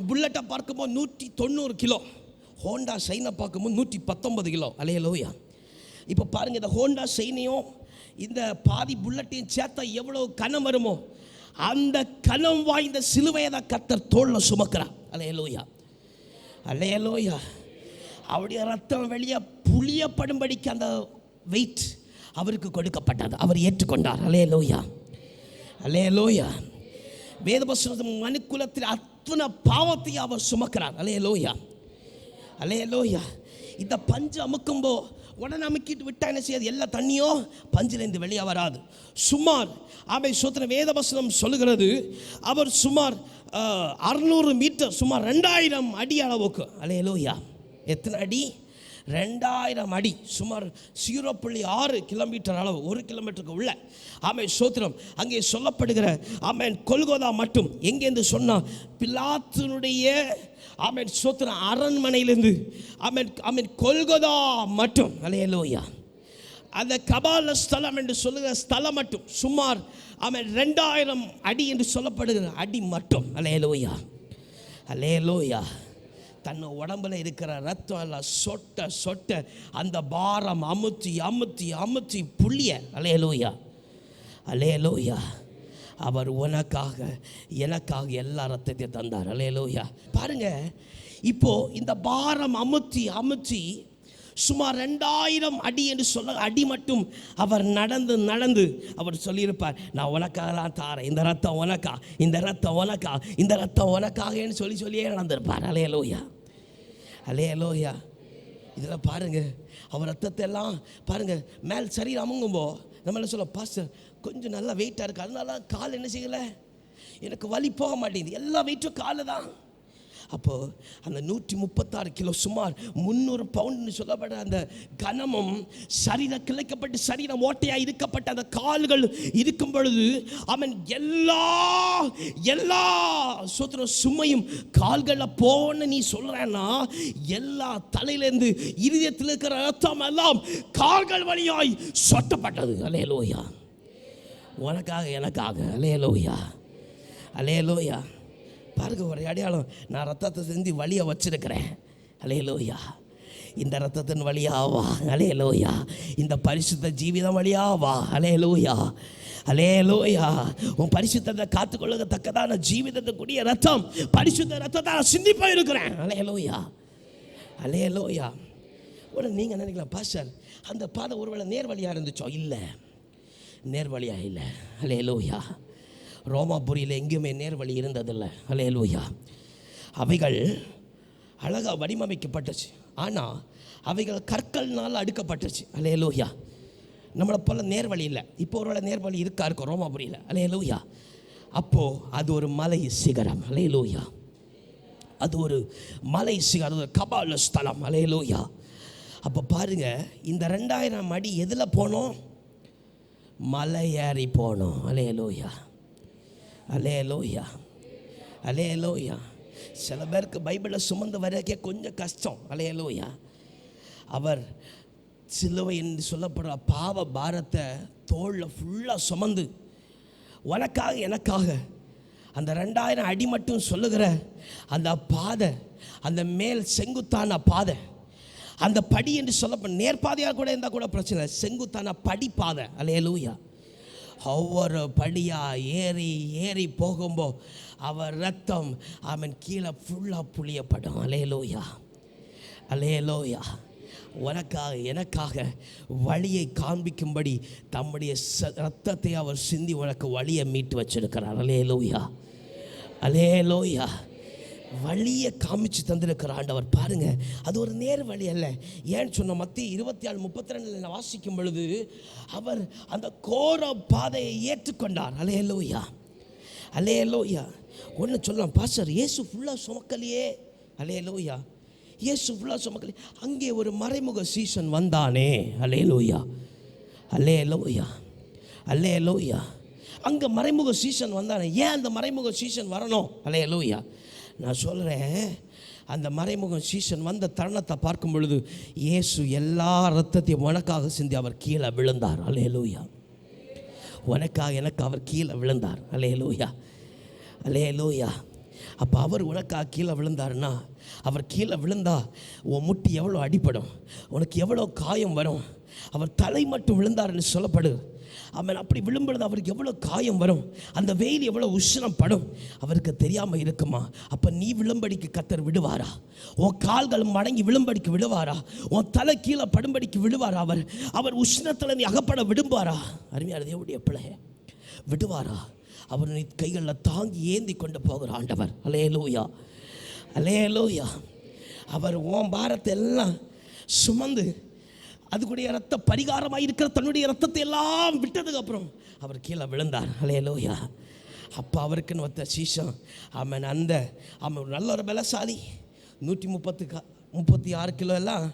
புல்லட்டை பார்க்கும்போது 190 கிலோ, ஹோண்டா சைனை பார்க்கும்போது 119 கிலோ. அல்லேலூயா. இப்போ பாருங்கள், இந்த ஹோண்டா சைனையும் இந்த பாதி புல்லட்டையும் சேர்த்தா எவ்வளோ கனம் வருமோ அந்த கனம் வாய்ந்த சிலுவையை தான் கர்த்தர் தோளில் சுமக்கிறார். அல்லேலூயா, அல்லேலூயா. அவருடைய ரத்தம் வெளியே புளியப்படும்படிக்கு அந்த வெயிட் அவருக்கு கொடுக்கப்பட்டது, அவர் ஏற்றுக்கொண்டார். அல்லேலூயா, அல்லேலூயா. வேதவசனம் மனுக்குலத்தில் அத்தனை பாவத்தையும் அவர் சுமக்கிறார். அல்லேலூயா, அல்லேலூயா. இந்த பஞ்சு அமுக்கும்போ உடனே அமுக்கிட்டு விட்டா என்ன செய்யாது? எல்லா தண்ணியும் பஞ்சிலேருந்து வெளியே வராது. சுமார் சோத்திர வேதவசனம் சொல்லுகிறது, அவர் சுமார் 600 மீட்டர், சுமார் 2000 அடி அளவுக்கு. அல்லேலூயா. எத்தனை அடி? 2000 அடி, சுமார் 0.6 கிலோமீட்டர் அளவு, 1 கிலோமீட்டருக்கு உள்ள. சோத்திரம். அங்கே சொல்லப்படுகிற கொல்கோதா மட்டும் எங்கேருந்து சொன்னால் பிலாத்தினுடைய சோத்திரம் அரண்மனையிலிருந்து கொல்கோதா மட்டும். அல்லேலூயா. அந்த கபால ஸ்தலம் என்று சொல்லுகிற ஸ்தலம் மட்டும் சுமார் 2000 அடி என்று சொல்லப்படுகிற அடி மட்டும். அல்லேலூயா, அல்லேலூயா. தன் உடம்புல இருக்கிற ரத்தம் எல்லாம் சொட்ட சொட்ட அந்த பாரம் அமுத்தி அமுத்தி அமுத்தி புள்ளிய. அல்லேலூயா, அல்லேலூயா. அவர் உனக்காக எனக்காக எல்லா ரத்தத்தையும் தந்தார். அல்லேலூயா. பாருங்க, இப்போ இந்த பாரம் அமுத்தி அமுத்தி சுமார் 2000 அடி என்று சொல்ல அடி மட்டும் அவர் நடந்து நடந்து அவர் சொல்லியிருப்பார், நான் உனக்காகலாம் தாரேன், இந்த ரத்தம் உனக்கா, இந்த ரத்தம் உனக்கா, இந்த ரத்தம் உனக்காகன்னு சொல்லியே நடந்திருப்பார். அல்லேலூயா, அல்லேலூயா. இதில் பாருங்க, அவர் ரத்தத்தை எல்லாம் பாருங்க மேல் சரீரம் அமுங்கும்போ நம்மள சொல்ல, பாஸ்டர் கொஞ்சம் நல்லா வெயிட்டாக இருக்குது, அதனால கால் என்ன செய்யலை, எனக்கு வலி போக மாட்டேங்குது, எல்லா வெயிட்டும் காலு தான். அப்போது அந்த 136 கிலோ சுமார் 300 பவுண்டுன்னு சொல்லப்பட்ட அந்த கனமும் சரீரம் கிளைக்கப்பட்டு சரீரம் ஓட்டையாக இருக்கப்பட்ட அந்த கால்கள் இருக்கும் பொழுது அவன் எல்லா சுமையும் கால்களில் போன்னு நீ சொல்கிறேன்னா, எல்லா தலையிலேருந்து இருதயத்தில் இருக்கிற ரத்தம் எல்லாம் கால்கள் வழியாய் சொட்டப்பட்டது. அல்லேலூயா, உனக்காக எனக்காக. அல்லேலூயா, அல்லேலூயா. பாருங்க, ஒரு அடையாளம், நான் ரத்தத்தை செஞ்சு வழியை வச்சிருக்கிறேன். அல்லேலூயா. இந்த ரத்தத்தின் வழியாவா. அல்லேலூயா. இந்த பரிசுத்த ஜீவிதம் வழியாவா. அல்லேலூயா, அல்லேலூயா. உன் பரிசுத்தத்தை காத்துக்கொள்ளத்தக்கதான ஜீவிதத்துக்குரிய ரத்தம், பரிசுத்த ரத்தத்தை நான் சிந்தி போயிருக்கிறேன். அல்லேலூயா, அல்லேலூயா. உடனே நீங்கள் நினைக்கலாம், பாஸ்டர் அந்த பாதை ஒருவேளை நேர்வழியாக இருந்துச்சோ? இல்லை, நேர்வழியாக இல்லை. அல்லேலூயா. ரோமாபுரியில் எங்கேயுமே நேர்வழி இருந்ததில்லை. அல்லேலூயா. அவைகள் அழகாக வடிவமைக்கப்பட்டுச்சு, ஆனால் அவைகள் கற்கள்னால் அடுக்கப்பட்டுச்சு. அல்லேலூயா. நம்மளை போல் நேர்வழி இல்லை. இப்போ ஒருவேளை நேர்வழி இருக்கும் ரோமாபுரியில். அல்லேலூயா. அப்போது அது ஒரு மலை சிகரம். அல்லேலூயா. அது ஒரு மலை சிகரம், ஒரு கபால ஸ்தலம். அல்லேலூயா. அப்போ பாருங்கள், இந்த 2000 அடி எதில் போனோம்? மலை ஏறி போனோம். அல்லேலூயா, அல்லேலூயா, அல்லேலூயா. சில பேருக்கு பைபிளை சுமந்து வரக்கே கொஞ்சம் கஷ்டம். அல்லேலூயா. அவர் சிலுவை என்று சொல்லப்படுற பாவ பாரத்தை தோளில் ஃபுல்லாக சுமந்து உனக்காக எனக்காக அந்த 2000 அடி மட்டும் சொல்லுகிற அந்த பாதை, அந்த மேல் செங்குத்தான பாதை, அந்த படி என்று சொல்லப்படும் நேர்பாதையாக கூட இருந்தால் கூட பிரச்சனை இல்லை, செங்குத்தான படி பாதை. அல்லேலூயா. ஒவ்வொரு படியாக ஏறி ஏறி போகும்போது அவர் ரத்தம் அவன் கீழே ஃபுல்லாக புளியப்படும். அல்லேலூயா, அல்லேலூயா. உனக்காக எனக்காக வழியை காண்பிக்கும்படி தம்முடைய ரத்தத்தை அவர் சிந்தி உனக்கு வழியை மீட்டு வச்சிருக்கிறார். அல்லேலூயா, அல்லேலூயா. வழியை காமிச்சு தந்திருக்கிற ஆண்டவர் பாருங்க. அது ஒரு நேர் வழி அல்ல. ஏன்னு சொன்ன மத்திய 26:32 வாசிக்கும் பொழுது அவர் அந்த கோர பாதையை ஏற்றுக்கொண்டார். அல்லேலூயா, அல்லேலூயா. ஒன்று சொல்லலாம், பாஸ்டர் இயேசு ஃபுல்லாக சுமக்கலையே. அல்லேலூயா, இயேசு ஃபுல்லாக சுமக்கலையே. அங்கே ஒரு மறைமுக சீசன் வந்தானே. அல்லேலூயா, அல்லேலூயா, அல்லேலூயா. அங்கே மறைமுக சீசன் வந்தானே. ஏன் அந்த மறைமுக சீசன் வரணும்? அல்லேலூயா. நான் சொல்கிறேன், அந்த மறைமுகம் சீசன் வந்த தருணத்தை பார்க்கும் பொழுது இயேசு எல்லா ரத்தத்தையும் உனக்காக சிந்தி அவர் கீழே விழுந்தார். அல்லேலூயா. உனக்காக எனக்கு அவர் கீழே விழுந்தார். அல்லேலூயா, அல்லேலூயா. அப்போ அவர் உனக்காக கீழே விழுந்தாருன்னா, அவர் கீழே விழுந்தா உன் முட்டி எவ்வளோ அடிப்படும், உனக்கு எவ்வளோ காயம் வரும். அவர் தலை மட்டும் விழுந்தாருன்னு சொல்லப்படுது. அவன் அப்படி விழும்பொழுது அவருக்கு எவ்வளோ காயம் வரும், அந்த வெயில் எவ்வளோ உஷ்ணம் படும், அவருக்கு தெரியாமல் இருக்குமா? அப்போ நீ விழும்படிக்கு கர்த்தர் விடுவாரா? உன் கால்கள் மடங்கி விழும்படிக்கு விடுவாரா? உன் தலை கீழே படும்படிக்கு விடுவாரா? அவர் உஷ்ணத்தில் நீ அகப்பட விடுவாரா? அருமையான தேவனுடைய பிள்ளையே, விடுவாரா? அவர் நீ கைகளில் தாங்கி ஏந்தி கொண்டு போகிற ஆண்டவர். அல்லேலூயா, அல்லேலூயா. அவர் உன் பாரத்தை எல்லாம் சுமந்து அதுக்குடைய ரத்த பரிகாரமாக இருக்கிற தன்னுடைய ரத்தத்தை எல்லாம் விட்டதுக்கு அப்புறம் அவர் கீழே விழுந்தார். அல்லேலூயா. அப்போ அவருக்குன்னு ஒருத்த சீசம் அவன் அவன் நல்ல ஒரு பலசாலி, 136 கிலோ எல்லாம்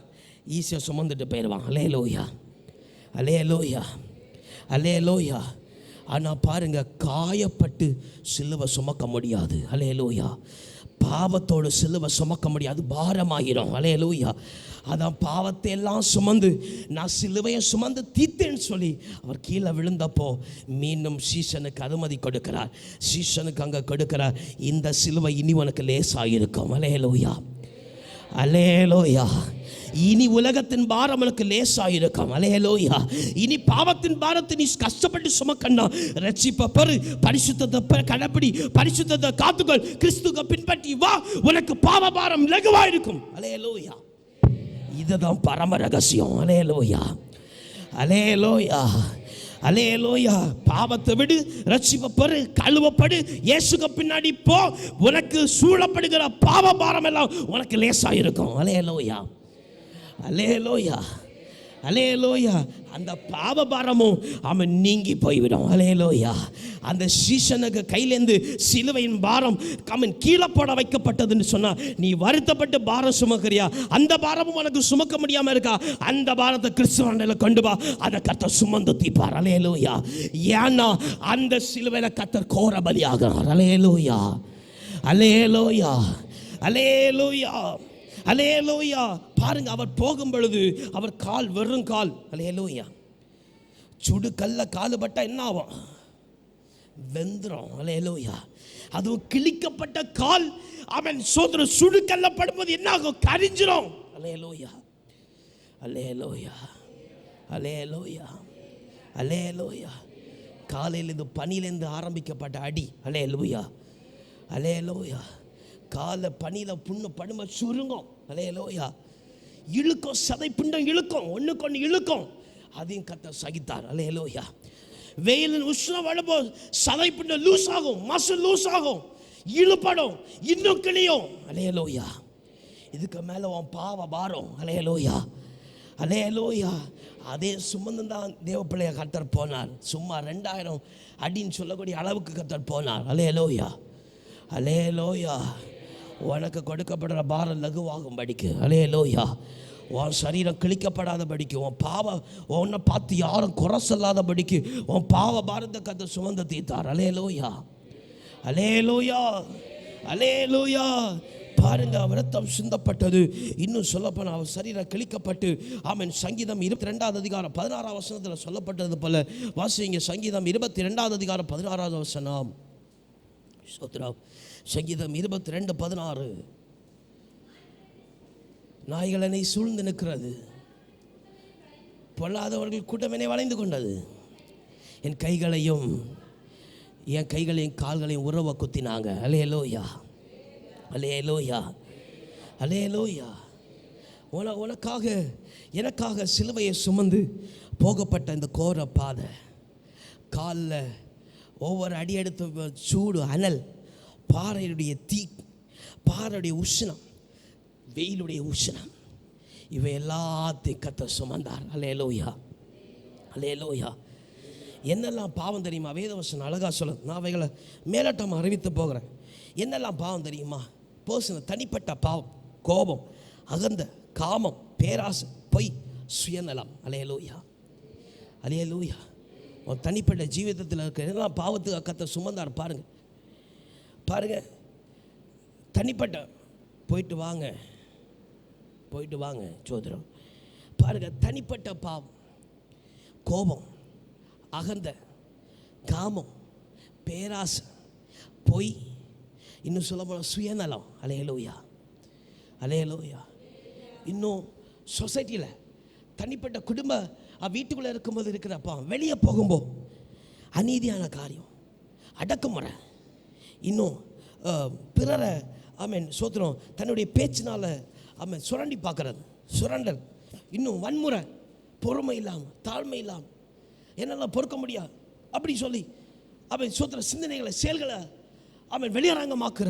ஈஸியாக சுமந்துட்டு போயிடுவான். அல்லேலூயா, அல்லேலூயா, அல்லேலூயா. ஆனால் பாருங்கள், காயப்பட்டு சிலுவை சுமக்க முடியாது. அல்லேலூயா. பாவத்தோடு சிலுவை சுமக்க முடியாது, பாரமாயிரும். அல்லேலூயா. அதான் பாவத்தை எல்லாம் சுமந்து நான் சிலுவையை சுமந்து தீர்த்தேன்னு சொல்லி அவர் கீழே விழுந்தப்போ மீண்டும் சீசனுக்கு அனுமதி கொடுக்கிறார். சீசனுக்கு அங்கே கொடுக்கிறார், இந்த சிலுவை இனி உனக்கு லேசாக இருக்கும். அல்லேலூயா, அல்லேலூயா. இனி உலகத்தின் பாரம் உனக்கு லேசாயிருக்கும். அல்லேலூயா. இனி பாவத்தின் பாரத்தை நீ கஷ்டப்பட்டு சுமக்கணும். ரட்சிப்பை பெறு, பரிசுத்தத்தை கடைப்பிடி, பரிசுத்தத்தை காத்துக்கொள், கிறிஸ்துவை பின்பற்றி வா, உனக்கு பாவ பாரம் லகுவாயிருக்கும். அல்லேலூயா. இதுதான் பரம ரகசியம். அல்லேலூயா, அல்லேலூயா, அல்லேலூயா. பாவத்தை விடு, ரட்சிப்பை பெறு, கழுவப்படு, இயேசுக்கு பின்னாடி போ. உனக்கு சூழப்படுகிற பாவ பாரம் எல்லாம் உனக்கு லேசாயிருக்கும். அல்லேலூயா, அல்லேலூயா, அல்லேலூயா. அந்த பாவ பாரமும் அவன் நீங்கி போய்விடும். அல்லேலூயா. அந்த சீசனுக்கு கையிலேருந்து சிலுவையின் பாரம் அவன் கீழே போட வைக்கப்பட்டதுன்னு சொன்னா, நீ வருத்தப்பட்டு பாரம் சுமக்கிறியா? அந்த பாரமும் உனக்கு சுமக்க முடியாம இருக்கா? அந்த பாரத்தை கிறிஸ்துவ கொண்டு வா, அதை கர்த்தர் சுமந்து தீர்ப்பார். அல்லேலூயா. ஏன்னா அந்த சிலுவையில கர்த்தர் கோர பலியாகிறார். அல்லேலூயா, அல்லேலூயா, அல்லேலூயா, அல்லேலூயா. பாருங்க, அவர் போகும் பொழுது அவர் கால் வெறும் கால். அல்லேலூயா. சுடு கல்ல காலு பட்டா என்ன ஆகும்? வெந்துரும். அல்லேலூயா. அதுவும் கிழிக்கப்பட்ட கால் அவன் சோதர சுடு கல்ல படும்போது என்ன ஆகும்? கரிஞ்சிரும். அல்லேலூயா, அல்லேலூயா, அல்லேலூயா, அல்லேலூயா. காலையில் இது பனியிலேருந்து ஆரம்பிக்கப்பட்ட அடி. அல்லேலூயா, அல்லேலூயா. காலை பனியில் புண்ணு படுமை சுருங்கும். அல்லேலூயா. இழுக்கும், சதை பிண்டம் இழுக்கும், ஒன்றுக்கு ஒன்று இழுக்கும். அதையும் கர்த்தர் சகித்தார். அல்லேலூயா. வெயிலின் உஷ்ணம் வரும்போது சதை பிண்டம் லூஸ் ஆகும், மசில் லூஸ் ஆகும், இழுப்படும், இன்னும் கிளியும். அல்லேலூயா. இதுக்கு மேலே உன் பாவ பாரம். அல்லேலூயா, அல்லேலூயா. அதே சுமந்து தான் தேவ பிள்ளைய கர்த்தர் போனார். சும்மா 2000 அடின்னு சொல்லக்கூடிய அளவுக்கு கர்த்தர் போனார். அல்லேலூயா, அல்லேலூயா. உனக்கு கொடுக்கப்படுற பாரம் லகுவாகும் படிக்கு. அல்லேலூயா. உன் சரீரம் கிழிக்கப்படாத படிக்கு, உன் பாவ உன்னை பார்த்து யாரும் குறை சொல்லாத படிக்கு உன் பாவ பாரத்தை கர்த்தர் சுமந்து தீர்த்தார். அல்லேலூயா, அல்லேலூயா, அல்லேலூயா. பாருங்க, விரத்தம் சிந்தப்பட்டது. இன்னும் சொல்லப்போனால் அவர் சரீரம் கிழிக்கப்பட்டு, ஆமென். சங்கீதம் 22 அதிகாரம் 16 வசனத்தில் சொல்லப்பட்டது போல வாசிங்க. சங்கீதம் 22 அதிகாரம் 16 வசனம். ஸ்தோத்திரம். சங்கீதம் 22:16. நாய்கள் என்னை சூழ்ந்து நிற்கிறது, பொல்லாதவர்கள் கூட்டம் என்னை வளைந்து கொண்டது. என் கைகளையும் கால்களையும் உறவ குத்தினாங்க. அல்லேலூயா, அல்லேலூயா, அல்லேலூயா. உனக்காக எனக்காக சிலுவையை சுமந்து போகப்பட்ட இந்த கோர பாதை, காலில் ஒவ்வொரு அடி எடுத்து சூடு, அனல், பாறையுடைய தீ, பாறையுடைய உஷ்ணம், வெயிலுடைய உஷ்ணம், இவை எல்லாத்தையும் கர்த்தர் சுமந்தார். அல்லேலூயா, அல்லேலூயா. என்னெல்லாம் பாவம் தெரியுமா? வேதவசனம் அழகாக சொல்ல, நான் அவைகளை மேலட்டமாக அறிவித்து போகிறேன். என்னெல்லாம் பாவம் தெரியுமா? பர்சனல், தனிப்பட்ட பாவம், கோபம், அகந்த, காமம், பேராசை, பொய், சுயநலம். அல்லேலூயா, அல்லேலூயா. உன் தனிப்பட்ட ஜீவிதத்தில் இருக்க என்னெல்லாம் பாவத்துக்கு கர்த்தர் சுமந்தார் பாருங்க, பாருங்க. தனிப்பட்ட போயிட்டு வாங்க சோதரம். பாருங்க, தனிப்பட்ட பாவம், கோபம், அகந்த, காமம், பேராசை, பொய், இன்னும் சொல்ல போனால் சுயநலம். அல்லேலூயா, அல்லேலூயா. இன்னும் சொசைட்டியில் தனிப்பட்ட குடும்ப வீட்டுக்குள்ளே இருக்கும்போது இருக்கிறப்பா, வெளியே போகும்போது அநீதியான காரியம், அடக்குமுறை, இன்னும் பிறரை ஆமென் சோத்திரம் தன்னுடைய பேச்சினால் ஆமென் சுரண்டி பார்க்கறது, சுரண்டல், இன்னும் வன்முறை, பொறுமை இல்லாமல், தாழ்மை இல்லாமல், என்னெல்லாம் பொறுக்க முடியாது அப்படி சொல்லி அவன் சோத்திர சிந்தனைகளை, செயல்களை அவன் வெளியரங்கமாக்குற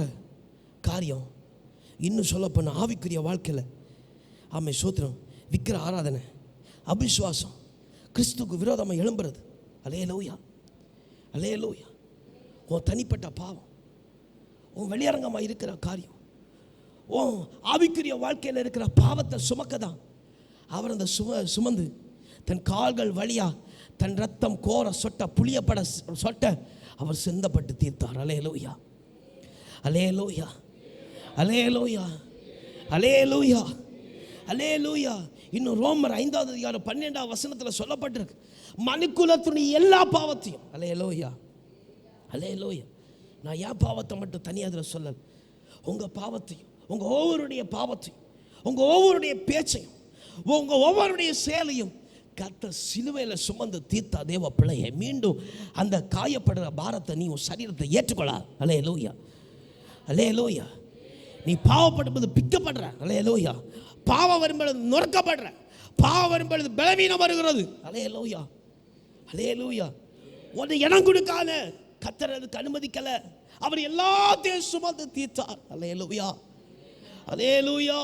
காரியம். இன்னும் சொல்லப்போன ஆவிக்குரிய வாழ்க்கையில் ஆமென் சோத்திரம் விக்கிர ஆராதனை, அபிசுவாசம், கிறிஸ்துக்கு விரோதமாக எழும்புறது. அல்லேலூயா, அல்லேலூயா. உன் தனிப்பட்ட பாவம், உன் வெளியரங்கமாக இருக்கிற காரியம், உன் ஆவிக்குரிய வாழ்க்கையில் இருக்கிற பாவத்தை சுமக்க தான் அவர் அந்த சுமந்து தன் கால்கள் வழியா தன் ரத்தம் கோர சொட்ட, புளியப்பட சொட்ட அவர் சிந்தப்பட்டு தீர்த்தார். அல்லேலூயா, அல்லேலூயா, அல்லேலூயா, அல்லேலூயா, அல்லேலூயா. இன்னும் ரோமர் 5 அதிகாரம் 12 வசனத்தில் சொல்லப்பட்டிருக்கு, மனுக்குலத்துடைய எல்லா பாவத்தையும். அல்லேலூயா, அல்லேலூயா. நான் என் பாவத்தை மட்டும் தனியாக அதில் சொல்லல, உங்கள் பாவத்தையும், உங்கள் ஒவ்வொருடைய பாவத்தையும், உங்கள் ஒவ்வொருடைய பேச்சையும், உங்கள் ஒவ்வொருடைய செயலையும் கர்த்தர் சிலுவையில் சுமந்து தீர்த்தா தேவ பிள்ளையை மீண்டும் அந்த காயப்படுற பாரத்தை நீ உன் சரீரத்தை ஏற்றுக்கொள்ளா. அல்லேலூயா, அல்லேலூயா. நீ பாவப்படும்போது பிக்கப்படுற. அல்லேலூயா. பாவம் வரும்பொழுது நொறுக்கப்படுற. பாவம் வரும்பொழுது பலவீனம் வருகிறது. அல்லேலூயா, அல்லேலூயா. உன்னை இடம் கொடுக்காத கர்த்தர் அதுக்கு அனுமதிக்கல. அவர் எல்லாத்தையும் சுமந்து தீர்த்தார். அல்லேலூயா, அல்லேலூயா.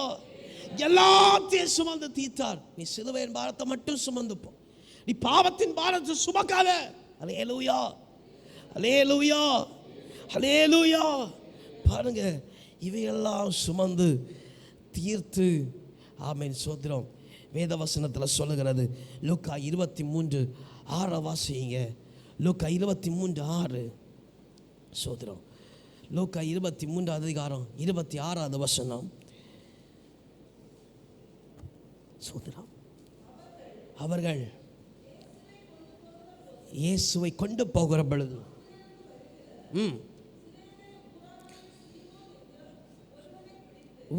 எல்லாத்தையும் சுமந்து தீர்த்தார். நீ சிலுவையின் பாரத்தை மட்டும் சுமந்து போ. நீ பாவத்தின் பாரத்தை சுமக்காத. அல்லேலூயா, அல்லேலூயா, அல்லேலூயா. பாருங்க, இவையெல்லாம் சுமந்து தீர்த்து. ஆமென், சோத்திரம். வேத வசனத்தில் சொல்லுகிறது. லூக்கா 23:6 வாசிங்க. லூக்கா 23:6. சோத்திரம். லூக்கா 23:26 வசனம். சோத்திரம். அவர்கள் இயேசுவை கொண்டு போகிற பொழுது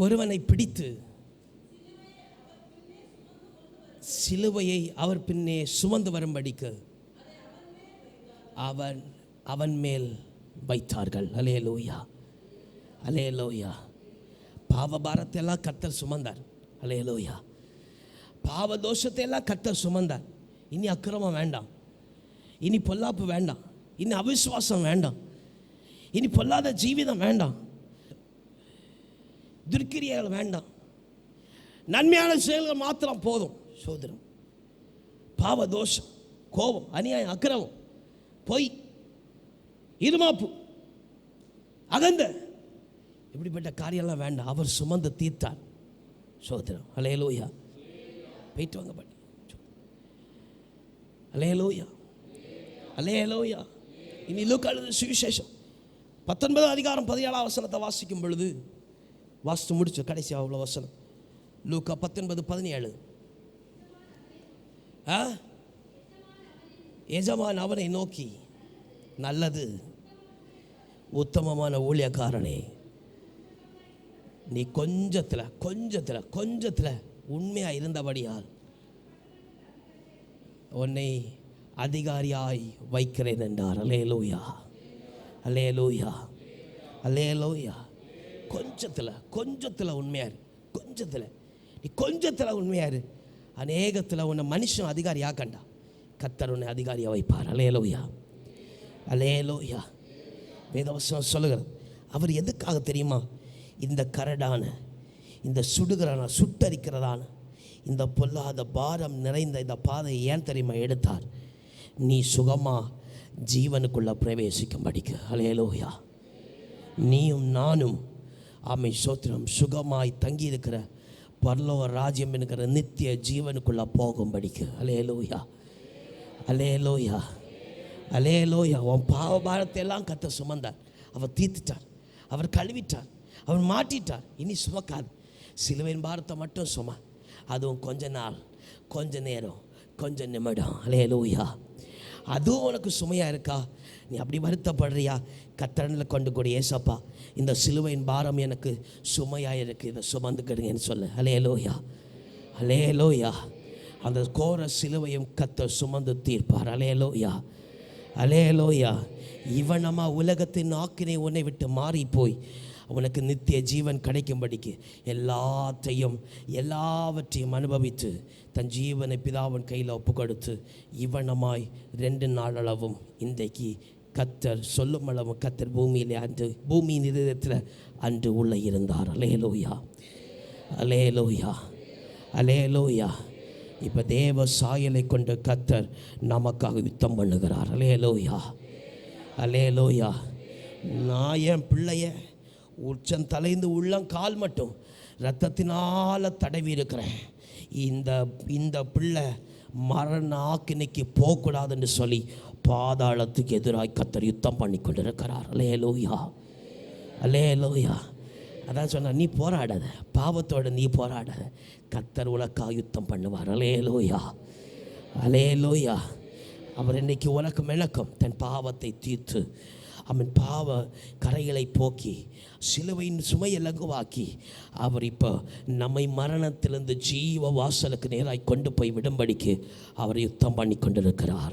ஒருவனை பிடித்து சிலுவையை அவர் பின்னே சுமந்து வரும்படிக்கு அவன் மேல் வைத்தார்கள். அல்லேலூயா, அல்லேலூயா. பாவ பாரத்தை எல்லாம் கர்த்தர் சுமந்தார். அல்லேலூயா. பாவ தோஷத்தை எல்லாம் கர்த்தர் சுமந்தார். இனி அக்கிரமம் வேண்டாம், இனி பொல்லாப்பு வேண்டாம், இனி அவிசுவாசம் வேண்டாம், இனி பொல்லாத ஜீவிதம் வேண்டாம், துர்க்கிரியைகள் வேண்டாம், நன்மையான செயல்கள் மாத்திரம் போதும். சோதரம், பாவ தோஷம், கோபம், அநியாயம், அக்கிரமம், பொய், இருமாப்பு, அகந்த, இப்படிப்பட்ட காரியம்லாம் வேண்டாம். அவர் சுமந்து தீர்த்தார். சோதரம். அல்லேலூயா. போயிட்டு வாங்க பாட்டி. அல்லேலூயா, அல்லேலூயா. இனி லூக்கா எழுதின சுவிசேஷம் 19:17 வசனத்தை வாசிக்கும் பொழுது, வாசித்து முடிச்சு கடைசி அவ்வளோ வசனம். லூக்கா 19:17. எஜமான் அவனை நோக்கி, நல்லது உத்தமமான ஊழியக்காரனே, நீ கொஞ்சத்தில் உண்மையாக இருந்தபடியால் உன்னை அதிகாரியாய் வைக்கிறேன் என்றார். அல்லேலூயா, அல்லேலூயா, அல்லேலூயா. கொஞ்சத்தில் உண்மையாரு. நீ கொஞ்சத்தில் உண்மையாரு. அநேகத்தில் உன்னை மனுஷன் அதிகாரியாக்கண்டா, கர்த்தர் உன்னை அதிகாரியாக வைப்பார். அல்லேலூயா, அல்லேலூயா. வேதவசனம் சொல்லுகிறது. அவர் எதுக்காக தெரியுமா? இந்த கரடான, இந்த சுட்டரிக்கிறதான இந்த பொல்லாத பாரம் நிறைந்த இந்த பாதையை ஏன் தெரியுமா எடுத்தார்? நீ சுகமா ஜீவனுக்குள்ள பிரவேசிக்கும்படிக்கு. அல்லேலூயா. நீயும் நானும் ஆமை சோத்திரம் சுகமாய் தங்கியிருக்கிற பரலோக ராஜ்யம் என்கிற நித்திய ஜீவனுக்குள்ள போகும்படிக்கு. அல்லேலூயா, அல்லேலூயா, அல்லேலூயா. உன் பாவ பாரத்தை எல்லாம் கர்த்தர் சுமந்தார். அவர் தீர்த்துட்டார், அவர் கழுவிட்டார், அவர் மாட்டிட்டார். இனி சுமக்காது. சிலுவையின் பாரத்தை மட்டும் சும. அதுவும் கொஞ்ச நாள், கொஞ்ச நேரம், கொஞ்ச நிமிடம். அல்லேலூயா. அதுவும் உனக்கு சுமையாக இருக்கா? நீ அப்படி வருத்தப்படுறியா? கர்த்தரில் கொண்டு கூடிய ஏசப்பா, இந்த சிலுவையின் பாரம் எனக்கு சுமையாக இருக்குது, இதை சுமந்துக்கிடுங்கன்னு சொல்லு. அல்லேலூயா, அல்லேலூயா. அந்த கோர சிலுவையும் கர்த்தர் சுமந்து தீர்ப்பார். அல்லேலூயா, அல்லேலூயா. இவனமா உலகத்தின் ஆக்கினை உன்னை விட்டு மாறி போய் உனக்கு நித்திய ஜீவன் கிடைக்கும்படிக்கு எல்லாவற்றையும் அனுபவித்து தன் ஜீவனை பிதாவின் கையில் ஒப்பு கொடுத்து இவனமாய் 2 நாளளவும் இன்றைக்கு கர்த்தர் சொல்லும் அளவும் கர்த்தர் பூமியின் இதயத்தில் அன்று உள்ளே இருந்தார். அல்லேலூயா, அல்லேலூயா, அல்லேலூயா. இப்போ தேவ சாயலை கொண்டு கர்த்தர் நமக்காக யுத்தம் பண்ணுகிறார். அல்லேலூயா, அல்லேலூயா. நான் என் பிள்ளைய உச்சம் தலைந்து உள்ளம் கால் மட்டும் இரத்தத்தினால் தடவி இருக்கிறேன். இந்த பிள்ளை மரண ஆக்கினைக்கு போகக்கூடாதுன்னு சொல்லி பாதாளத்துக்கு எதிராக கர்த்தர் யுத்தம் பண்ணி கொண்டிருக்கிறார். அல்லேலூயா, அல்லேலூயா. அதான் சொன்ன, நீ போராடாத, பாவத்தோடு நீ போராடாத, கர்த்தர் உனக்காக யுத்தம் பண்ணுவார். அல்லேலூயா, அல்லேலூயா. அவர் இன்னைக்கு உனக்கும் எனக்கும் தன் பாவத்தை தீர்த்து அவன் பாவ கரைகளை போக்கி சிலுவையின் சுமையை லகுவாக்கி அவர் இப்போ நம்மை மரணத்திலிருந்து ஜீவ வாசலுக்கு நேராய் கொண்டு போய் விடும்படிக்கு அவர் யுத்தம் பண்ணி கொண்டிருக்கிறார்.